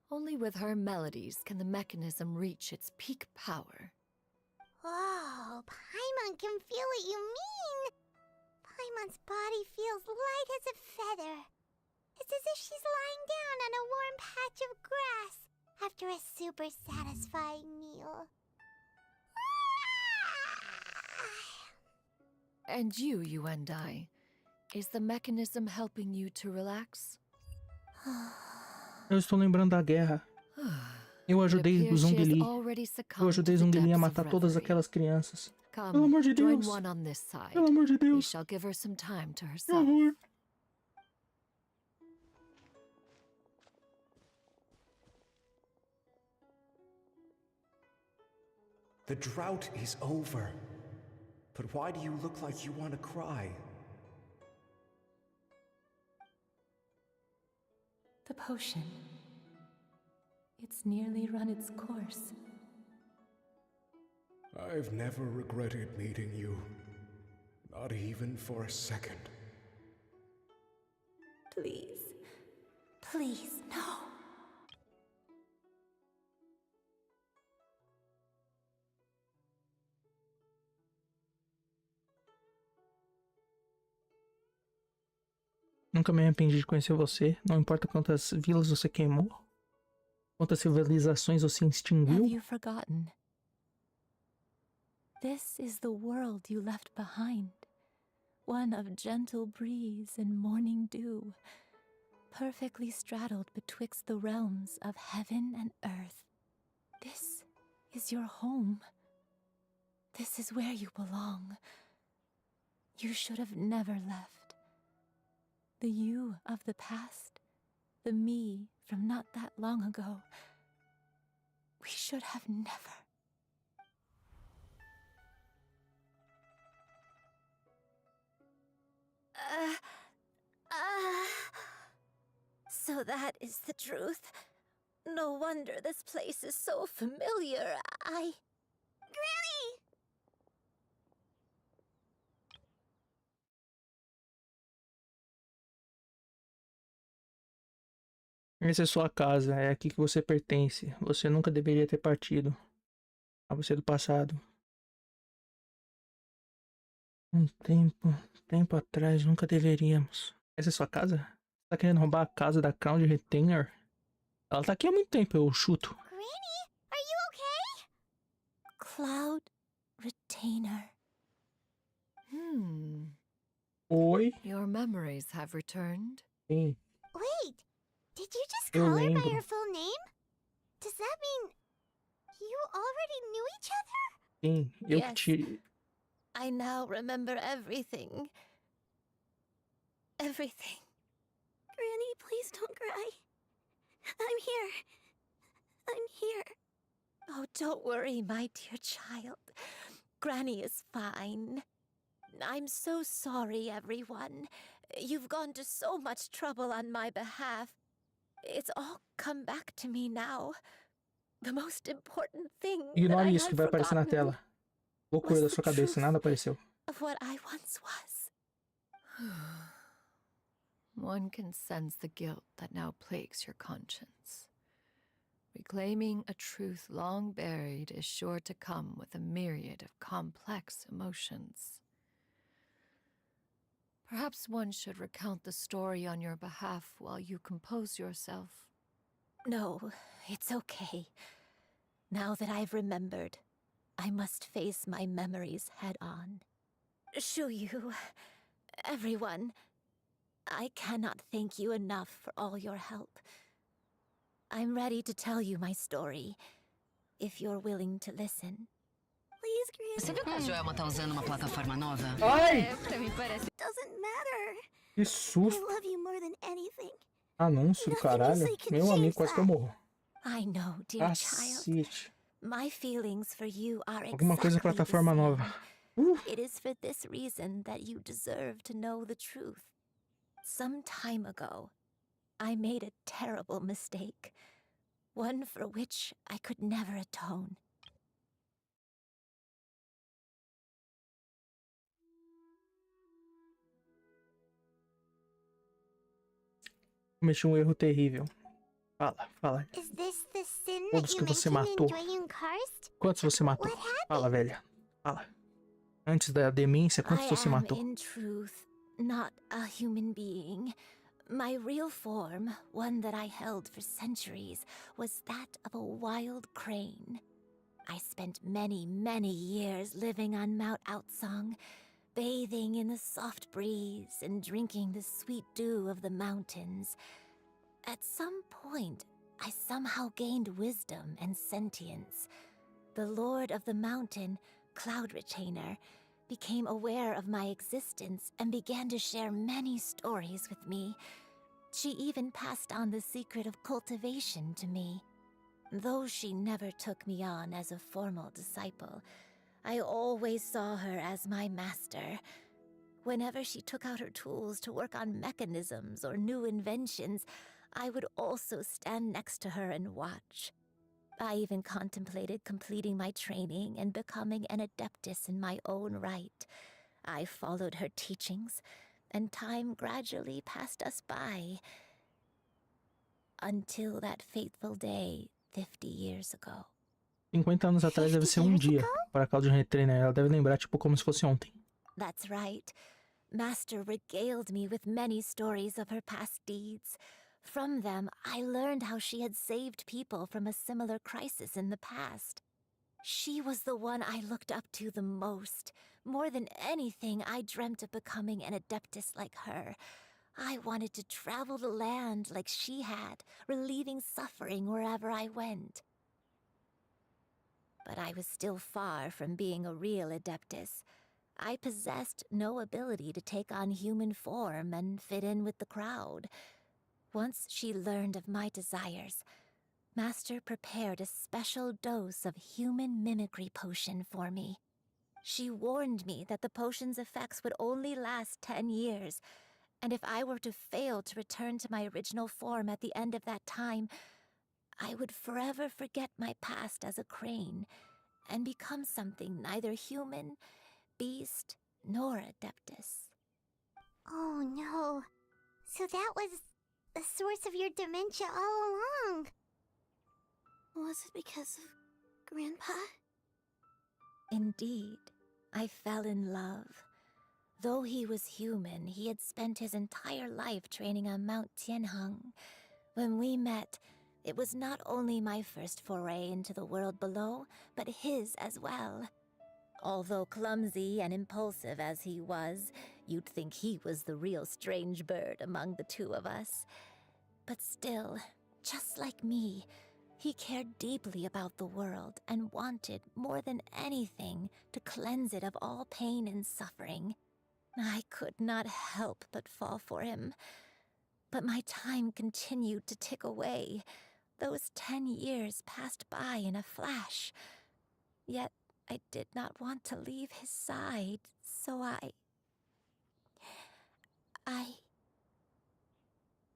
Only with her melodies can the mechanism reach its peak power. Oh, Paimon can feel what you mean. Paimon's body feels light as a feather. It's as if she's lying down on a warm patch of grass after a super satisfying meal. And you and I, is the mechanism helping you to relax? Eu estou lembrando da guerra. Eu ajudei o Zumbi Lee. Eu ajudei o Zumbi Lee a matar todas aquelas crianças. Pelo amor de Deus. Pelo amor de Deus. Que horror. The drought is over. But why do you look like you want to cry? The potion. It's nearly run its course. I've never regretted meeting you. Not even for a second. Please. Please, no. Nunca me arrependi de conhecer você. Não importa quantas vilas você queimou. Quantas civilizações você extinguiu. Have you forgotten? This is the world you left behind. One of gentle breeze and morning dew, perfectly straddled betwixt the realms of heaven and earth. This is your home. This is where you belong. You should have never left. The you of the past, the me from not that long ago. We should have never. So that is the truth. No wonder this place is so familiar. Granny! Essa é sua casa, é aqui que você pertence. Você nunca deveria ter partido. A você do passado. Tempo atrás, nunca deveríamos. Essa é sua casa? Você tá querendo roubar a casa da Crown Retainer? Ela tá aqui há muito tempo, eu chuto. Granny, are you okay? Cloud Retainer. Oi? Your memories have returned. Sim. Wait, did you just call her by her full name? Does that mean you already knew each other? Sim, eu que te... I now remember everything. Everything. Granny, please don't cry. I'm here. I'm here. Oh, don't worry, my dear child. Granny is fine. I'm so sorry, everyone. You've gone to so much trouble on my behalf. It's all come back to me now. The most important thing Ignore isso que vai aparecer na tela. Loucura da sua cabeça, nada apareceu. Of what I once was. One can sense the guilt that now plagues your conscience. Reclaiming a truth long buried is sure to come with a myriad of complex emotions. Perhaps one should recount the story on your behalf while you compose yourself. No, it's okay. Now that I've remembered, I must face my memories head on. Shuyu, everyone, I cannot thank you enough for all your help. I'm ready to tell you my story, if you're willing to listen. Please, Granny. Você viu que a Joelma tá usando uma plataforma nova? Ai! Pra mim parece. Doesn't matter. Que susto. I love you more than anything. Anúncio do caralho. Meu amigo, quase que eu morro. I know, dear child. Cacete. My feelings for you are Alguma coisa exactly the plataforma nova. same. It is for this reason that you deserve to know the truth. Some time ago, I made a terrible mistake, one for which I could never atone. Cometi um erro terrível. Fala, fala. Is this the sin Todos that que you você mentioned matou. in Joyun Karst? Quantos você matou? What happened? Fala, velha. Fala. Antes da demência, quantos I você am, matou? in truth, not a human being. My real form, one that I held for centuries, was that of a wild crane. I spent many, many years living on Mount Outsong, bathing in the soft breeze and drinking the sweet dew of the mountains. At some point, I somehow gained wisdom and sentience. The Lord of the Mountain, Cloud Retainer, became aware of my existence and began to share many stories with me. She even passed on the secret of cultivation to me. Though she never took me on as a formal disciple, I always saw her as my master. Whenever she took out her tools to work on mechanisms or new inventions, I would also stand next to her and watch. I even contemplated completing my training and becoming an adeptus in my own right. I followed her teachings, and time gradually passed us by. Until that fateful day 50 years ago. 50 anos atrás deve ser um dia. Para a Cloud Retainer, ela deve lembrar tipo como se fosse ontem. That's right. Master regaled me with many stories of her past deeds. From them, I learned how she had saved people from a similar crisis in the past. She was the one I looked up to the most. More than anything, I dreamt of becoming an adeptus like her. I wanted to travel the land like she had, relieving suffering wherever I went. But I was still far from being a real adeptus. I possessed no ability to take on human form and fit in with the crowd. Once she learned of my desires, Master prepared a special dose of human mimicry potion for me. She warned me that the potion's effects would only last 10 years, and if I were to fail to return to my original form at the end of that time, I would forever forget my past as a crane and become something neither human, beast, nor adeptus. Oh no. So that was the source of your dementia all along. Was it because of Grandpa? Indeed, I fell in love. Though he was human, he had spent his entire life training on Mount Tianheng. When we met, it was not only my first foray into the world below, but his as well. Although clumsy and impulsive as he was, you'd think he was the real strange bird among the two of us. But still, just like me, he cared deeply about the world and wanted, more than anything, to cleanse it of all pain and suffering. I could not help but fall for him. But my time continued to tick away. Those 10 years passed by in a flash. Yet I did not want to leave his side, so I...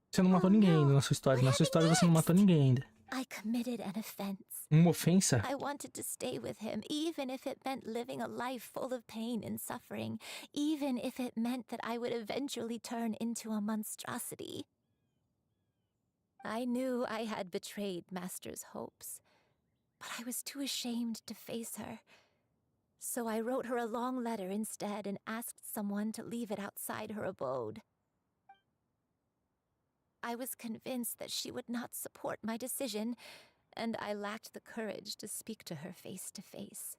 Você não matou ninguém ainda na sua história. Na sua história você não matou ninguém ainda. I committed an offense. Uma ofensa? I wanted to stay with him, even if it meant living a life full of pain and suffering, even if it meant that I would eventually turn into a monstrosity. I knew I had betrayed Master's hopes, but I was too ashamed to face her. So I wrote her a long letter instead and asked someone to leave it outside her abode. I was convinced that she would not support my decision, and I lacked the courage to speak to her face to face.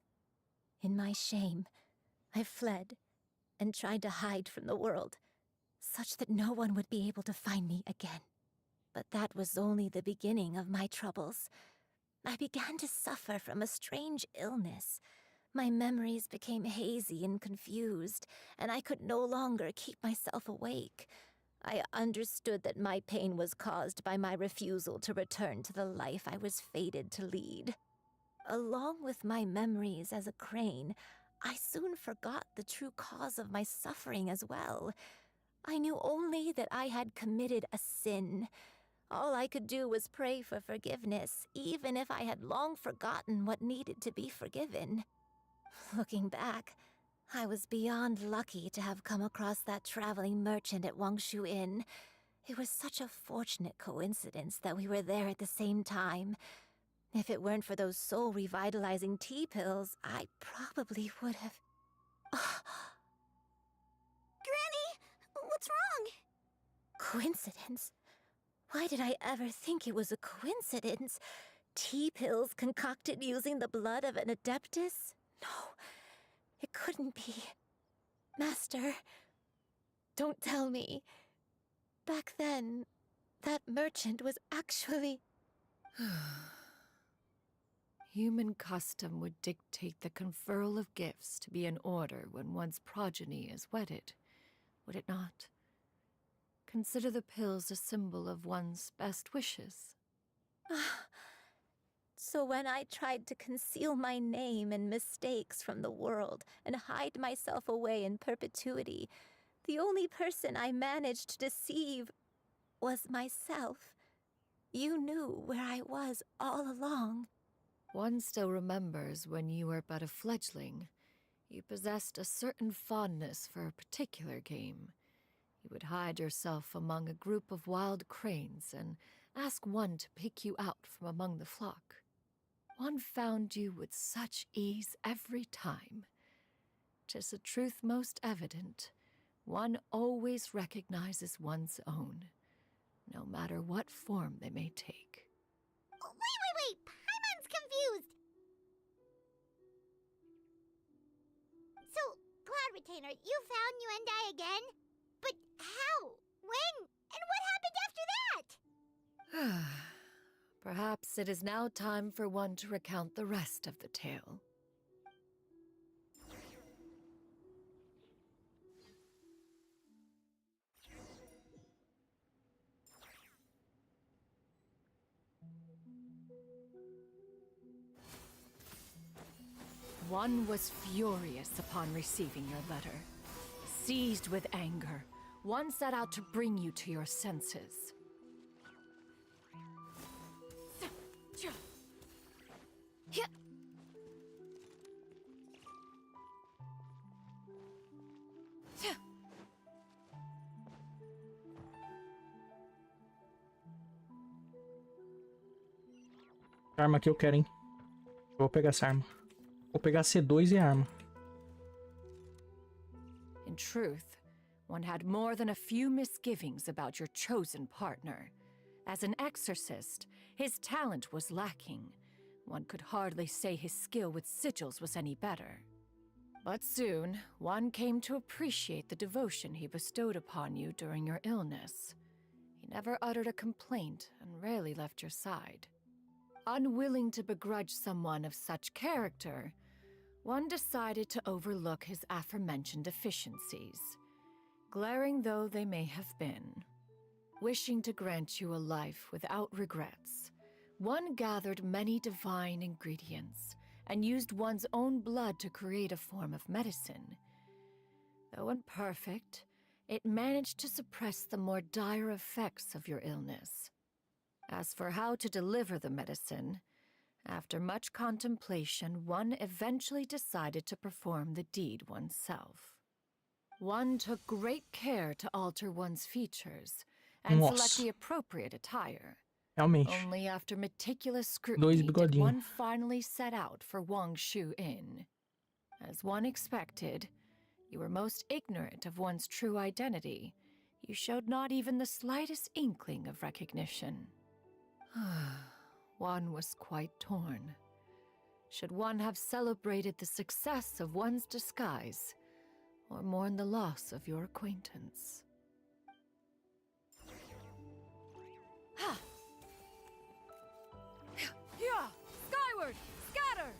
In my shame, I fled and tried to hide from the world, such that no one would be able to find me again. But that was only the beginning of my troubles. I began to suffer from a strange illness. My memories became hazy and confused, and I could no longer keep myself awake. I understood that my pain was caused by my refusal to return to the life I was fated to lead. Along with my memories as a crane, I soon forgot the true cause of my suffering as well. I knew only that I had committed a sin. All I could do was pray for forgiveness, even if I had long forgotten what needed to be forgiven. Looking back, I was beyond lucky to have come across that traveling merchant at Wangshu Inn. It was such a fortunate coincidence that we were there at the same time. If it weren't for those soul-revitalizing tea pills, I probably would have... Granny, what's wrong? Coincidence? Why did I ever think it was a coincidence? Tea pills concocted using the blood of an adeptus? No, it couldn't be. Master, don't tell me. Back then, that merchant was actually... Human custom would dictate the conferral of gifts to be in order when one's progeny is wedded, would it not? Consider the pills a symbol of one's best wishes. So when I tried to conceal my name and mistakes from the world and hide myself away in perpetuity, the only person I managed to deceive was myself. You knew where I was all along. One still remembers when you were but a fledgling. You possessed a certain fondness for a particular game. You would hide yourself among a group of wild cranes and ask one to pick you out from among the flock. One found you with such ease every time. 'Tis a truth most evident. One always recognizes one's own, no matter what form they may take. Wait! Paimon's confused! So, Cloud Retainer, you found Yuendai again? But how? When? And what happened after that? Perhaps it is now time for one to recount the rest of the tale. One was furious upon receiving your letter. Seized with anger, one set out to bring you to your senses. Arma que eu quero, hein? Eu vou pegar essa arma. Vou pegar C2 e a arma. In truth, one had more than a few misgivings about your chosen partner. As an exorcist, his talent was lacking. One could hardly say his skill with sigils was any better. But soon, one came to appreciate the devotion he bestowed upon you during your illness. He never uttered a complaint and rarely left your side. Unwilling to begrudge someone of such character, one decided to overlook his aforementioned deficiencies, glaring though they may have been. Wishing to grant you a life without regrets, one gathered many divine ingredients and used one's own blood to create a form of medicine. Though imperfect, it managed to suppress the more dire effects of your illness. As for how to deliver the medicine, after much contemplation, one eventually decided to perform the deed oneself. One took great care to alter one's features and select the appropriate attire. Realmente. Only after meticulous scrutiny did one finally set out for Wangshu Inn. As one expected, you were most ignorant of one's true identity. You showed not even the slightest inkling of recognition. One was quite torn. Should one have celebrated the success of one's disguise, or mourn the loss of your acquaintance? Here! Skyward! Scatter!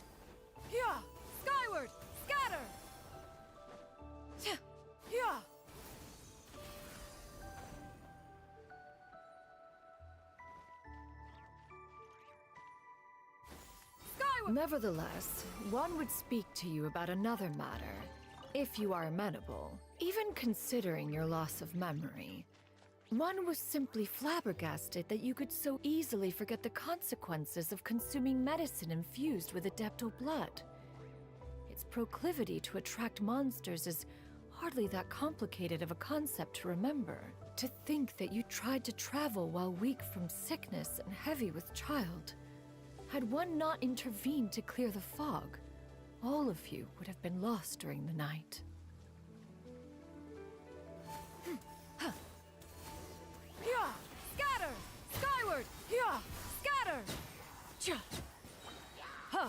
Here! Skyward! Scatter! Here! Nevertheless, one would speak to you about another matter, if you are amenable. Even considering your loss of memory, one was simply flabbergasted that you could so easily forget the consequences of consuming medicine infused with Adepto blood. Its proclivity to attract monsters is hardly that complicated of a concept to remember. To think that you tried to travel while weak from sickness and heavy with child. Had one not intervened to clear the fog, all of you would have been lost during the night. Hyah! Scatter! Skyward! Hyah! Scatter! Cha! Huh!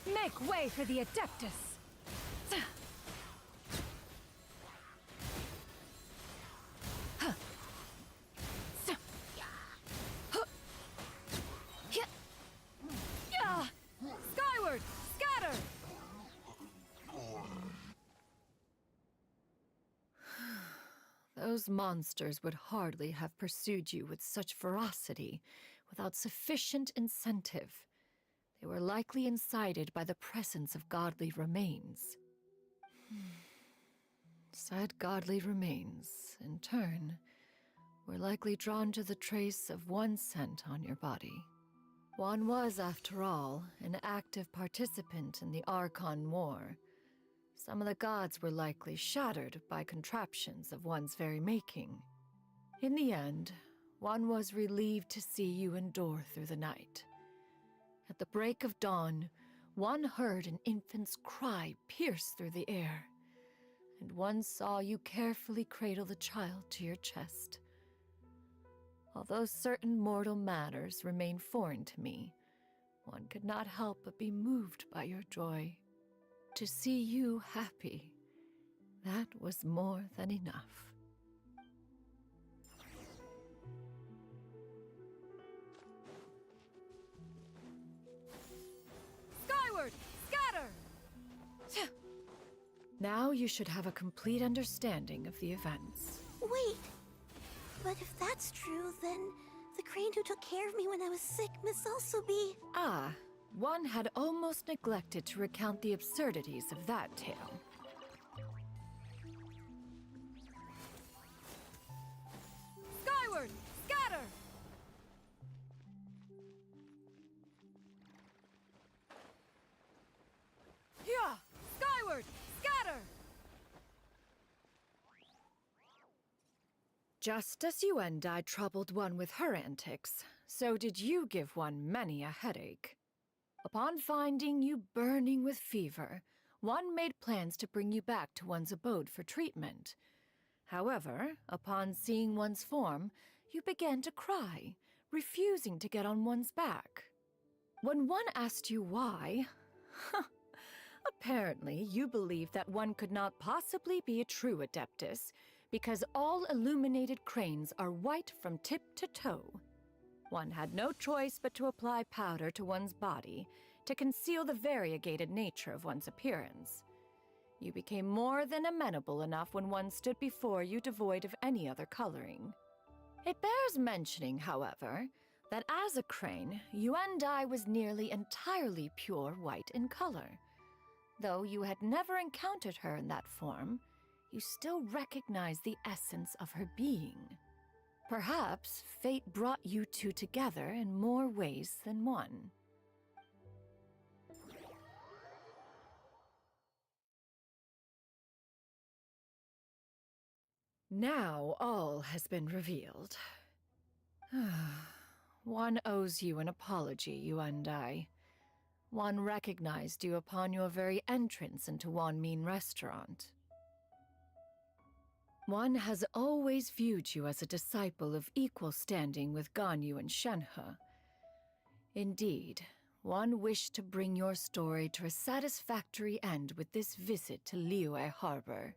Make way for the Adeptus! Huh! Yeah! Skyward! Scatter! Those monsters would hardly have pursued you with such ferocity without sufficient incentive. They were likely incited by the presence of godly remains. Said godly remains, in turn, were likely drawn to the trace of one scent on your body. One was, after all, an active participant in the Archon War. Some of the gods were likely shattered by contraptions of one's very making. In the end, one was relieved to see you endure through the night. At the break of dawn, one heard an infant's cry pierce through the air, and one saw you carefully cradle the child to your chest. Although certain mortal matters remain foreign to me, one could not help but be moved by your joy. To see you happy, that was more than enough. Skyward! Scatter! Now you should have a complete understanding of the events. Wait! But if that's true, then the crane who took care of me when I was sick must also be... Ah, one had almost neglected to recount the absurdities of that tale. Skyward! Scatter! Hyah! Skyward! Scatter! Just as you and I troubled one with her antics, so did you give one many a headache. Upon finding you burning with fever, one made plans to bring you back to one's abode for treatment. However, upon seeing one's form, you began to cry, refusing to get on one's back. When one asked you why, apparently you believed that one could not possibly be a true Adeptus, because all illuminated cranes are white from tip to toe. One had no choice but to apply powder to one's body to conceal the variegated nature of one's appearance. You became more than amenable enough when one stood before you devoid of any other coloring. It bears mentioning, however, that as a crane, you and I was nearly entirely pure white in color. Though you had never encountered her in that form, you still recognized the essence of her being. Perhaps fate brought you two together in more ways than one. Now all has been revealed. One owes you an apology, you and I. One recognized you upon your very entrance into Wanmin Restaurant. One has always viewed you as a disciple of equal standing with Ganyu and Shenhe. Indeed, one wished to bring your story to a satisfactory end with this visit to Liyue Harbor.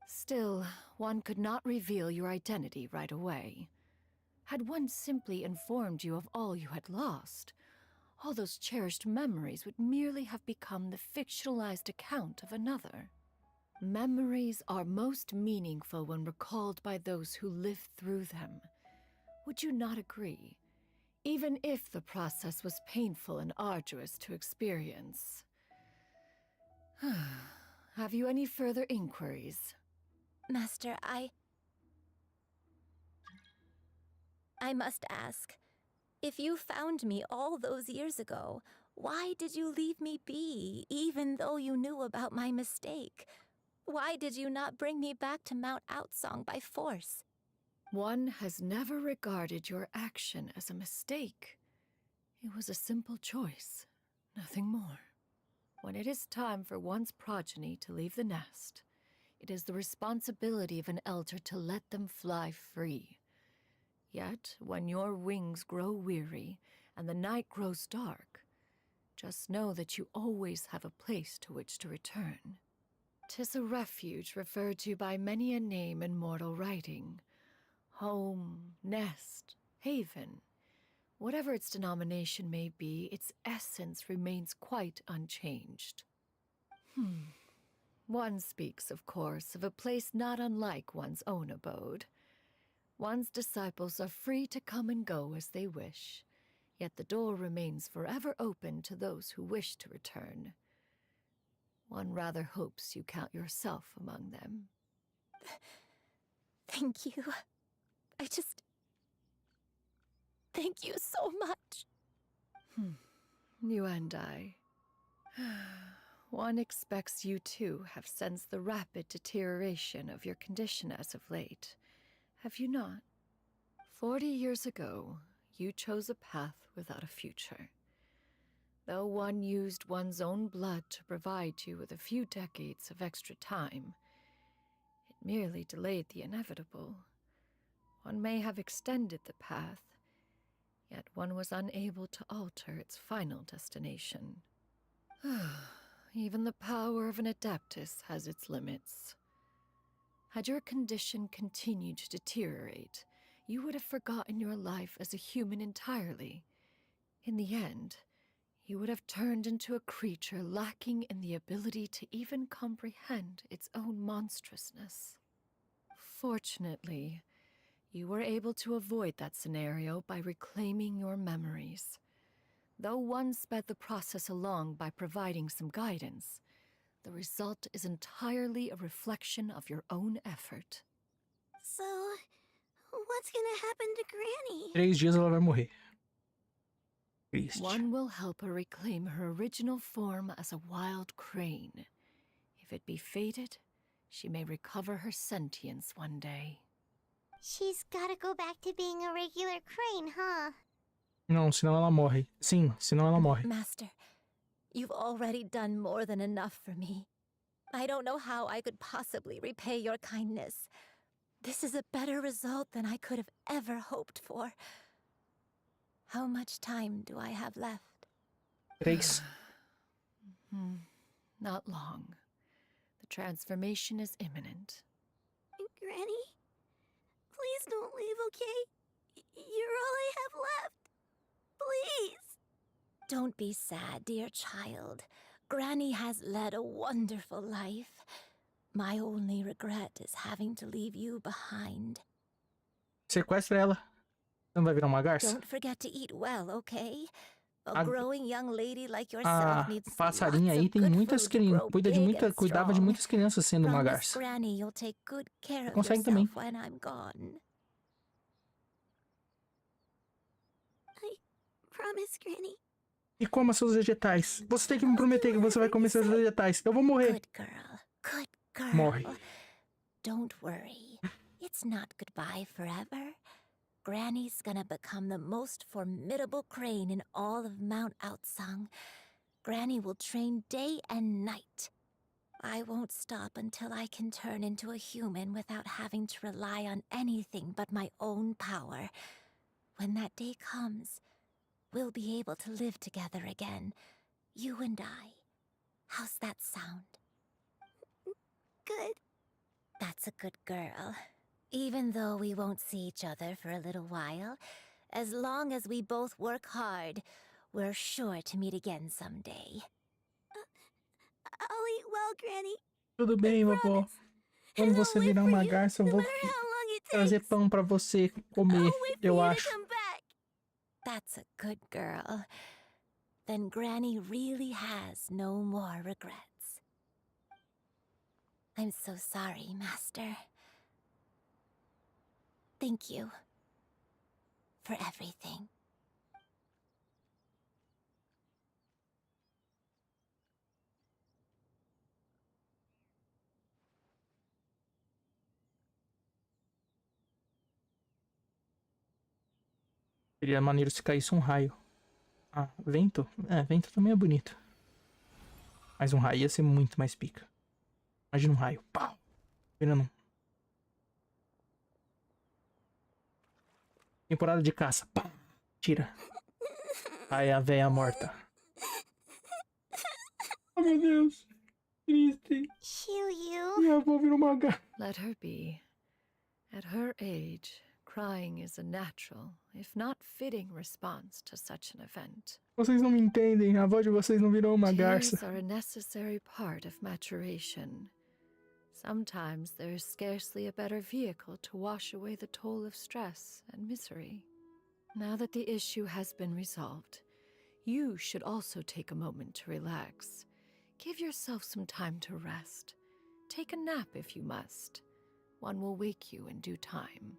Still, one could not reveal your identity right away. Had one simply informed you of all you had lost, all those cherished memories would merely have become the fictionalized account of another. Memories are most meaningful when recalled by those who lived through them. Would you not agree? even if the process was painful and arduous to experience. Have you any further inquiries? Master, I must ask, if you found me all those years ago, why did you leave me be, even though you knew about my mistake? Why did you not bring me back to Mount Outsong by force? One has never regarded your action as a mistake. It was a simple choice, nothing more. When it is time for one's progeny to leave the nest, it is the responsibility of an elder to let them fly free. Yet, when your wings grow weary and the night grows dark, just know that you always have a place to which to return. 'Tis a refuge referred to by many a name in mortal writing. Home, nest, haven. Whatever its denomination may be, its essence remains quite unchanged. One speaks, of course, of a place not unlike one's own abode. One's disciples are free to come and go as they wish, yet the door remains forever open to those who wish to return. One rather hopes you count yourself among them. Thank you. Thank you so much. You and I. One expects you too have sensed the rapid deterioration of your condition as of late. Have you not? 40 years ago, you chose a path without a future. Though one used one's own blood to provide you with a few decades of extra time, it merely delayed the inevitable. One may have extended the path, yet one was unable to alter its final destination. Even the power of an adeptus has its limits. Had your condition continued to deteriorate, you would have forgotten your life as a human entirely. In the end, you would have turned into a creature lacking in the ability to even comprehend its own monstrousness. Fortunately, you were able to avoid that scenario by reclaiming your memories. Though one sped the process along by providing some guidance, the result is entirely a reflection of your own effort. So, what's gonna happen to Granny? 3 dias ela vai morrer. Triste. One will help her reclaim her original form as a wild crane. If it be fated, she may recover her sentience one day. She's gotta go back to being a regular crane, huh? Não, senão ela morre. Sim, senão ela morre. Master, you've already done more than enough for me. I don't know how I could possibly repay your kindness. This is a better result than I could have ever hoped for. How much time do I have left? 3. Not long. The transformation is imminent. Granny? Please don't leave, okay? You're all I have left. Please. Don't be sad, dear child. Granny has led a wonderful life. My only regret is having to leave you behind. Sequestra ela. Não vai virar uma garça? Don't forget to eat well, okay? A growing young lady like yourself needs passarinha aí tem muitas crianças, cuidava de muitas crianças sendo uma garça. Granny, you'll take good care of Consegue também. yourself when I'm gone. I promise, Granny. E coma seus vegetais. Você tem que me prometer que você vai comer seus vegetais. Eu vou morrer. Good girl. Good girl. Morre. Don't worry. It's not goodbye forever. Granny's gonna become the most formidable crane in all of Mount Outsong. Granny will train day and night. I won't stop until I can turn into a human without having to rely on anything but my own power. When that day comes, we'll be able to live together again. You and I. How's that sound? Good. That's a good girl. Even though we won't see each other for a little while, as long as we both work hard, we're sure to meet again someday. I'll eat well, Granny. Tudo bem, vovó. Quando você virar uma garça, eu vou trazer pão pra você comer, eu acho. That's a good girl. Then Granny really has no more regrets. I'm so sorry, Master. Thank you for everything. Seria maneiro se caísse um raio. Ah, vento? É, vento também é bonito. Mas um raio ia ser muito mais pica. Imagina um raio. Pau! Virando. Temporada de caça. Pá! Tira. Ai, a véia morta. Oh, meu Deus. Triste. Minha avó virou uma gata. Let her be. At her age, crying is a natural, if not fitting response to such an event. Vocês não me entendem. A avó de vocês não virou uma garça. Tears are a necessary part of maturation. Sometimes there is scarcely a better vehicle to wash away the toll of stress and misery. Now that the issue has been resolved, you should also take a moment to relax. Give yourself some time to rest. Take a nap if you must. One will wake you in due time.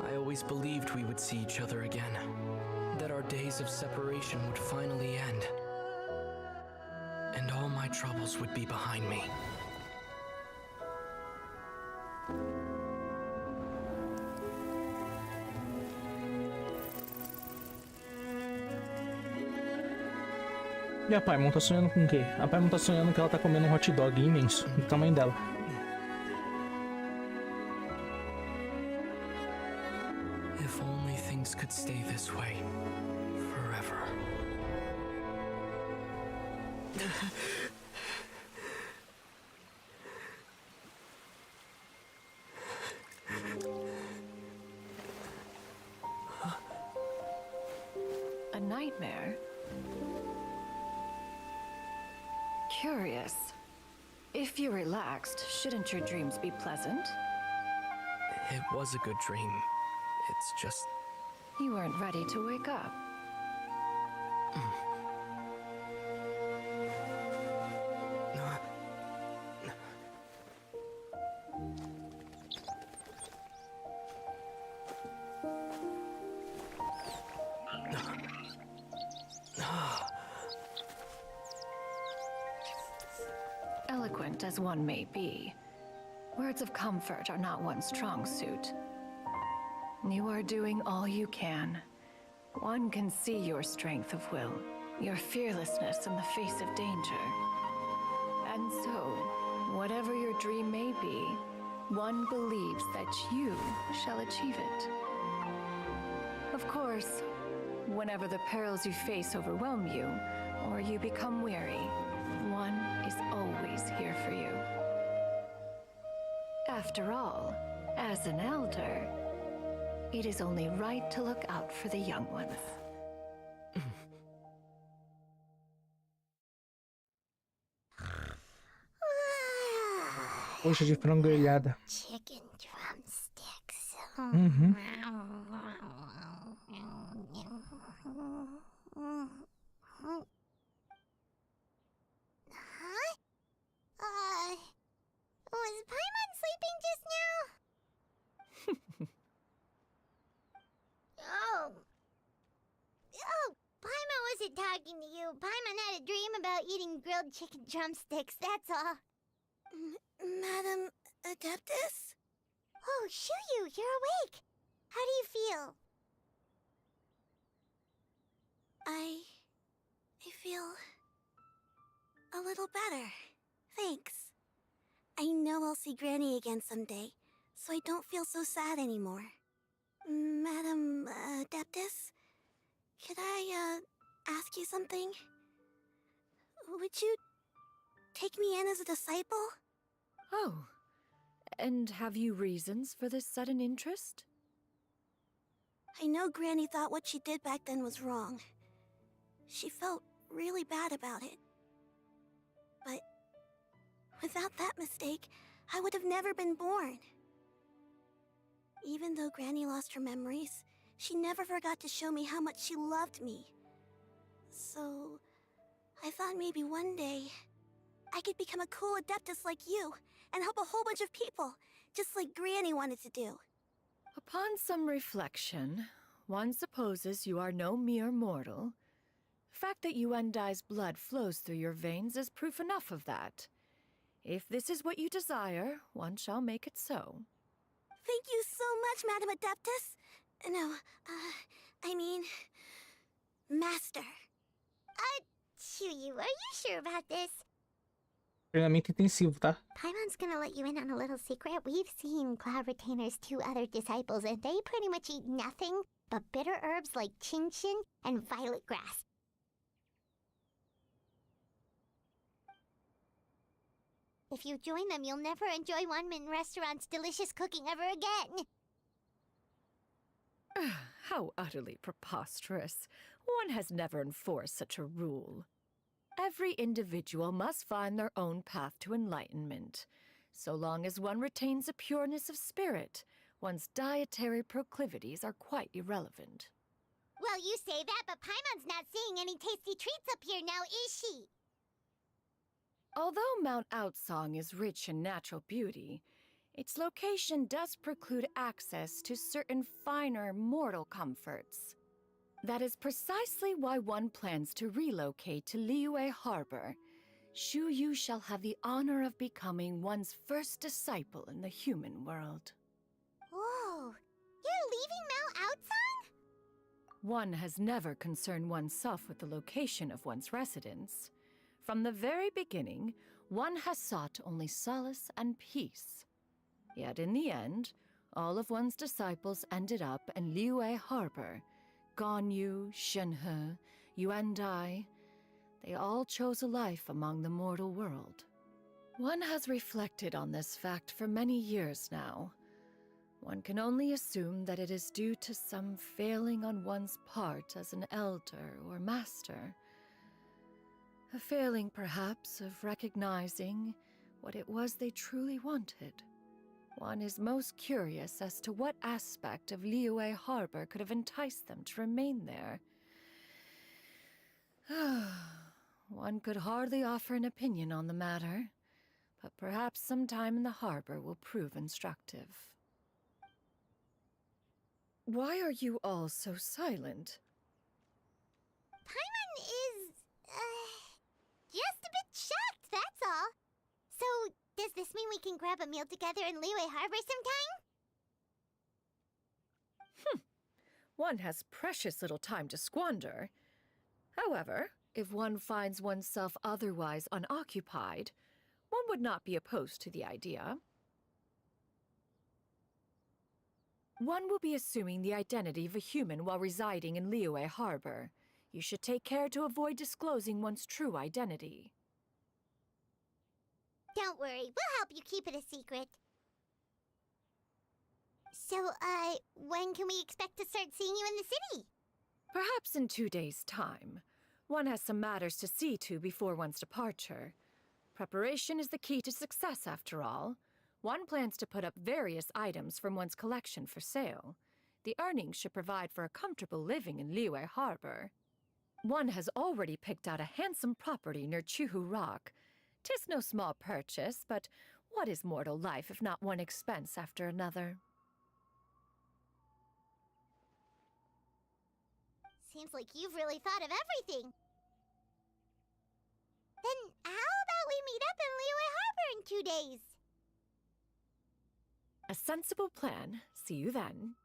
I always believed we would see each other again, that our days of separation would finally end, and all my troubles would be behind me. E a Paimon tá sonhando com o quê? A Paimon tá sonhando que ela tá comendo um hot dog imenso, do tamanho dela. If only things could stay this way forever. A nightmare? Curious. If you're relaxed, shouldn't your dreams be pleasant? It was a good dream. It's just... You weren't ready to wake up. Eloquent as one may be, words of comfort are not one's strong suit. You are doing all you can. One can see your strength of will, your fearlessness in the face of danger. And so, whatever your dream may be, one believes that you shall achieve it. Of course, whenever the perils you face overwhelm you, or you become weary, one is always here for you. After all, as an elder, it is only right to look out for the young ones. Coxa de frango grelhada. Chicken drumsticks. Uhum. Huh? Was Paimon sleeping just now? Oh, Paimon wasn't talking to you. Paimon had a dream about eating grilled chicken drumsticks, that's all. Madam Adeptus? Oh, Shuyu, you're awake. How do you feel? I feel a little better. Thanks. I know I'll see Granny again someday, so I don't feel so sad anymore. Madam Adeptus, could I ask you something? Would you take me in as a disciple? Oh, and have you reasons for this sudden interest? I know Granny thought what she did back then was wrong. She felt really bad about it. But without that mistake, I would have never been born. Even though Granny lost her memories, she never forgot to show me how much she loved me. So, I thought maybe one day I could become a cool Adeptus like you and help a whole bunch of people, just like Granny wanted to do. Upon some reflection, one supposes you are no mere mortal. The fact that Yuendai's blood flows through your veins is proof enough of that. If this is what you desire, one shall make it so. Thank you so much, Madam Adeptus. No, I mean, Master. Chuyu, are you sure about this? Treinamento intensivo, tá? Paimon's gonna let you in on a little secret. We've seen Cloud Retainer's 2 other disciples, and they pretty much eat nothing but bitter herbs like chinchin and violet grass. If you join them, you'll never enjoy Wanmin Restaurant's delicious cooking ever again. How utterly preposterous. One has never enforced such a rule. Every individual must find their own path to enlightenment. So long as one retains a pureness of spirit, one's dietary proclivities are quite irrelevant. Well, you say that, but Paimon's not seeing any tasty treats up here now, is she? Although Mount Outsong is rich in natural beauty, its location does preclude access to certain finer mortal comforts. That is precisely why one plans to relocate to Liyue Harbor. Shuyu shall have the honor of becoming one's first disciple in the human world. Whoa, you're leaving Mount Outsong? One has never concerned oneself with the location of one's residence. From the very beginning, one has sought only solace and peace. Yet in the end, all of one's disciples ended up in Liyue Harbor. Ganyu, Shenhe, Yuendai, they all chose a life among the mortal world. One has reflected on this fact for many years now. One can only assume that it is due to some failing on one's part as an elder or master. A failing, perhaps, of recognizing what it was they truly wanted. One is most curious as to what aspect of Liyue Harbor could have enticed them to remain there. One could hardly offer an opinion on the matter, but perhaps some time in the harbor will prove instructive. Why are you all so silent? Paimon is, just a bit shocked, that's all. So, does this mean we can grab a meal together in Liyue Harbor sometime? One has precious little time to squander. However, if one finds oneself otherwise unoccupied, one would not be opposed to the idea. One will be assuming the identity of a human while residing in Liyue Harbor. You should take care to avoid disclosing one's true identity. Don't worry, we'll help you keep it a secret. So, when can we expect to start seeing you in the city? Perhaps in 2 days' time. One has some matters to see to before one's departure. Preparation is the key to success, after all. One plans to put up various items from one's collection for sale. The earnings should provide for a comfortable living in Liyue Harbor. One has already picked out a handsome property near Chuhu Rock. 'Tis no small purchase, but what is mortal life if not one expense after another? Seems like you've really thought of everything. Then how about we meet up in Liyue Harbor in 2 days? A sensible plan. See you then.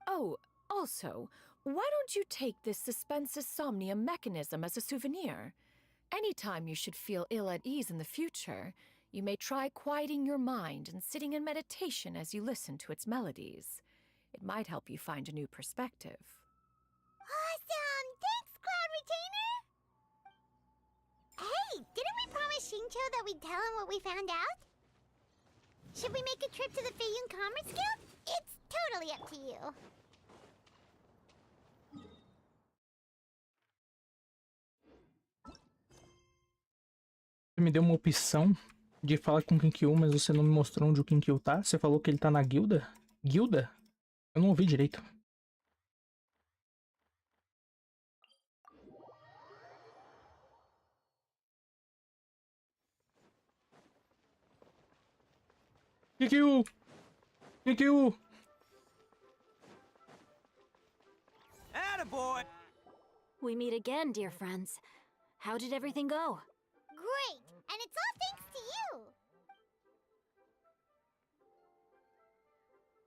Oh, also, why don't you take this suspense insomnia mechanism as a souvenir? Anytime you should feel ill at ease in the future, you may try quieting your mind and sitting in meditation as you listen to its melodies. It might help you find a new perspective. Awesome! Thanks, Cloud Retainer! Hey, didn't we promise Shincho that we'd tell him what we found out? Should we make a trip to the Feiyun Commerce Guild? It's totally up to you. Você me deu uma opção de falar com o Kinkyu, mas você não me mostrou onde o Kinkyu tá. Você falou que ele tá na guilda? Guilda? Eu não ouvi direito. Kinkyu! Kinkyu! Attaboy! We meet again, dear friends. How did everything go? Great! And it's all thanks to you!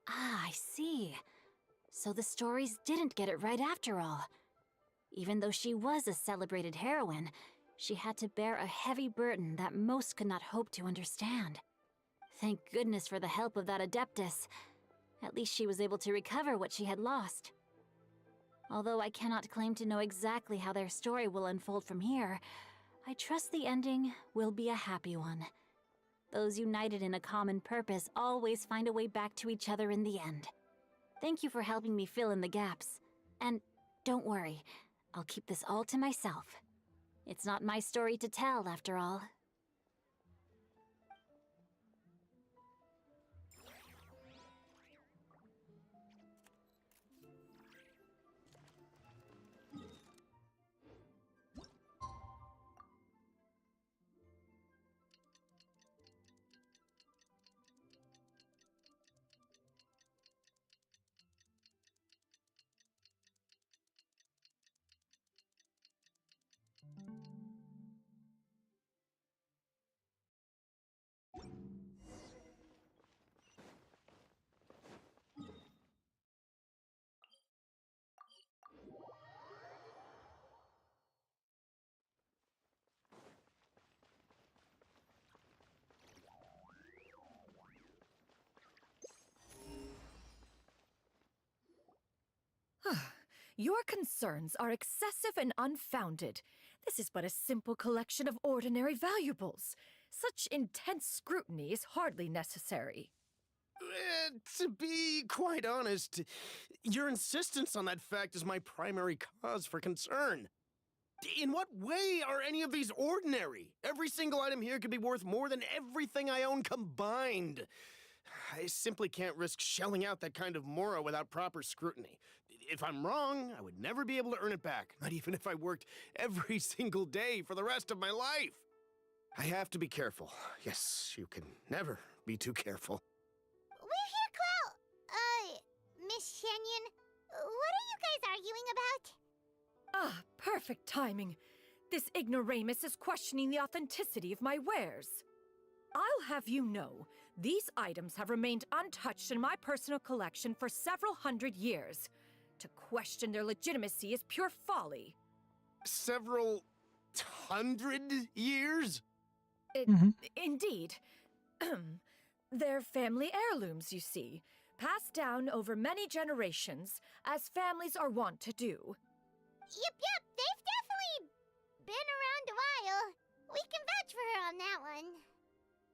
Ah, I see. So the stories didn't get it right after all. Even though she was a celebrated heroine, she had to bear a heavy burden that most could not hope to understand. Thank goodness for the help of that Adeptus. At least she was able to recover what she had lost. Although I cannot claim to know exactly how their story will unfold from here, I trust the ending will be a happy one. Those united in a common purpose always find a way back to each other in the end. Thank you for helping me fill in the gaps. And don't worry, I'll keep this all to myself. It's not my story to tell, after all. Your concerns are excessive and unfounded. This is but a simple collection of ordinary valuables. Such intense scrutiny is hardly necessary. To be quite honest, your insistence on that fact is my primary cause for concern. In what way are any of these ordinary? Every single item here could be worth more than everything I own combined. I simply can't risk shelling out that kind of mora without proper scrutiny. If I'm wrong, I would never be able to earn it back, not even if I worked every single day for the rest of my life. I have to be careful. Yes, you can never be too careful. We're here, Cloud. Miss Shenyan, what are you guys arguing about? Ah, perfect timing. This ignoramus is questioning the authenticity of my wares. I'll have you know, these items have remained untouched in my personal collection for several hundred years. To question their legitimacy is pure folly. Several hundred years? Indeed. They're family heirlooms, you see, passed down over many generations, as families are wont to do. Yep, they've definitely been around a while. We can vouch for her on that one.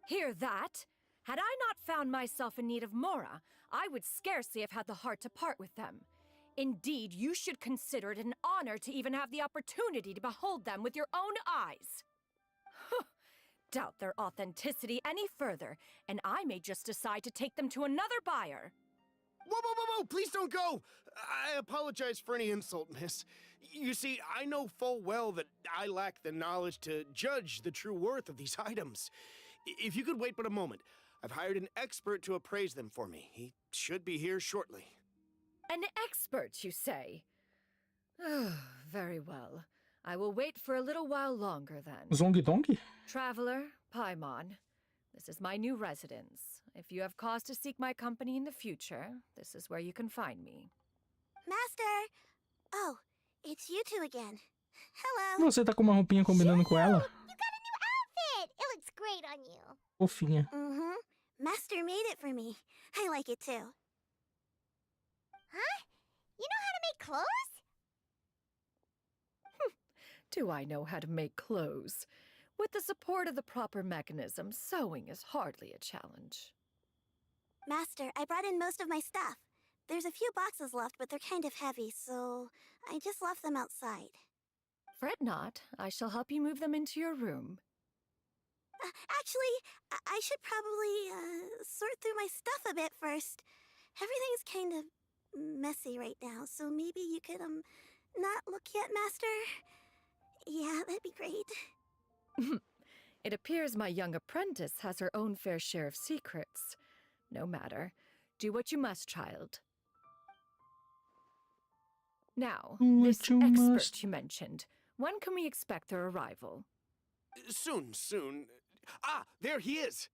Hear that? Had I not found myself in need of mora, I would scarcely have had the heart to part with them. Indeed, you should consider it an honor to even have the opportunity to behold them with your own eyes. doubt their authenticity any further, and I may just decide to take them to another buyer. Whoa! Please don't go! I apologize for any insult, miss. You see, I know full well that I lack the knowledge to judge the true worth of these items. If you could wait but a moment, I've hired an expert to appraise them for me. He should be here shortly. An expert, you say? Very well. I will wait for a little while longer then. Zongi Dongi? Traveler, Paimon, this is my new residence. If you have cause to seek my company in the future, this is where you can find me. Master! Oh, it's you two again. Hello! Você tá com uma roupinha combinando com ela? You got a new outfit! It looks great on you. Fofinha. Mm-hmm. Master made it for me. I like it too. Huh? You know how to make clothes? Do I know how to make clothes? With the support of the proper mechanism, sewing is hardly a challenge. Master, I brought in most of my stuff. There's a few boxes left, but they're kind of heavy, so I just left them outside. Fret not. I shall help you move them into your room. Actually, I should probably sort through my stuff a bit first. Everything's kind of messy right now, so maybe you could, not look yet, Master? Yeah, that'd be great. It appears my young apprentice has her own fair share of secrets. No matter. Do what you must, child. Now, this expert you mentioned, when can we expect their arrival? Soon. Ah, there he is!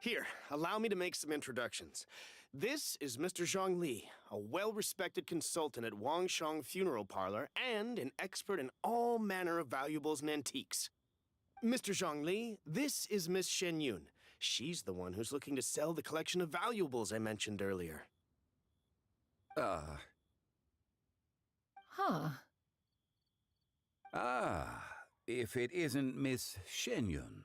Here, allow me to make some introductions. This is Mr. Zhongli, a well-respected consultant at Wangshang Funeral Parlor and an expert in all manner of valuables and antiques. Mr. Zhongli, this is Miss Shenyun. She's the one who's looking to sell the collection of valuables I mentioned earlier. If it isn't Miss Shenyun.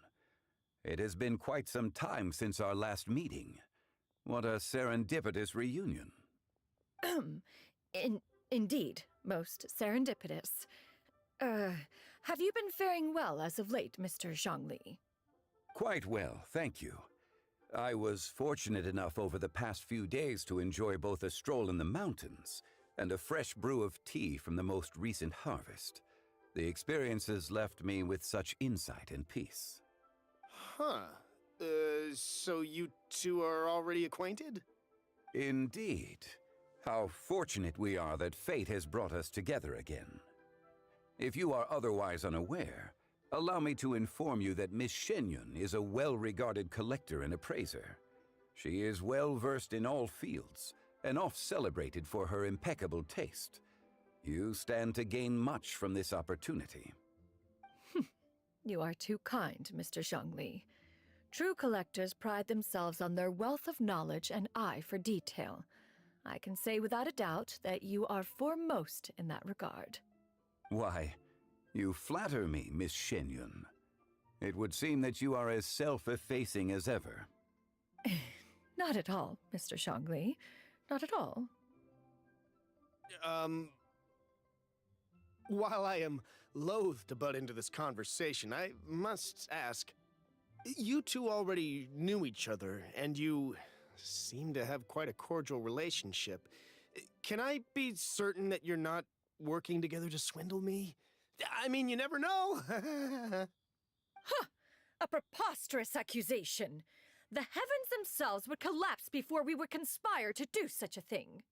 It has been quite some time since our last meeting. What a serendipitous reunion. Indeed, most serendipitous. Have you been faring well as of late, Mr. Zhongli? Quite well, thank you. I was fortunate enough over the past few days to enjoy both a stroll in the mountains and a fresh brew of tea from the most recent harvest. The experiences left me with such insight and peace. So you two are already acquainted? Indeed. How fortunate we are that fate has brought us together again. If you are otherwise unaware, allow me to inform you that Miss Shenyun is a well-regarded collector and appraiser. She is well-versed in all fields, and oft-celebrated for her impeccable taste. You stand to gain much from this opportunity. You are too kind, Mr. Zhongli. True collectors pride themselves on their wealth of knowledge and eye for detail. I can say without a doubt that you are foremost in that regard. Why, you flatter me, Miss Shenyun. It would seem that you are as self-effacing as ever. Not at all, Mr. Zhongli. Not at all. While I am loath to butt into this conversation, I must ask, you two already knew each other, and you seem to have quite a cordial relationship. Can I be certain that you're not working together to swindle me? I mean, you never know. A preposterous accusation. The heavens themselves would collapse before we would conspire to do such a thing.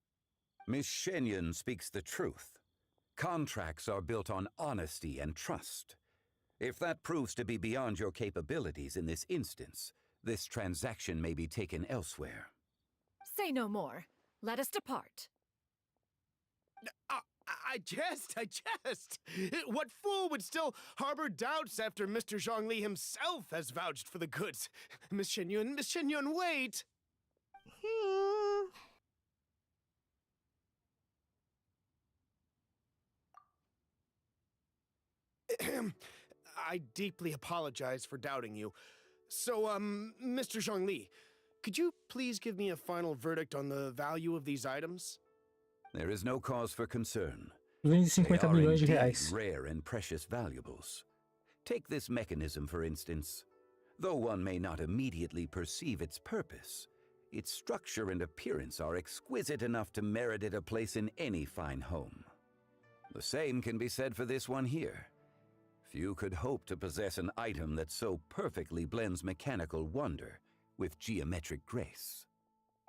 Miss Shenyun speaks the truth. Contracts are built on honesty and trust. If that proves to be beyond your capabilities in this instance, this transaction may be taken elsewhere. Say no more. Let us depart. I jest. What fool would still harbor doubts after Mr. Zhongli himself has vouched for the goods? Miss Shenyun, wait! I deeply apologize for doubting you. So, Mr. Zhongli, could you please give me a final verdict on the value of these items? There is no cause for concern. 250 They are milhões de indeed reais. rare and precious valuables. Take this mechanism, for instance. Though one may not immediately perceive its purpose, its structure and appearance are exquisite enough to merit it a place in any fine home. The same can be said for this one here. Few could hope to possess an item that so perfectly blends mechanical wonder with geometric grace.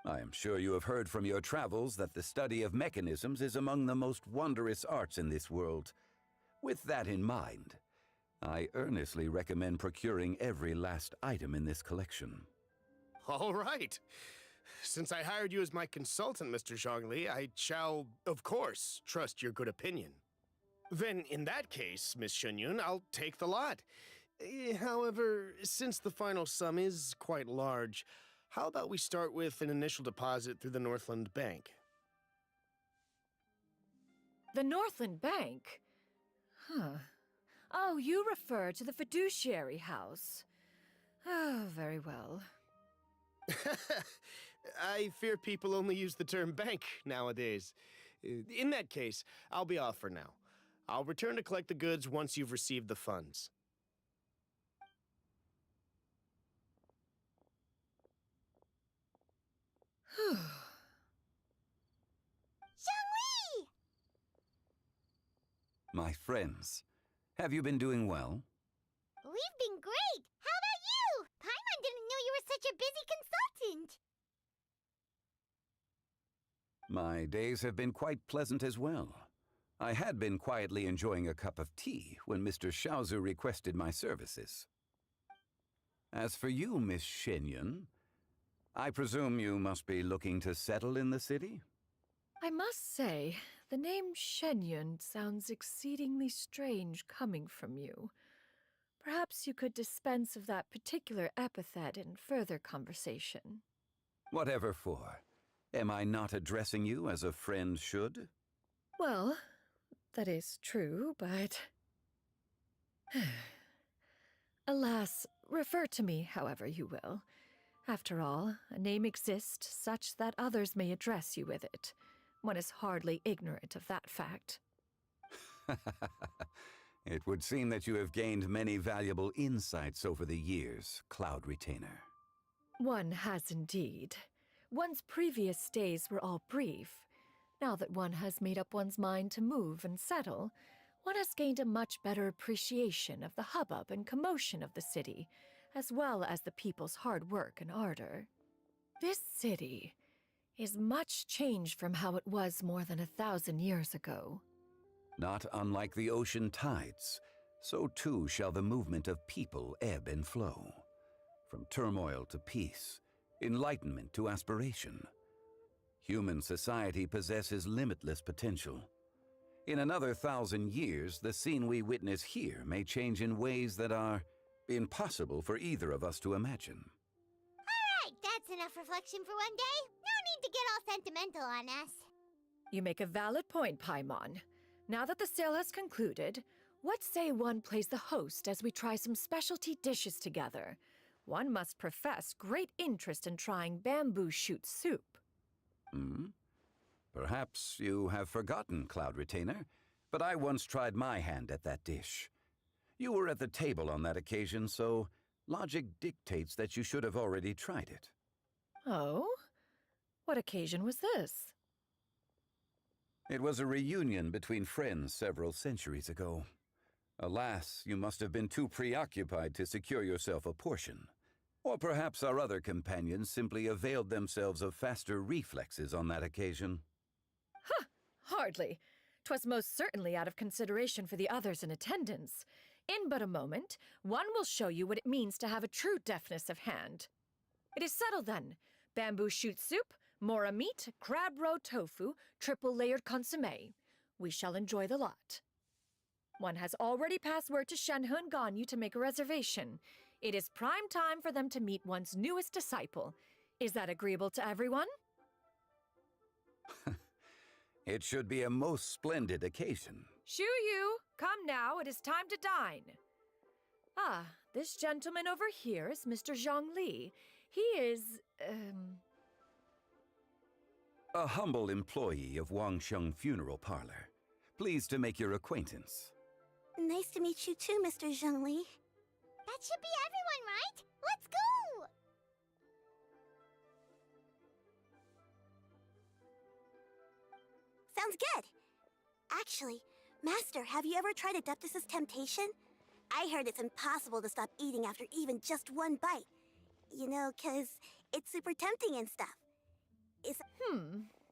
I am sure you have heard from your travels that the study of mechanisms is among the most wondrous arts in this world. With that in mind, I earnestly recommend procuring every last item in this collection. All right. Since I hired you as my consultant, Mr. Zhongli, I shall, of course, trust your good opinion. Then, in that case, Miss Shenyun, I'll take the lot. However, since the final sum is quite large, how about we start with an initial deposit through the Northland Bank? The Northland Bank? Huh. Oh, you refer to the fiduciary house. Oh, very well. I fear people only use the term bank nowadays. In that case, I'll be off for now. I'll return to collect the goods once you've received the funds. Zhongli! My friends, have you been doing well? We've been great! How about you? Paimon didn't know you were such a busy consultant! My days have been quite pleasant as well. I had been quietly enjoying a cup of tea when Mr. Xiaozu requested my services. As for you, Miss Shenyun, I presume you must be looking to settle in the city? I must say, the name Shenyun sounds exceedingly strange coming from you. Perhaps you could dispense of that particular epithet in further conversation. Whatever for. Am I not addressing you as a friend should? Well, that is true, but... Alas, refer to me however you will. After all, a name exists such that others may address you with it. One is hardly ignorant of that fact. It would seem that you have gained many valuable insights over the years, Cloud Retainer. One has indeed. One's previous days were all brief. Now that one has made up one's mind to move and settle, one has gained a much better appreciation of the hubbub and commotion of the city, as well as the people's hard work and ardor. This city is much changed from how it was more than 1,000 years ago. Not unlike the ocean tides, so too shall the movement of people ebb and flow. From turmoil to peace, enlightenment to aspiration. Human society possesses limitless potential. In another 1,000 years, the scene we witness here may change in ways that are impossible for either of us to imagine. Alright, that's enough reflection for one day. No need to get all sentimental on us. You make a valid point, Paimon. Now that the sale has concluded, what say one plays the host as we try some specialty dishes together? One must profess great interest in trying bamboo shoot soup. Perhaps you have forgotten, Cloud Retainer, but I once tried my hand at that dish. You were at the table on that occasion, so logic dictates that you should have already tried it. Oh? What occasion was this? It was a reunion between friends several centuries ago. Alas, you must have been too preoccupied to secure yourself a portion. Or perhaps our other companions simply availed themselves of faster reflexes on that occasion. Hardly. 'Twas most certainly out of consideration for the others in attendance. In but a moment, one will show you what it means to have a true deftness of hand. It is settled then. Bamboo shoot soup, mora meat, crab roe tofu, triple-layered consommé. We shall enjoy the lot. One has already passed word to Shenhe and Ganyu to make a reservation. It is prime time for them to meet one's newest disciple. Is that agreeable to everyone? It should be a most splendid occasion. Shu Yu, come now, it is time to dine. Ah, this gentleman over here is Mr. Zhongli. He is, A humble employee of Wangsheng Funeral Parlor. Pleased to make your acquaintance. Nice to meet you too, Mr. Zhengli. That should be everyone, right? Let's go! Sounds good. Actually, Master, have you ever tried Adeptus' temptation? I heard it's impossible to stop eating after even just one bite. You know, 'cause it's super tempting and stuff.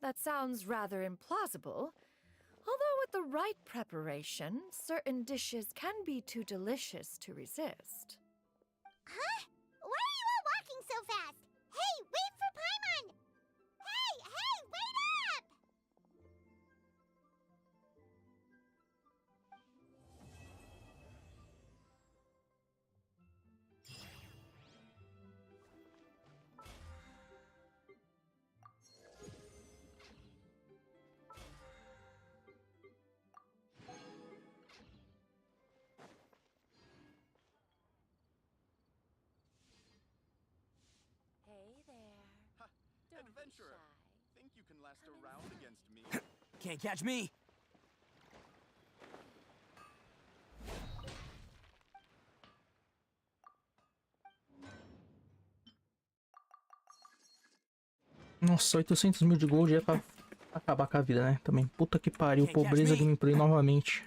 That sounds rather implausible. Although with the right preparation, certain dishes can be too delicious to resist. Huh? Why are you all walking so fast? Hey, wait for Paimon! Hey, wait up! Hey there. Adventurer, think you can last a round against me? Can't catch me! Nossa, 800 mil de gold é pra acabar com a vida, né? Também. Puta que pariu. Pobreza gameplay novamente.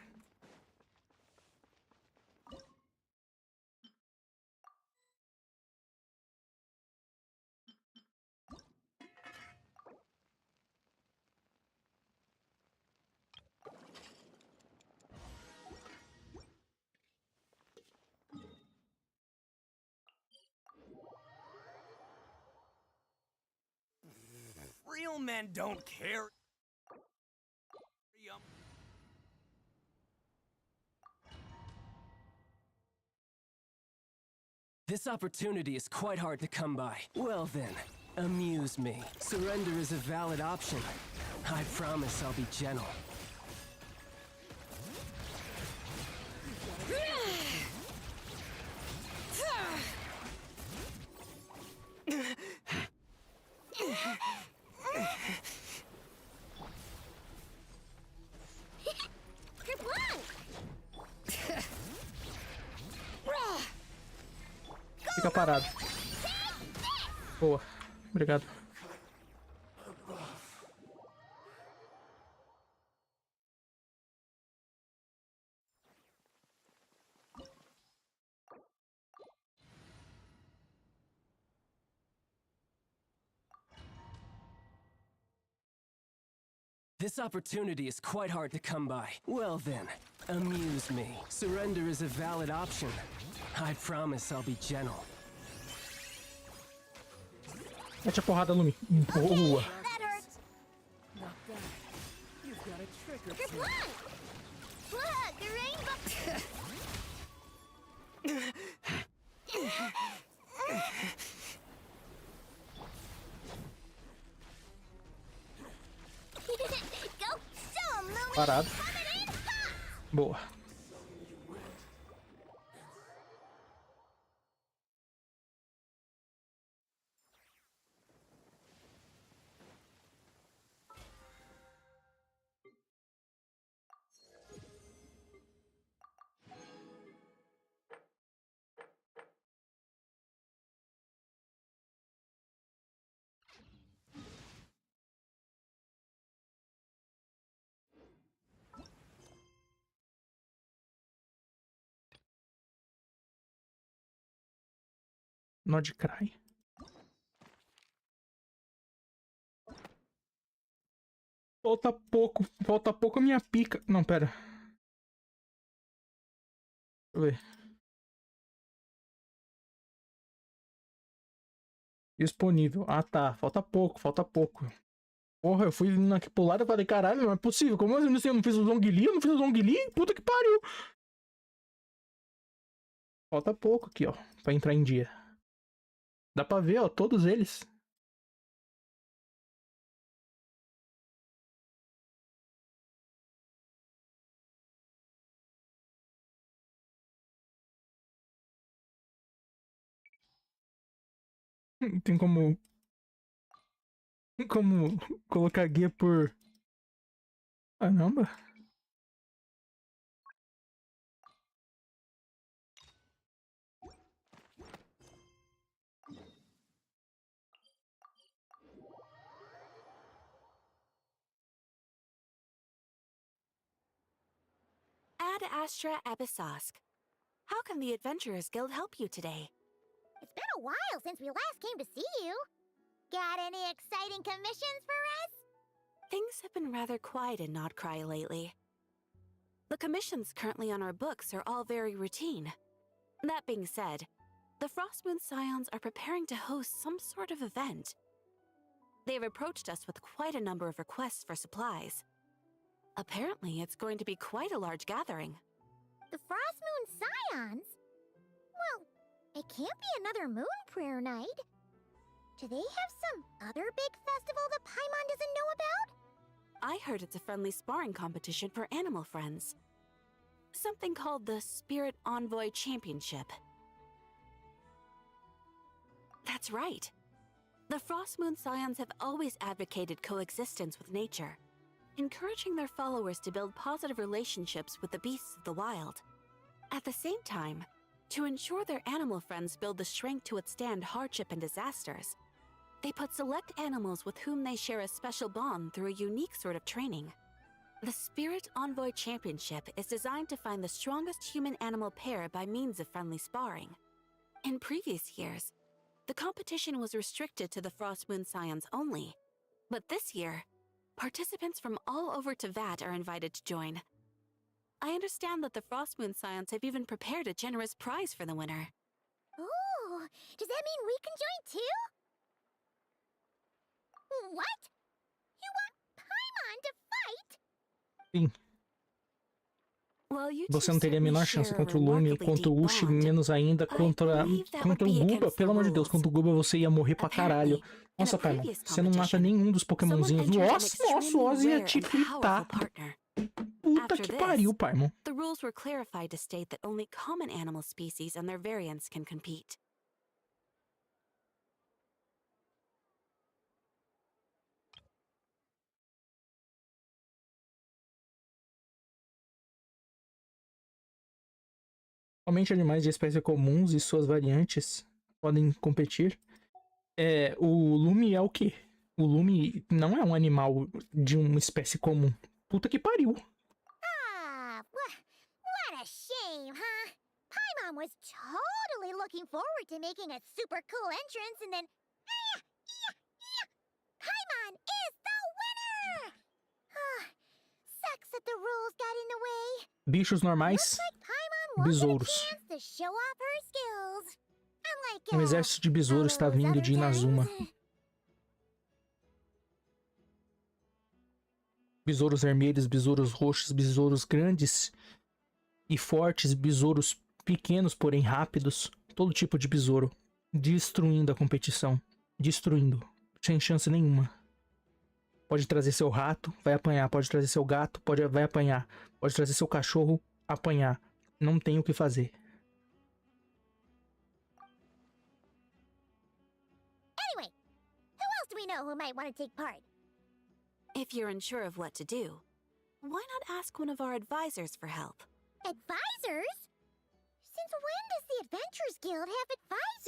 Real men don't care. This opportunity is quite hard to come by. Well then, amuse me. Surrender is a valid option. I promise I'll be gentle. Fica parado. Boa. Obrigado. This opportunity is quite hard to come by. Well then, amuse me. Surrender is a valid option. I promise I'll be gentle. Mete a porrada, Lumi. Boa. That hurts. Not bad. You've got a trick or two. Kerplunk! Look, the rainbow. Go show 'em, Lumi. Parado. Boa. Nó de cry. Falta pouco a minha pica. Não, pera. Deixa eu ver. Disponível. Ah, tá. Falta pouco. Porra, eu fui aqui pro lado e falei, caralho, não é possível. Como assim? Eu não fiz o Zhongli? Eu não fiz o Zhongli? Puta que pariu. Falta pouco aqui, ó. Pra entrar em dia. Dá pra ver, ó, todos eles. Tem como colocar guia por... Caramba. Ad Astra Abyssosque. How can the Adventurers Guild help you today? It's been a while since we last came to see you. Got any exciting commissions for us? Things have been rather quiet in Nodcry lately. The commissions currently on our books are all very routine. That being said, the Frostmoon Scions are preparing to host some sort of event. They've approached us with quite a number of requests for supplies. Apparently, it's going to be quite a large gathering. The Frostmoon Scions? Well, it can't be another moon prayer night. Do they have some other big festival that Paimon doesn't know about? I heard it's a friendly sparring competition for animal friends. Something called the Spirit Envoy Championship. That's right. The Frostmoon Scions have always advocated coexistence with nature, encouraging their followers to build positive relationships with the beasts of the wild. At the same time, to ensure their animal friends build the strength to withstand hardship and disasters, they put select animals with whom they share a special bond through a unique sort of training. The Spirit Envoy Championship is designed to find the strongest human-animal pair by means of friendly sparring. In previous years, the competition was restricted to the Frostmoon Scions only, but this year, participants from all over Teyvat are invited to join. I understand that the Frostmoon Scions have even prepared a generous prize for the winner. Ooh, does that mean we can join too? What? You want Paimon to fight? Sim. Você não teria a menor chance contra o Lume, contra o Ushi, menos ainda contra o Guba. Pelo amor de Deus, contra o Guba você ia morrer pra caralho. Nossa, Paimon, você não mata nenhum dos Pokémonzinhos. Nossa, o Ozzy ia te fritar. Puta que pariu, Paimon. The rules were clarified to state that only common animal species and their variants can compete. Somente animais de espécie comuns e suas variantes podem competir. O Lume é o quê? O Lume não é um animal de uma espécie comum. Puta que pariu. Ah, what a shame, huh? Paimon was totally looking forward to making a super cool entrance and then... Paimon is the winner! Sucks that the rules got in the way. Bichos normais, besouros. Um exército de besouros está vindo de Inazuma. Besouros vermelhos, besouros roxos, besouros grandes e fortes, besouros pequenos, porém rápidos. Todo tipo de besouro. Destruindo a competição. Destruindo. Sem chance nenhuma. Pode trazer seu rato, vai apanhar. Pode trazer seu gato, vai apanhar. Pode trazer seu cachorro, apanhar. Não tem o que fazer. Anyway, who else do we know who might want to take part? If you're unsure of what to do, why not ask one of our advisors for help? Advisors? Since when does the Adventurers Guild have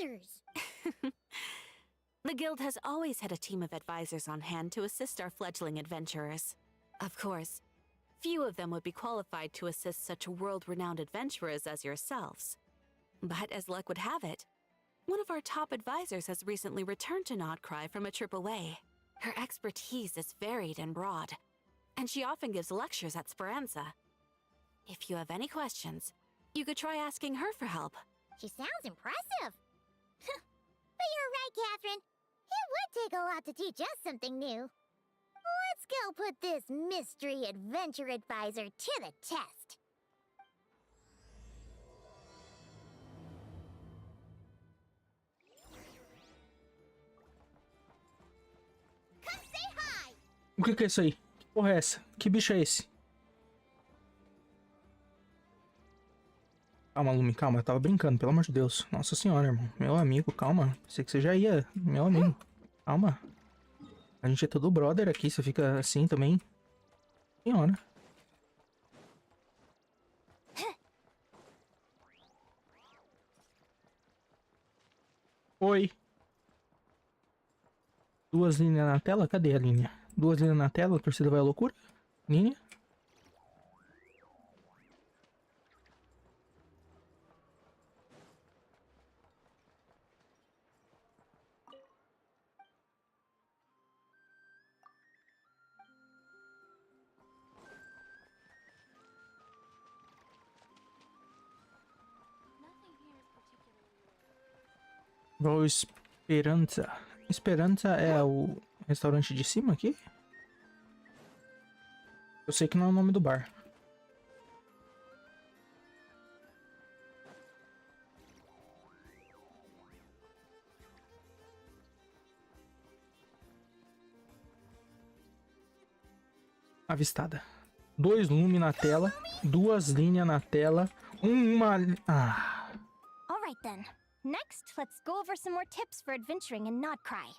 advisors? The guild has always had a team of advisors on hand to assist our fledgling adventurers. Of course, few of them would be qualified to assist such world-renowned adventurers as yourselves. But as luck would have it, one of our top advisors has recently returned to Nodcry from a trip away. Her expertise is varied and broad, and she often gives lectures at Speranza. If you have any questions, you could try asking her for help. She sounds impressive. But you're right, Catherine. It would take a lot to teach us something new. Let's go put this mystery adventure advisor to the test. Come say hi. O que é isso aí? Que porra é essa? Que bicho é esse? Calma, Lume, calma. Eu tava brincando, pelo amor de Deus. Nossa senhora, irmão. Meu amigo, calma. Pensei que você já ia. Meu amigo. Calma. A gente é todo brother aqui. Você fica assim também. Senhora. Oi. Duas linhas na tela? Cadê a linha? Duas linhas na tela, a torcida vai à loucura? Linha. Vou Esperança. Esperança é o restaurante de cima aqui? Eu sei que não é o nome do bar. Avistada. 2 lume na tela, 2 linhas na tela, uma... Ah. All right then. Next, let's go over some more tips for adventuring in Nodcry.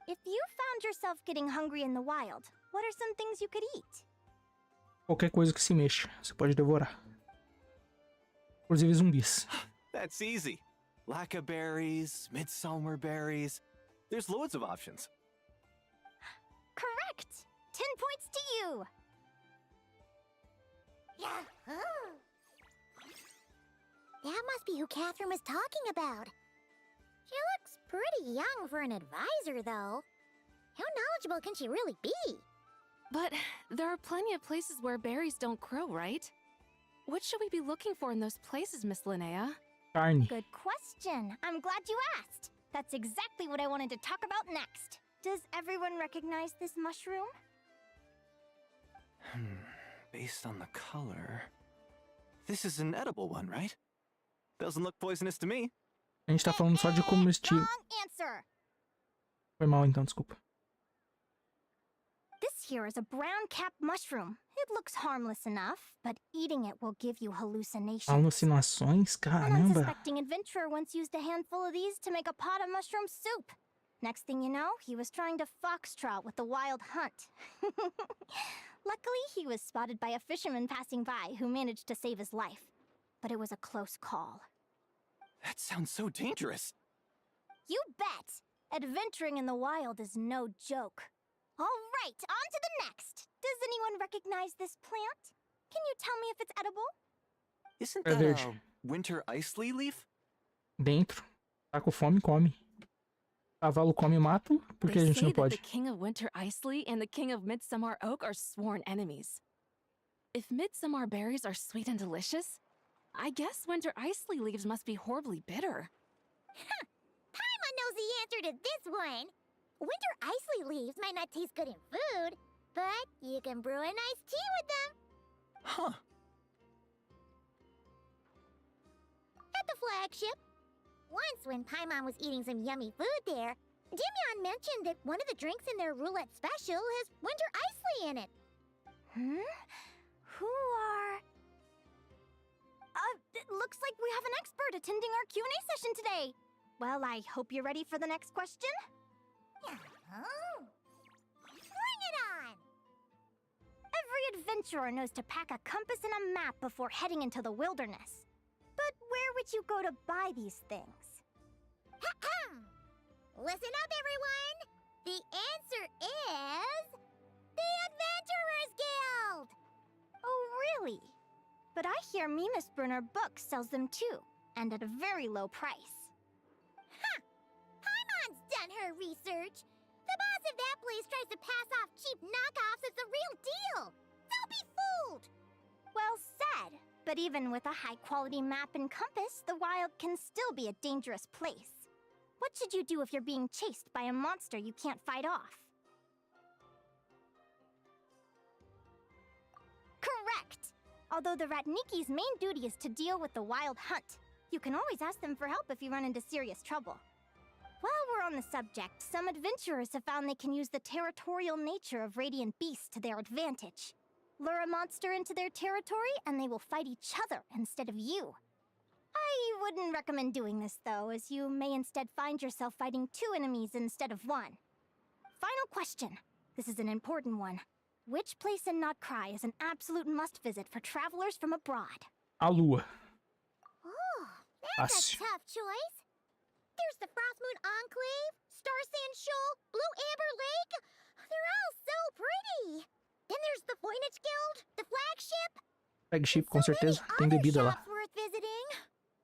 If you found yourself getting hungry in the wild, what are some things you could eat? Qualquer coisa que se mexa, você pode devorar. Inclusive zumbis. That's easy. Lacca berries, midsummer berries. There's loads of options. Correct! 10 points to you! Yahoo! That must be who Catherine was talking about. She looks pretty young for an advisor, though. How knowledgeable can she really be? But there are plenty of places where berries don't grow, right? What should we be looking for in those places, Miss Linnea? Carne. Good question. I'm glad you asked. That's exactly what I wanted to talk about next. Does everyone recognize this mushroom? Based on the color... This is an edible one, right? Doesn't look poisonous to me. A gente tá falando só de comestível. Wrong answer! Foi mal então, desculpa. This here is a brown-capped mushroom. It looks harmless enough, but eating it will give you hallucinations. Alucinações? An Caramba. unsuspecting adventurer once used a handful of these to make a pot of mushroom soup. Next thing you know, he was trying to foxtrot with the wild hunt. Luckily, he was spotted by a fisherman passing by who managed to save his life. But it was a close call. That sounds so dangerous. You bet! Adventuring in the wild is no joke. All right, on to the next. Does anyone recognize this plant? Can you tell me if it's edible? Isn't É that verde. a winter ice leaf? Dentro. Tá com fome, come. Cavalo come mato, porque a They gente say não that pode. the King of Winter Isley and the King of Midsummer Oak are sworn enemies. If midsummer berries are sweet and delicious, I guess winter isley leaves must be horribly bitter. Paimon knows the answer to this one. Winter isley leaves might not taste good in food, but you can brew a nice tea with them. Huh. At the flagship. Once, when Paimon was eating some yummy food there, Dimyon mentioned that one of the drinks in their roulette special has winter isley in it. Who are... it looks like we have an expert attending our Q&A session today. Well, I hope you're ready for the next question. Oh. Bring it on! Every adventurer knows to pack a compass and a map before heading into the wilderness. But where would you go to buy these things? Listen up, everyone! The answer is... the Adventurers Guild! Oh, really? But I hear Mimisbrunner Books sells them too, and at a very low price. Paimon's done her research. The boss of that place tries to pass off cheap knockoffs as the real deal. Don't be fooled! Well said. But even with a high-quality map and compass, the wild can still be a dangerous place. What should you do if you're being chased by a monster you can't fight off? Correct! Although the Ratniki's main duty is to deal with the wild hunt, you can always ask them for help if you run into serious trouble. While we're on the subject, some adventurers have found they can use the territorial nature of radiant beasts to their advantage. Lure a monster into their territory, and they will fight each other instead of you. I wouldn't recommend doing this, though, as you may instead find yourself fighting 2 enemies instead of 1. Final question. This is an important one. Which place in Nodcry is an absolute must-visit for travelers from abroad? A lua. Oh, that's Fácil. a tough choice. There's the Frostmoon Enclave, Star Sand Shoal, Blue Amber Lake. They're all so pretty. Then there's the Voynich Guild, the flagship. Flagship, com certeza. Tem bebida lá. Shops worth visiting.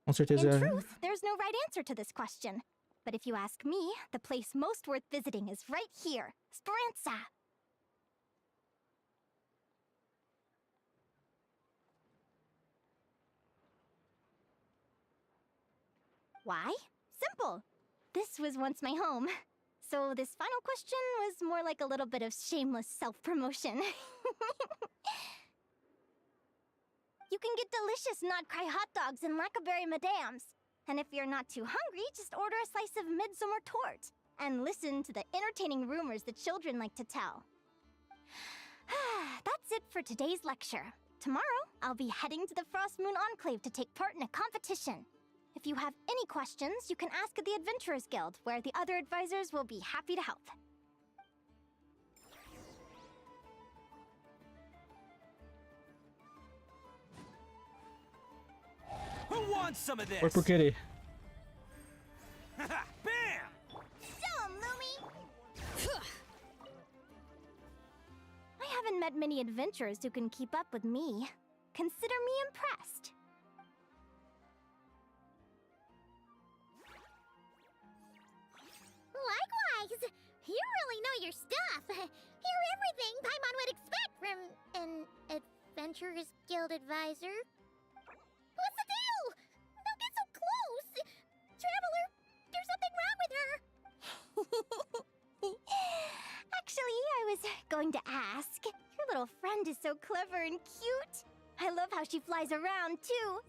Com certeza. In truth, there's no right answer to this question. But if you ask me, the place most worth visiting is right here, Speranza. Why? Simple. This was once my home. So this final question was more like a little bit of shameless self-promotion. You can get delicious not-cry hot dogs and lacquerberry madams. And if you're not too hungry, just order a slice of midsummer tort. And listen to the entertaining rumors the children like to tell. That's it for today's lecture. Tomorrow, I'll be heading to the Frost Moon Enclave to take part in a competition. If you have any questions, you can ask at the Adventurers Guild, where the other advisors will be happy to help. Who wants some of this? Foi por querer. Bam! Show 'em, Lumi! I haven't met many adventurers who can keep up with me. Consider me impressed. Likewise! You really know your stuff. You're everything Paimon would expect from an Adventurers Guild advisor. What's the deal? Don't get so close! Traveler, there's something wrong with her! Actually, I was going to ask. Your little friend is so clever and cute. I love how she flies around, too.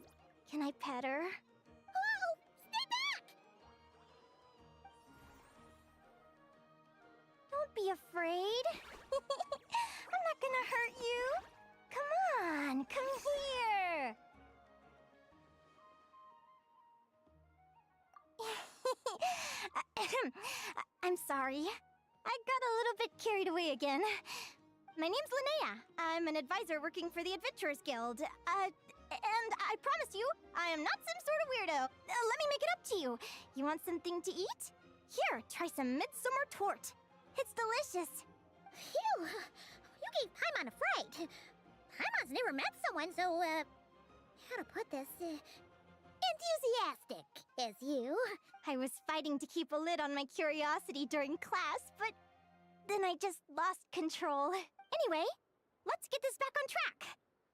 Can I pet her? Whoa! Stay back! Don't be afraid. I'm not gonna hurt you. Come on, come here. I'm sorry. I got a little bit carried away again. My name's Linnea. I'm an advisor working for the Adventurers Guild. And I promise you, I am not some sort of weirdo. Let me make it up to you. You want something to eat? Here, try some midsummer tort. It's delicious. Phew! You gave Paimon a fright. Paimon's never met someone so, how to put this, enthusiastic as you. I was fighting to keep a lid on my curiosity during class, but then I just lost control. Anyway, let's get this back on track.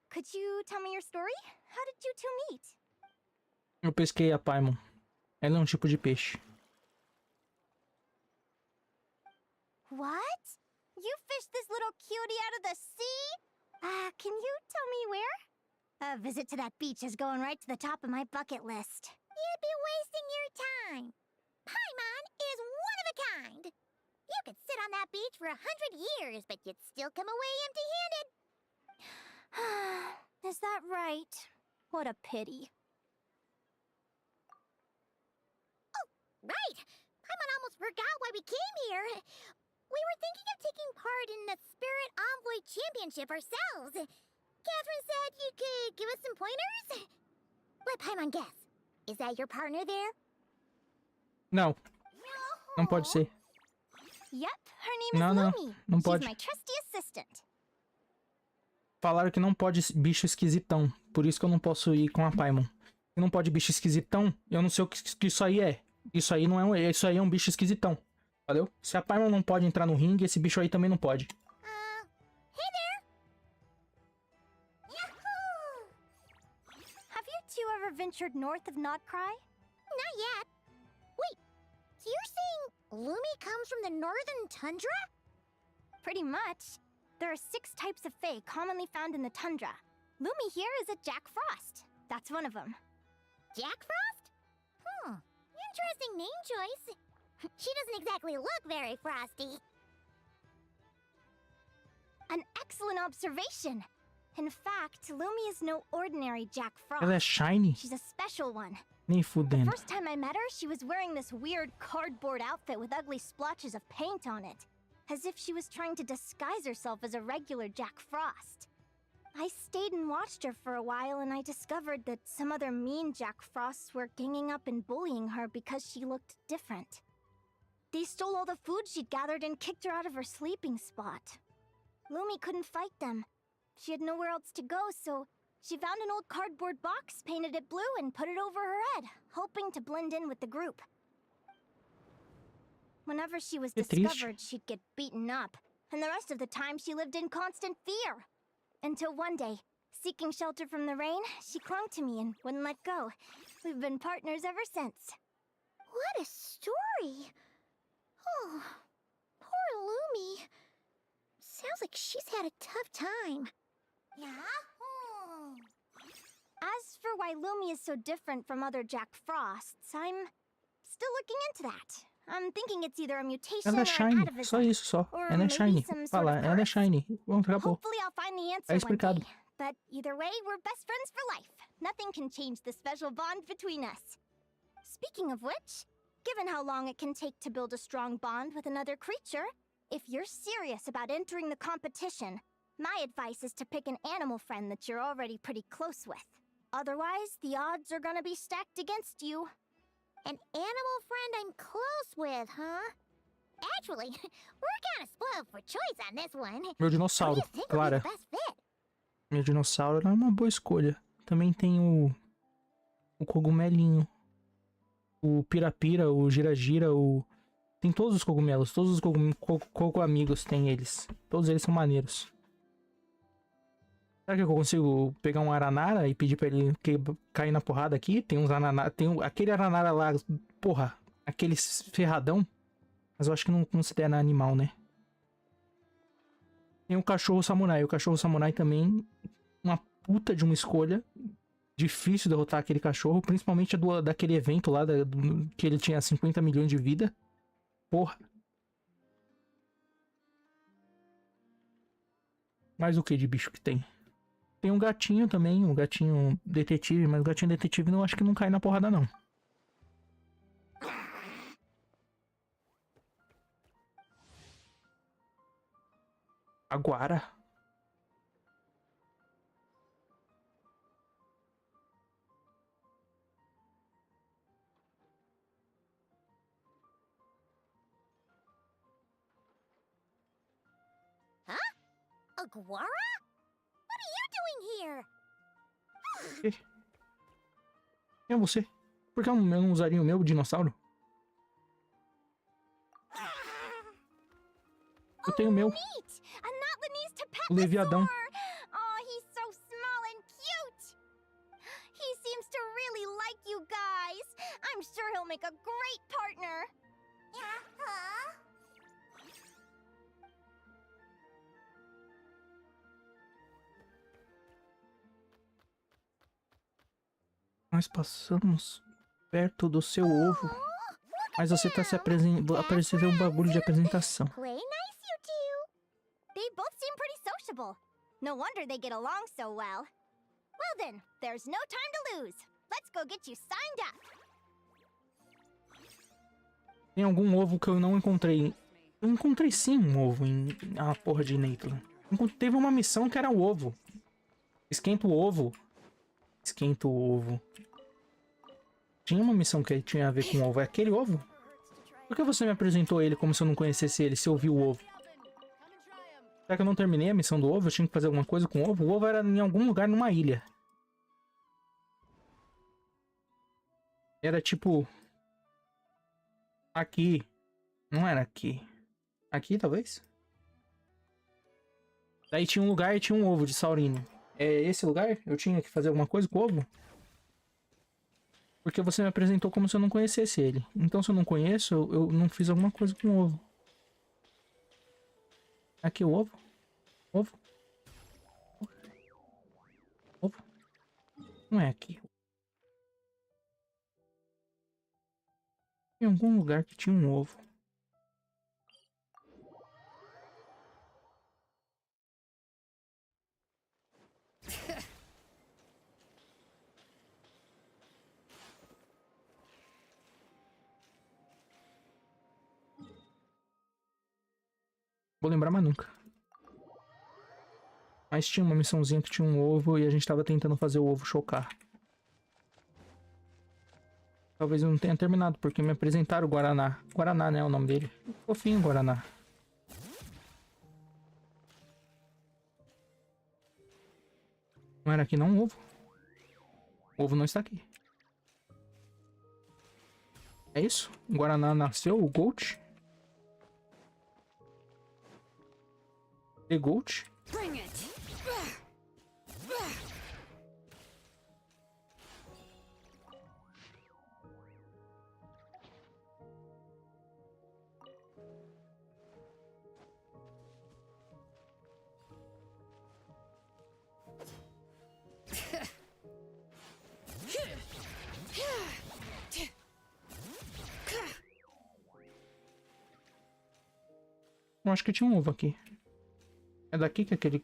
Could you tell me your story? How did you two meet? Eu pesquei a Paimon. Ela é um tipo de peixe. What? You fished this little cutie out of the sea? Can you tell me where? A visit to that beach is going right to the top of my bucket list. You'd be wasting your time. Paimon is one of a kind. You could sit on that beach for 100 years, but you'd still come away empty-handed. Is that right? What a pity. Oh, right. Paimon almost forgot why we came here. We were thinking of taking part in the Spirit Envoy Championship ourselves. Catherine said you could give us some pointers? Let Paimon guess. Is that your partner there? Não. Não pode ser. Yep, her name is Não, não. Lumi. Não She's pode. my trusty assistant. Falaram que não pode bicho esquisitão. Por isso que eu não posso ir com a Paimon. Se não pode bicho esquisitão, eu não sei o que isso aí é. Isso aí não é um. Isso aí é um bicho esquisitão. Valeu? Se a Paimon não pode entrar no ringue, esse bicho aí também não pode. Hey there! Yahoo! Have you two ever ventured north of Notcry? Not yet. Wait, so you're saying Lumi comes from the northern tundra? Pretty much. There are 6 types of fae commonly found in the tundra. Lumi here is a Jack Frost. That's one of them. Jack Frost? Interesting name choice. She doesn't exactly look very frosty. An excellent observation. In fact, Lumi is no ordinary Jack Frost. Ela é shiny? She's a special one. Nem The fudendo. first time I met her, she was wearing this weird cardboard outfit with ugly splotches of paint on it. As if she was trying to disguise herself as a regular Jack Frost. I stayed and watched her for a while, and I discovered that some other mean Jack Frosts were ganging up and bullying her because she looked different. They stole all the food she'd gathered and kicked her out of her sleeping spot. Lumi couldn't fight them. She had nowhere else to go, so she found an old cardboard box, painted it blue, and put it over her head, hoping to blend in with the group. Whenever she was Que triste. discovered, she'd get beaten up, and the rest of the time she lived in constant fear. Until one day, seeking shelter from the rain, she clung to me and wouldn't let go. We've been partners ever since. What a story. Oh, poor Lumi. Sounds like she's had a tough time. Yeah? As for why Lumi is so different from other Jack Frosts, I'm still looking into that. I'm thinking it's either a mutation Ela or é an shiny, atavism. só isso, só. Or Ela é maybe shiny. some Fala, sort of ela é curse. shiny. Pronto, acabou. Hopefully I'll find the answer Tá explicado. one day. But either way, we're best friends for life. Nothing can change the special bond between us. Speaking of which, given how long it can take to build a strong bond with another creature, if you're serious about entering the competition, my advice is to pick an animal friend that you're already pretty close with. Otherwise, the odds are gonna be stacked against you. An animal friend I'm close with, huh? Actually, we're kind of spoiled for choice on this one. Meu dinossauro, Who do you think will be Clara. the best fit? Meu dinossauro é uma boa escolha. Também tem o cogumelinho. O pirapira, o gira-gira, Tem todos os cogumelos. Todos os cogo-amigos tem eles. Todos eles são maneiros. Será que eu consigo pegar um aranara e pedir pra ele cair na porrada aqui? Tem uns aranara... Tem aquele aranara lá, porra. Aquele ferradão. Mas eu acho que não considera animal, né? Tem o cachorro samurai. O cachorro samurai também... Uma puta de uma escolha. Difícil derrotar aquele cachorro. Principalmente daquele evento lá. Que ele tinha 50 milhões de vida. Porra. Mais o que de bicho que tem? Tem um gatinho também, um gatinho detetive, mas o gatinho detetive não acho que não cai na porrada não. Agora. Huh? Aguara? What are you doing here? Quem é você? Por que eu não usaria o meu dinossauro? Eu tenho o meu. O Leviadão. Oh, he's so small and cute. He seems to really like you guys. I'm sure he'll make a great partner. Nós passamos perto do seu ovo. Mas você tá se aparecendo um bagulho de apresentação. Play nice, you two. They both seem pretty sociable. No wonder they get along so well. Well then, there's no time to lose. Let's go get you signed up. Tem algum ovo que eu não encontrei? Eu encontrei sim um ovo em a porra de Nathan. Teve uma missão que era o ovo. Esquenta o ovo. Esquenta o ovo. Tinha uma missão que tinha a ver com o ovo. É aquele ovo? Por que você me apresentou ele como se eu não conhecesse ele, se eu vi o ovo? Será que eu não terminei a missão do ovo? Eu tinha que fazer alguma coisa com o ovo? O ovo era em algum lugar numa ilha. Era tipo... Aqui. Não era aqui. Aqui, talvez? Daí tinha um lugar e tinha um ovo de Saurine. É esse lugar? Eu tinha que fazer alguma coisa com o ovo? Porque você me apresentou como se eu não conhecesse ele. Então se eu não conheço, eu não fiz alguma coisa com o ovo. Aqui o ovo. Ovo. Ovo. Não é aqui. Em algum lugar que tinha um ovo. Vou lembrar mais nunca. Mas tinha uma missãozinha que tinha um ovo e a gente tava tentando fazer o ovo chocar. Talvez eu não tenha terminado, porque me apresentaram o Guaraná. Guaraná, né, é o nome dele. Fofinho, Guaraná. Não era aqui não, o ovo? O ovo não está aqui. É isso? O Guaraná nasceu, o Gold. The Gold. Bring it. Eu acho que tinha um ovo aqui. É daqui que aquele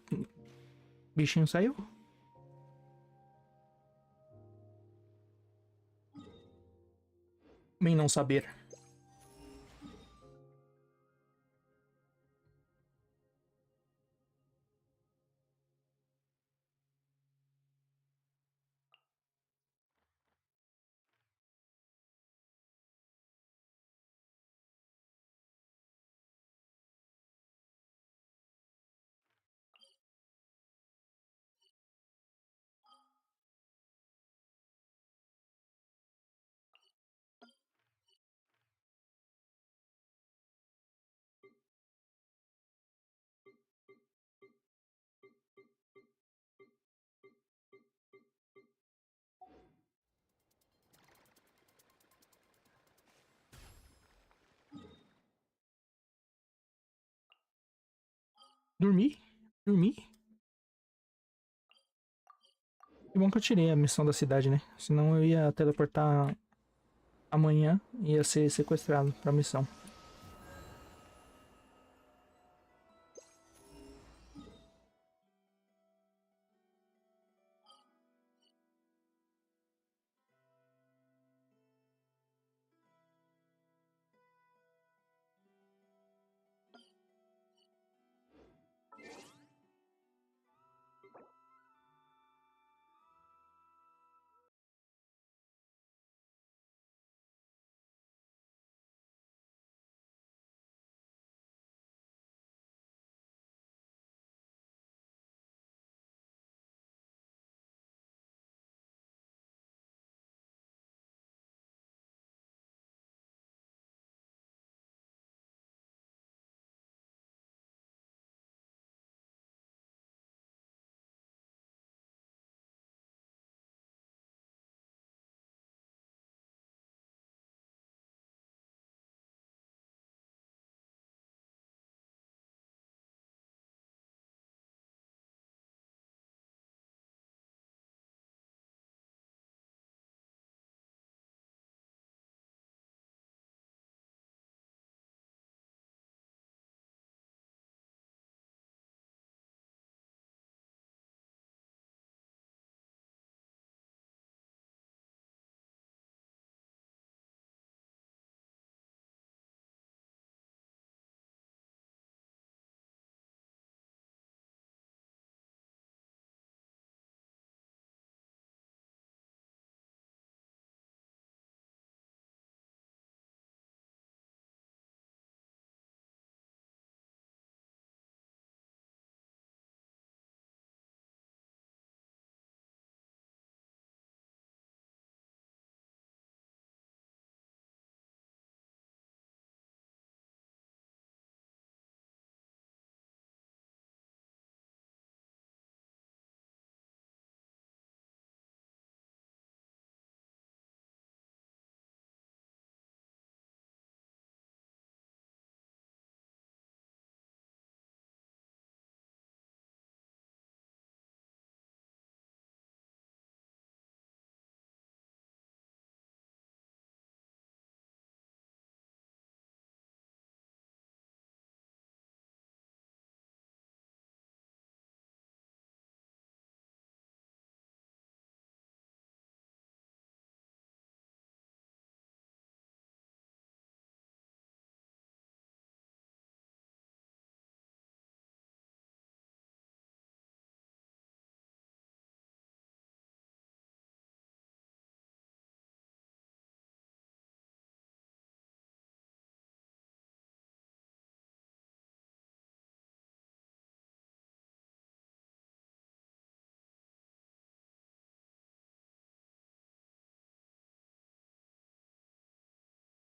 bichinho saiu? Bem não saber. Dormi? Dormi? Que bom que eu tirei a missão da cidade, né? Senão eu ia teleportar amanhã e ia ser sequestrado pra missão.